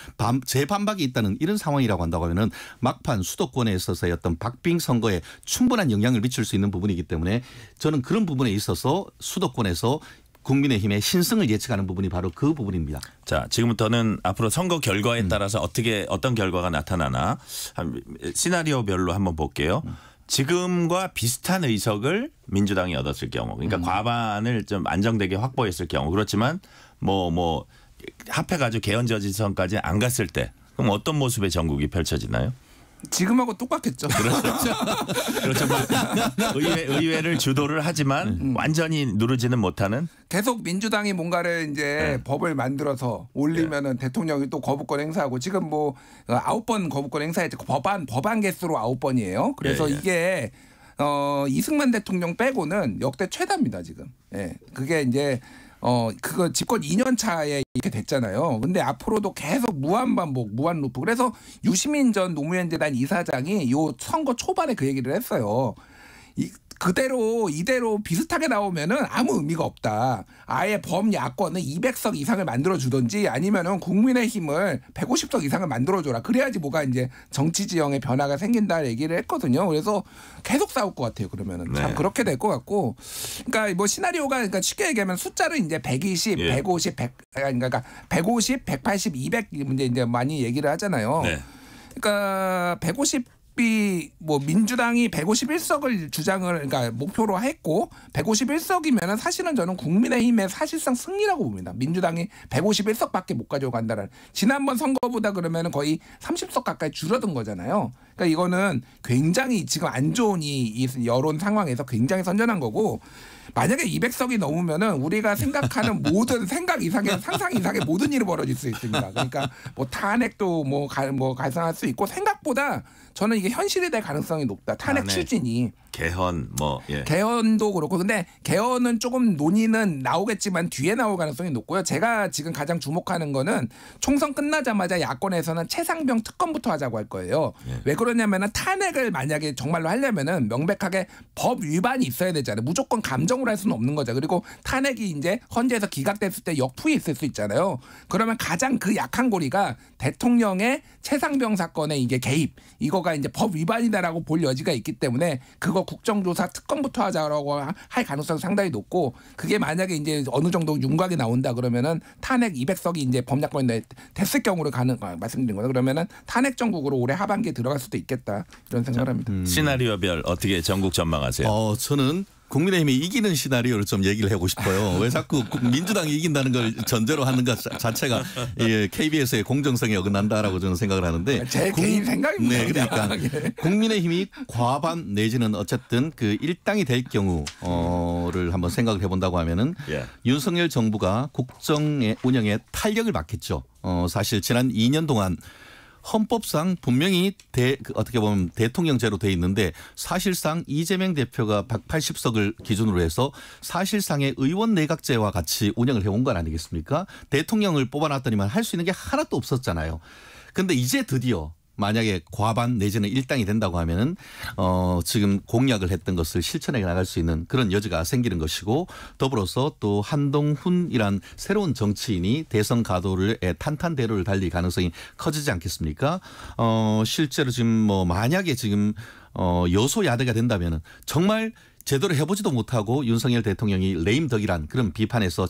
Speaker 15: 재반박이 있다는 이런 상황이라고 한다고 하면은 막판 수도권에 있어서의 어떤 박빙 선거에 충분한 영향을 미칠 수 있는 부분이기 때문에 저는 그런 부분에 있어서 수도권에서 국민의힘의 신승을 예측하는 부분이 바로 그 부분입니다.
Speaker 2: 자, 지금부터는 앞으로 선거 결과에 따라서 어떤 결과가 나타나나 시나리오별로 한번 볼게요. 지금과 비슷한 의석을 민주당이 얻었을 경우, 그러니까 과반을 좀 안정되게 확보했을 경우, 그렇지만 뭐 합해가지고 개헌 저지선까지 안 갔을 때, 그럼 어떤 모습의 전국이 펼쳐지나요?
Speaker 16: 지금하고 똑같겠죠.
Speaker 2: 그렇죠. 의회를 주도를 하지만 완전히 누르지는 못하는.
Speaker 16: 계속 민주당이 뭔가를 이제 법을 만들어서 올리면은 대통령이 또 거부권 행사하고 지금 뭐 9번 거부권 행사했죠. 법안 개수로 9번이에요. 그래서 이게 이승만 대통령 빼고는 역대 최다입니다 지금. 예, 그게 이제 그거 집권 2년 차에 이렇게 됐잖아요. 근데 앞으로도 계속 무한 반복, 무한 루프. 그래서 유시민 전 노무현 재단 이사장이 요 선거 초반에 그 얘기를 했어요. 이대로 비슷하게 나오면은 아무 의미가 없다. 아예 범야권은 200석 이상을 만들어 주든지 아니면은 국민의힘을 150석 이상을 만들어 줘라. 그래야지 뭐가 이제 정치 지형의 변화가 생긴다 얘기를 했거든요. 그래서 계속 싸울 것 같아요. 그러면은 참 그렇게 될 것 같고, 그러니까 뭐 시나리오가 그러니까 쉽게 얘기하면 숫자를 이제 120, 150, 100 그러니까 150, 180, 200 이제 많이 얘기를 하잖아요. 그러니까 150 뭐 민주당이 151석을 주장을 그러니까 목표로 했고 151석이면은 사실은 저는 국민의힘의 사실상 승리라고 봅니다. 민주당이 151석밖에 못 가져간다는 지난번 선거보다 그러면은 거의 30석 가까이 줄어든 거잖아요. 그러니까 이거는 굉장히 지금 안 좋은 이 여론 상황에서 굉장히 선전한 거고, 만약에 200석이 넘으면은 우리가 생각하는 모든 생각 이상의 상상 이상의 모든 일이 벌어질 수 있습니다. 그러니까 뭐 탄핵도 뭐 갈성할 수 있고, 생각보다 저는 이게 현실이 될 가능성이 높다. 탄핵 추진이.
Speaker 2: 개헌
Speaker 16: 개헌도 그렇고, 근데 개헌은 조금 논의는 나오겠지만 뒤에 나올 가능성이 높고요. 제가 지금 가장 주목하는 거는 총선 끝나자마자 야권에서는 최상병 특검부터 하자고 할 거예요. 왜 그러냐면은 탄핵을 만약에 정말로 하려면은 명백하게 법 위반이 있어야 되잖아요. 무조건 감정으로 할 수는 없는 거죠. 그리고 탄핵이 이제 헌재에서 기각됐을 때 역풍이 있을 수 있잖아요. 그러면 가장 그 약한 고리가 대통령의 최상병 사건에 이게 개입, 이거가 이제 법 위반이다라고 볼 여지가 있기 때문에 그거 국정조사 특검부터 하자라고 할 가능성이 상당히 높고, 그게 만약에 이제 어느 정도 윤곽이 나온다 그러면은 탄핵 200석이 이제 범야권이 됐을 경우로 말씀드린 거죠. 그러면은 탄핵 정국으로 올해 하반기에 들어갈 수도 있겠다 이런 생각을 합니다.
Speaker 2: 시나리오별 어떻게 전국 전망하세요?
Speaker 15: 저는 국민의힘이 이기는 시나리오를 좀 얘기를 하고 싶어요. 왜 자꾸 민주당이 이긴다는 걸 전제로 하는 것 자체가 KBS의 공정성에 어긋난다라고 저는 생각을 하는데.
Speaker 16: 제 개인 생각입니다.
Speaker 15: 네, 그러니까 국민의힘이 과반 내지는 어쨌든 그 일당이 될 경우를 한번 생각을 해본다고 하면은 윤석열 정부가 국정의 운영에 탄력을 받겠죠. 사실 지난 2년 동안 헌법상 분명히 어떻게 보면 대통령제로 돼 있는데, 사실상 이재명 대표가 180석을 기준으로 해서 사실상의 의원 내각제와 같이 운영을 해온 건 아니겠습니까? 대통령을 뽑아놨더니만 할 수 있는 게 하나도 없었잖아요. 그런데 이제 드디어 만약에 과반 내지는 일당이 된다고 하면은 지금 공약을 했던 것을 실천해 나갈 수 있는 그런 여지가 생기는 것이고, 더불어서 또 한동훈이란 새로운 정치인이 대선 가도를 탄탄대로를 달릴 가능성이 커지지 않겠습니까? 실제로 지금 뭐 만약에 지금 여소야대가 된다면은 정말 제대로 해보지도 못하고 윤석열 대통령이 레임덕이란 그런 비판에서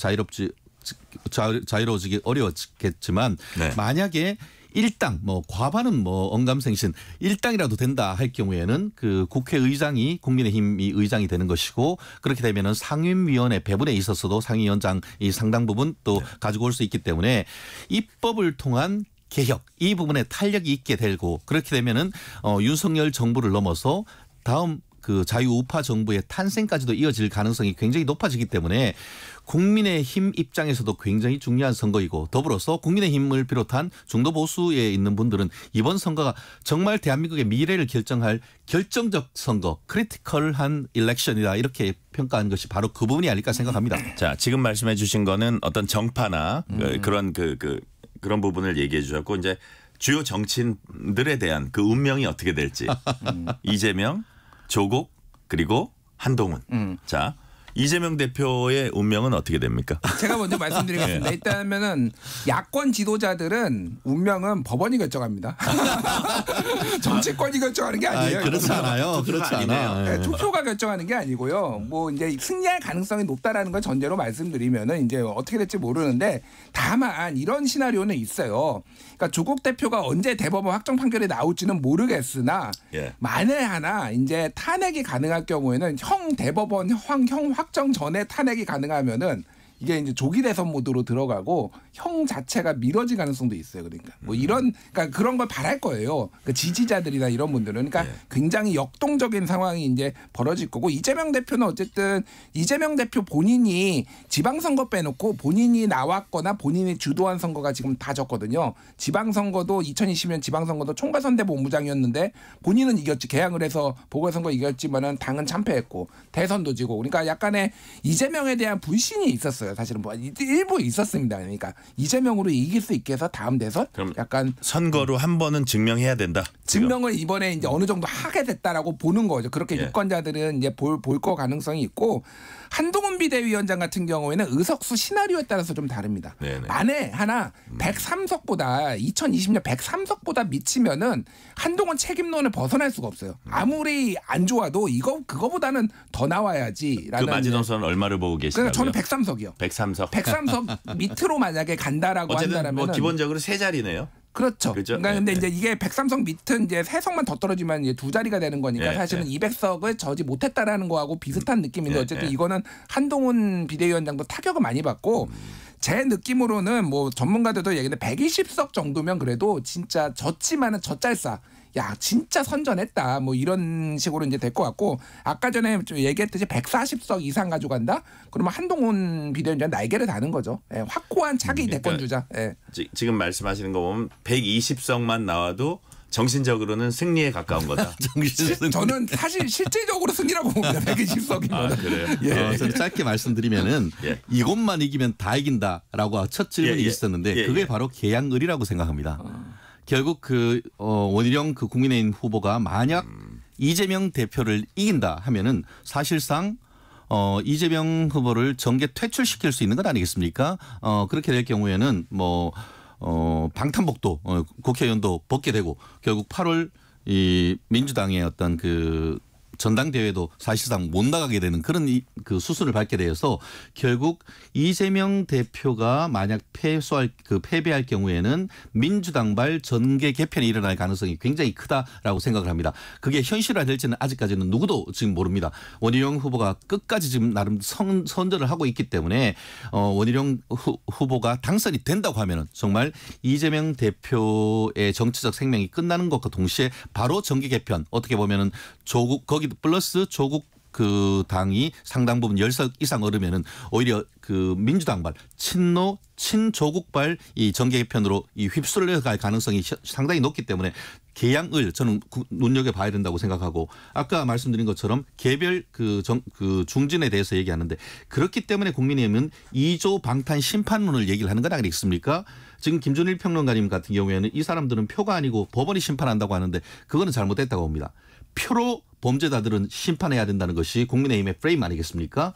Speaker 15: 자유로워지기 어려웠겠지만, 만약에 일당 뭐 과반은 뭐 언감생신 일당이라도 된다 할 경우에는 그 국회의장이 국민의힘이 의장이 되는 것이고, 그렇게 되면은 상임위원회 배분에 있어서도 상임위원장이 상당 부분 또 가지고 올 수 있기 때문에 입법을 통한 개혁 이 부분에 탄력이 있게 되고, 그렇게 되면은 윤석열 정부를 넘어서 다음 그 자유우파 정부의 탄생까지도 이어질 가능성이 굉장히 높아지기 때문에 국민의힘 입장에서도 굉장히 중요한 선거이고, 더불어서 국민의힘을 비롯한 중도 보수에 있는 분들은 이번 선거가 정말 대한민국의 미래를 결정할 결정적 선거, 크리티컬한 일렉션이다 이렇게 평가한 것이 바로 그 부분이 아닐까 생각합니다.
Speaker 2: 자, 지금 말씀해 주신 거는 어떤 정파나 그런 그런 부분을 얘기해 주셨고, 이제 주요 정치인들에 대한 그 운명이 어떻게 될지 이재명, 조국 그리고 한동훈. 자, 이재명 대표의 운명은 어떻게 됩니까?
Speaker 16: 제가 먼저 말씀드리겠습니다. 일단은 야권 지도자들은 운명은 법원이 결정합니다. 정치권이 결정하는 게 아니에요.
Speaker 15: 그렇지 않아요. 그렇지 않아요.
Speaker 16: 네, 투표가 결정하는 게 아니고요. 뭐 이제 승리할 가능성이 높다라는 걸 전제로 말씀드리면은 이제 어떻게 될지 모르는데, 다만 이런 시나리오는 있어요. 그러니까 조국 대표가 언제 대법원 확정 판결이 나올지는 모르겠으나 만에 하나 이제 탄핵이 가능할 경우에는 형 대법원 형 확정 전에 탄핵이 가능하면은 이게 이제 조기 대선 모드로 들어가고 형 자체가 미뤄질 가능성도 있어요. 그러니까 뭐 그러니까 그런 걸 바랄 거예요. 그 지지자들이나 이런 분들은 그러니까 굉장히 역동적인 상황이 이제 벌어질 거고 이재명 대표는 어쨌든 이재명 대표 본인이 지방선거 빼놓고 본인이 나왔거나 본인이 주도한 선거가 지금 다 졌거든요. 지방선거도 2020년 지방선거도 총괄선대본부장이었는데 본인은 이겼지. 개항을 해서 보궐선거 이겼지만은 당은 참패했고 대선도 지고 그러니까 약간의 이재명에 대한 불신이 있었어요. 사실은 뭐 일부 있었습니다. 그러니까 이재명으로 이길 수 있게 해서 다음 대선 약간
Speaker 2: 선거로 한 번은 증명해야 된다.
Speaker 16: 증명을 이번에 이제 어느 정도 하게 됐다라고 보는 거죠. 그렇게 유권자들은 이제 볼 거 가능성이 있고 한동훈 비대위원장 같은 경우에는 의석수 시나리오에 따라서 좀 다릅니다. 만에 하나 103석보다 2020년 103석보다 미치면은 한동훈 책임론을 벗어날 수가 없어요. 아무리 안 좋아도 그거보다는 더 나와야지라는.
Speaker 2: 그 마지노선은 얼마를 보고 계시나요?
Speaker 16: 저는 103석이요.
Speaker 2: 103석.
Speaker 16: 103석 밑으로 만약에 간다라고 한다라면
Speaker 2: 뭐 기본적으로 세 자리네요.
Speaker 16: 그렇죠.
Speaker 2: 그렇죠?
Speaker 16: 그러니까 근데 이제 이게 103석 밑은 이제 3석만 더 떨어지면 이제 2자리가 되는 거니까 사실은 200석을 저지 못했다라는 거하고 비슷한 느낌인데 어쨌든 이거는 한동훈 비대위원장도 타격을 많이 받고 제 느낌으로는 뭐 전문가들도 얘기하는데 120석 정도면 그래도 진짜 졌지만은 젖잘싸. 야 진짜 선전했다 뭐 이런 식으로 이제 될 것 같고 아까 전에 얘기했듯이 140석 이상 가져간다 그러면 한동훈 비대위원장 날개를 다는 거죠. 확고한 차기 대권 주자.
Speaker 2: 지금 말씀하시는 거 보면 120석만 나와도 정신적으로는 승리에 가까운 거다.
Speaker 16: 저는 사실 실질적으로 승리라고 봅니다. 120석이면.
Speaker 15: 그래요? 저는 짧게 말씀드리면은 이것만 이기면 다 이긴다라고 첫 질문이 있었는데 그게 바로 계양을이라고 생각합니다. 결국 원희룡 국민의힘 후보가 만약 이재명 대표를 이긴다 하면은 사실상 이재명 후보를 정계 퇴출시킬 수 있는 것 아니겠습니까? 그렇게 될 경우에는 방탄복도 국회의원도 벗게 되고 결국 8월 이 민주당의 어떤 전당대회도 사실상 못 나가게 되는 그런 그 수순을 밟게 되어서 결국 이재명 대표가 만약 패배할 경우에는 민주당발 전개 개편이 일어날 가능성이 굉장히 크다라고 생각을 합니다. 그게 현실화될지는 아직까지는 누구도 지금 모릅니다. 원희룡 후보가 끝까지 지금 나름 선전을 하고 있기 때문에 원희룡 후보가 당선이 된다고 하면은 정말 이재명 대표의 정치적 생명이 끝나는 것과 동시에 바로 전개 개편 어떻게 보면은 거기 플러스 조국 당이 상당 부분 10석 이상 얻으면은 오히려 민주당발 친조국발 이 정계 개편으로 이 휩쓸려 갈 가능성이 상당히 높기 때문에 계양을 저는 눈여겨봐야 된다고 생각하고 아까 말씀드린 것처럼 개별 중진에 대해서 얘기하는데 그렇기 때문에 국민의힘은 2조 방탄 심판론을 얘기를 하는 건 아니겠습니까? 지금 김준일 평론가님 같은 경우에는 이 사람들은 표가 아니고 법원이 심판한다고 하는데 그거는 잘못됐다고 봅니다. 표로 범죄자들은 심판해야 된다는 것이 국민의힘의 프레임 아니겠습니까?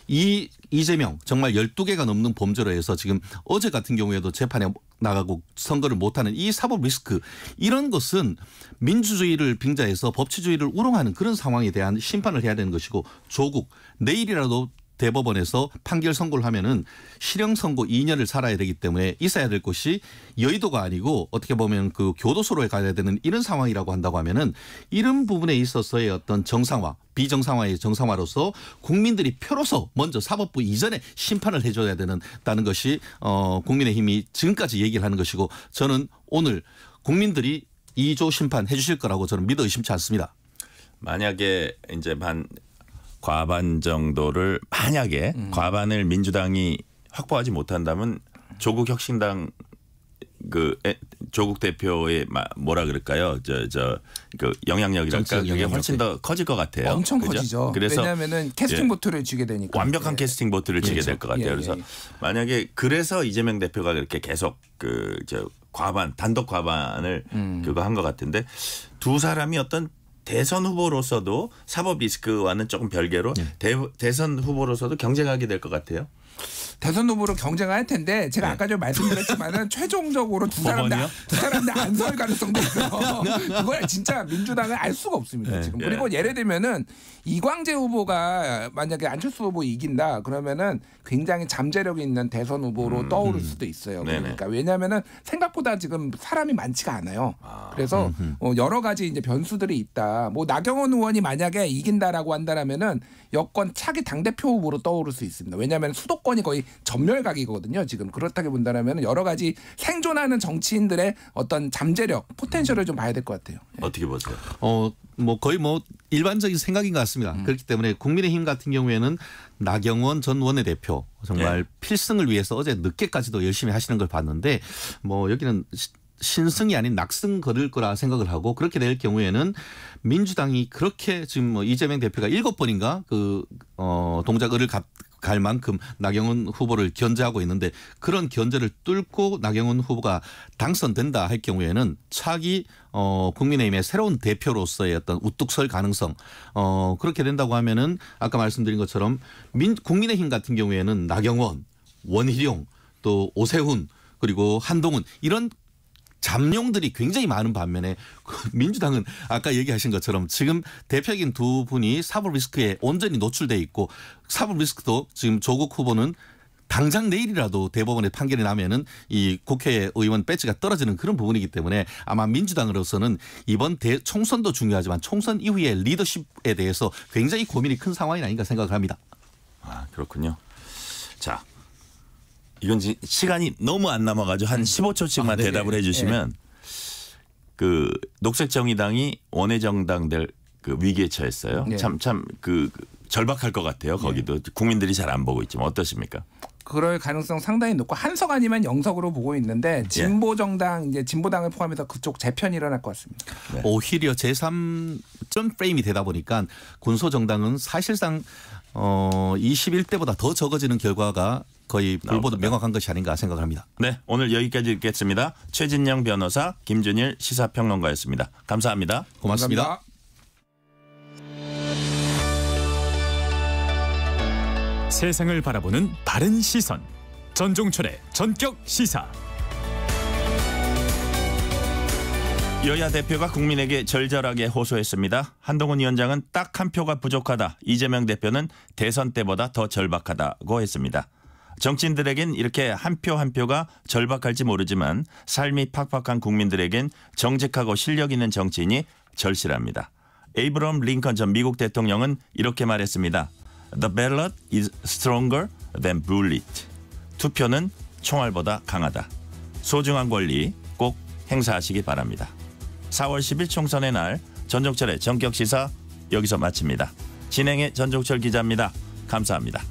Speaker 15: 이재명 정말 12개가 넘는 범죄로 해서 지금 어제 같은 경우에도 재판에 나가고 선거를 못하는 이 사법 리스크 이런 것은 민주주의를 빙자해서 법치주의를 우롱하는 그런 상황에 대한 심판을 해야 되는 것이고 조국 내일이라도 대법원에서 판결 선고를 하면은 실형 선고 2년을 살아야 되기 때문에 있어야 될 것이 여의도가 아니고 어떻게 보면 교도소로 가야 되는 이런 상황이라고 한다고 하면은 이런 부분에 있어서의 어떤 정상화 비정상화의 정상화로서 국민들이 표로서 먼저 사법부 이전에 심판을 해줘야 된다는 것이 국민의힘이 지금까지 얘기를 하는 것이고 저는 오늘 국민들이 2조 심판 해주실 거라고 저는 믿어 의심치 않습니다.
Speaker 2: 만약에 이제 과반 정도를 만약에 과반을 민주당이 확보하지 못한다면 조국 혁신당 조국 대표의 뭐라 그럴까요? 영향력이랄까 그게 훨씬 더 커질 것 같아요.
Speaker 16: 엄청
Speaker 2: 그죠?
Speaker 16: 커지죠.
Speaker 2: 그래서
Speaker 16: 왜냐하면은 캐스팅 보트를 쥐게 되니까
Speaker 2: 완벽한 캐스팅 보트를 쥐게 될 것 같아요. 그래서 만약에 그래서 이재명 대표가 그렇게 계속 단독 과반을 그거 한 것 같은데 두 사람이 어떤 대선 후보로서도 사법 리스크와는 조금 별개로 대선 후보로서도 경쟁하게 될 것 같아요.
Speaker 16: 대선 후보로 경쟁할 텐데 제가 아까 좀 말씀드렸지만은 최종적으로 두 사람 다 안 설 가능성도 있어요. 그걸 진짜 민주당은 알 수가 없습니다. 지금. 그리고 예를 들면은 이광재 후보가 만약에 안철수 후보 이긴다 그러면은 굉장히 잠재력이 있는 대선 후보로 떠오를 수도 있어요. 그러니까 왜냐하면은 생각보다 지금 사람이 많지가 않아요. 그래서 여러 가지 이제 변수들이 있다. 뭐 나경원 의원이 만약에 이긴다라고 한다라면은 여권 차기 당대표 후보로 떠오를 수 있습니다. 왜냐하면 수도권 수도권이 거의 전멸각이거든요. 지금 그렇다고 본다면 여러 가지 생존하는 정치인들의 어떤 잠재력, 포텐셜을 좀 봐야 될 것 같아요.
Speaker 2: 어떻게 보세요?
Speaker 15: 뭐 거의 뭐 일반적인 생각인 것 같습니다. 그렇기 때문에 국민의힘 같은 경우에는 나경원 전 원내대표 정말 필승을 위해서 어제 늦게까지도 열심히 하시는 걸 봤는데 뭐 여기는 신승이 아닌 낙승 거릴 거라 생각을 하고 그렇게 될 경우에는 민주당이 그렇게 지금 뭐 이재명 대표가 7번인가 동작을 갈 만큼 나경원 후보를 견제하고 있는데 그런 견제를 뚫고 나경원 후보가 당선된다 할 경우에는 차기 국민의힘의 새로운 대표로서의 어떤 우뚝 설 가능성 그렇게 된다고 하면은 아까 말씀드린 것처럼 국민의힘 같은 경우에는 나경원, 원희룡 또 오세훈 그리고 한동훈 이런 잠룡들이 굉장히 많은 반면에 민주당은 아까 얘기하신 것처럼 지금 대표적인 두 분이 사법 리스크에 온전히 노출돼 있고 사법 리스크도 지금 조국 후보는 당장 내일이라도 대법원의 판결이 나면은 이 국회의원 배지가 떨어지는 그런 부분이기 때문에 아마 민주당으로서는 이번 총선도 중요하지만 총선 이후의 리더십에 대해서 굉장히 고민이 큰 상황이 아닌가 생각을 합니다.
Speaker 2: 아, 그렇군요. 자. 이건 시간이 너무 안 남아가지고 한 15초씩만 대답을 해주시면 그 녹색정의당이 원외정당 될 그 위기에 처했어요. 참 그 절박할 것 같아요. 거기도 국민들이 잘 안 보고 있지만 어떠십니까?
Speaker 16: 그럴 가능성 상당히 높고 한석 아니면 영석으로 보고 있는데 진보정당 이제 진보당을 포함해서 그쪽 재편이 일어날 것 같습니다.
Speaker 15: 네. 오히려 제3점 프레임이 되다 보니까 군소정당은 사실상 21대보다 더 적어지는 결과가 거의 불보듯 명확한 것이 아닌가 생각합니다.
Speaker 2: 네, 오늘 여기까지 듣겠습니다. 최진영 변호사, 김준일 시사평론가였습니다. 감사합니다.
Speaker 15: 고맙습니다.
Speaker 13: 세상을 바라보는 바른 시선. 전종철의 전격 시사.
Speaker 2: 여야 대표가 국민에게 절절하게 호소했습니다. 한동훈 위원장은 딱 한 표가 부족하다. 이재명 대표는 대선 때보다 더 절박하다고 했습니다. 정치인들에겐 이렇게 한 표 한 표가 절박할지 모르지만 삶이 팍팍한 국민들에겐 정직하고 실력 있는 정치인이 절실합니다. 에이브럼 링컨 전 미국 대통령은 이렇게 말했습니다. The ballot is stronger than bullet. 투표는 총알보다 강하다. 소중한 권리 꼭 행사하시기 바랍니다. 4월 10일 총선의 날 전종철의 전격시사 여기서 마칩니다. 진행의 전종철 기자입니다. 감사합니다.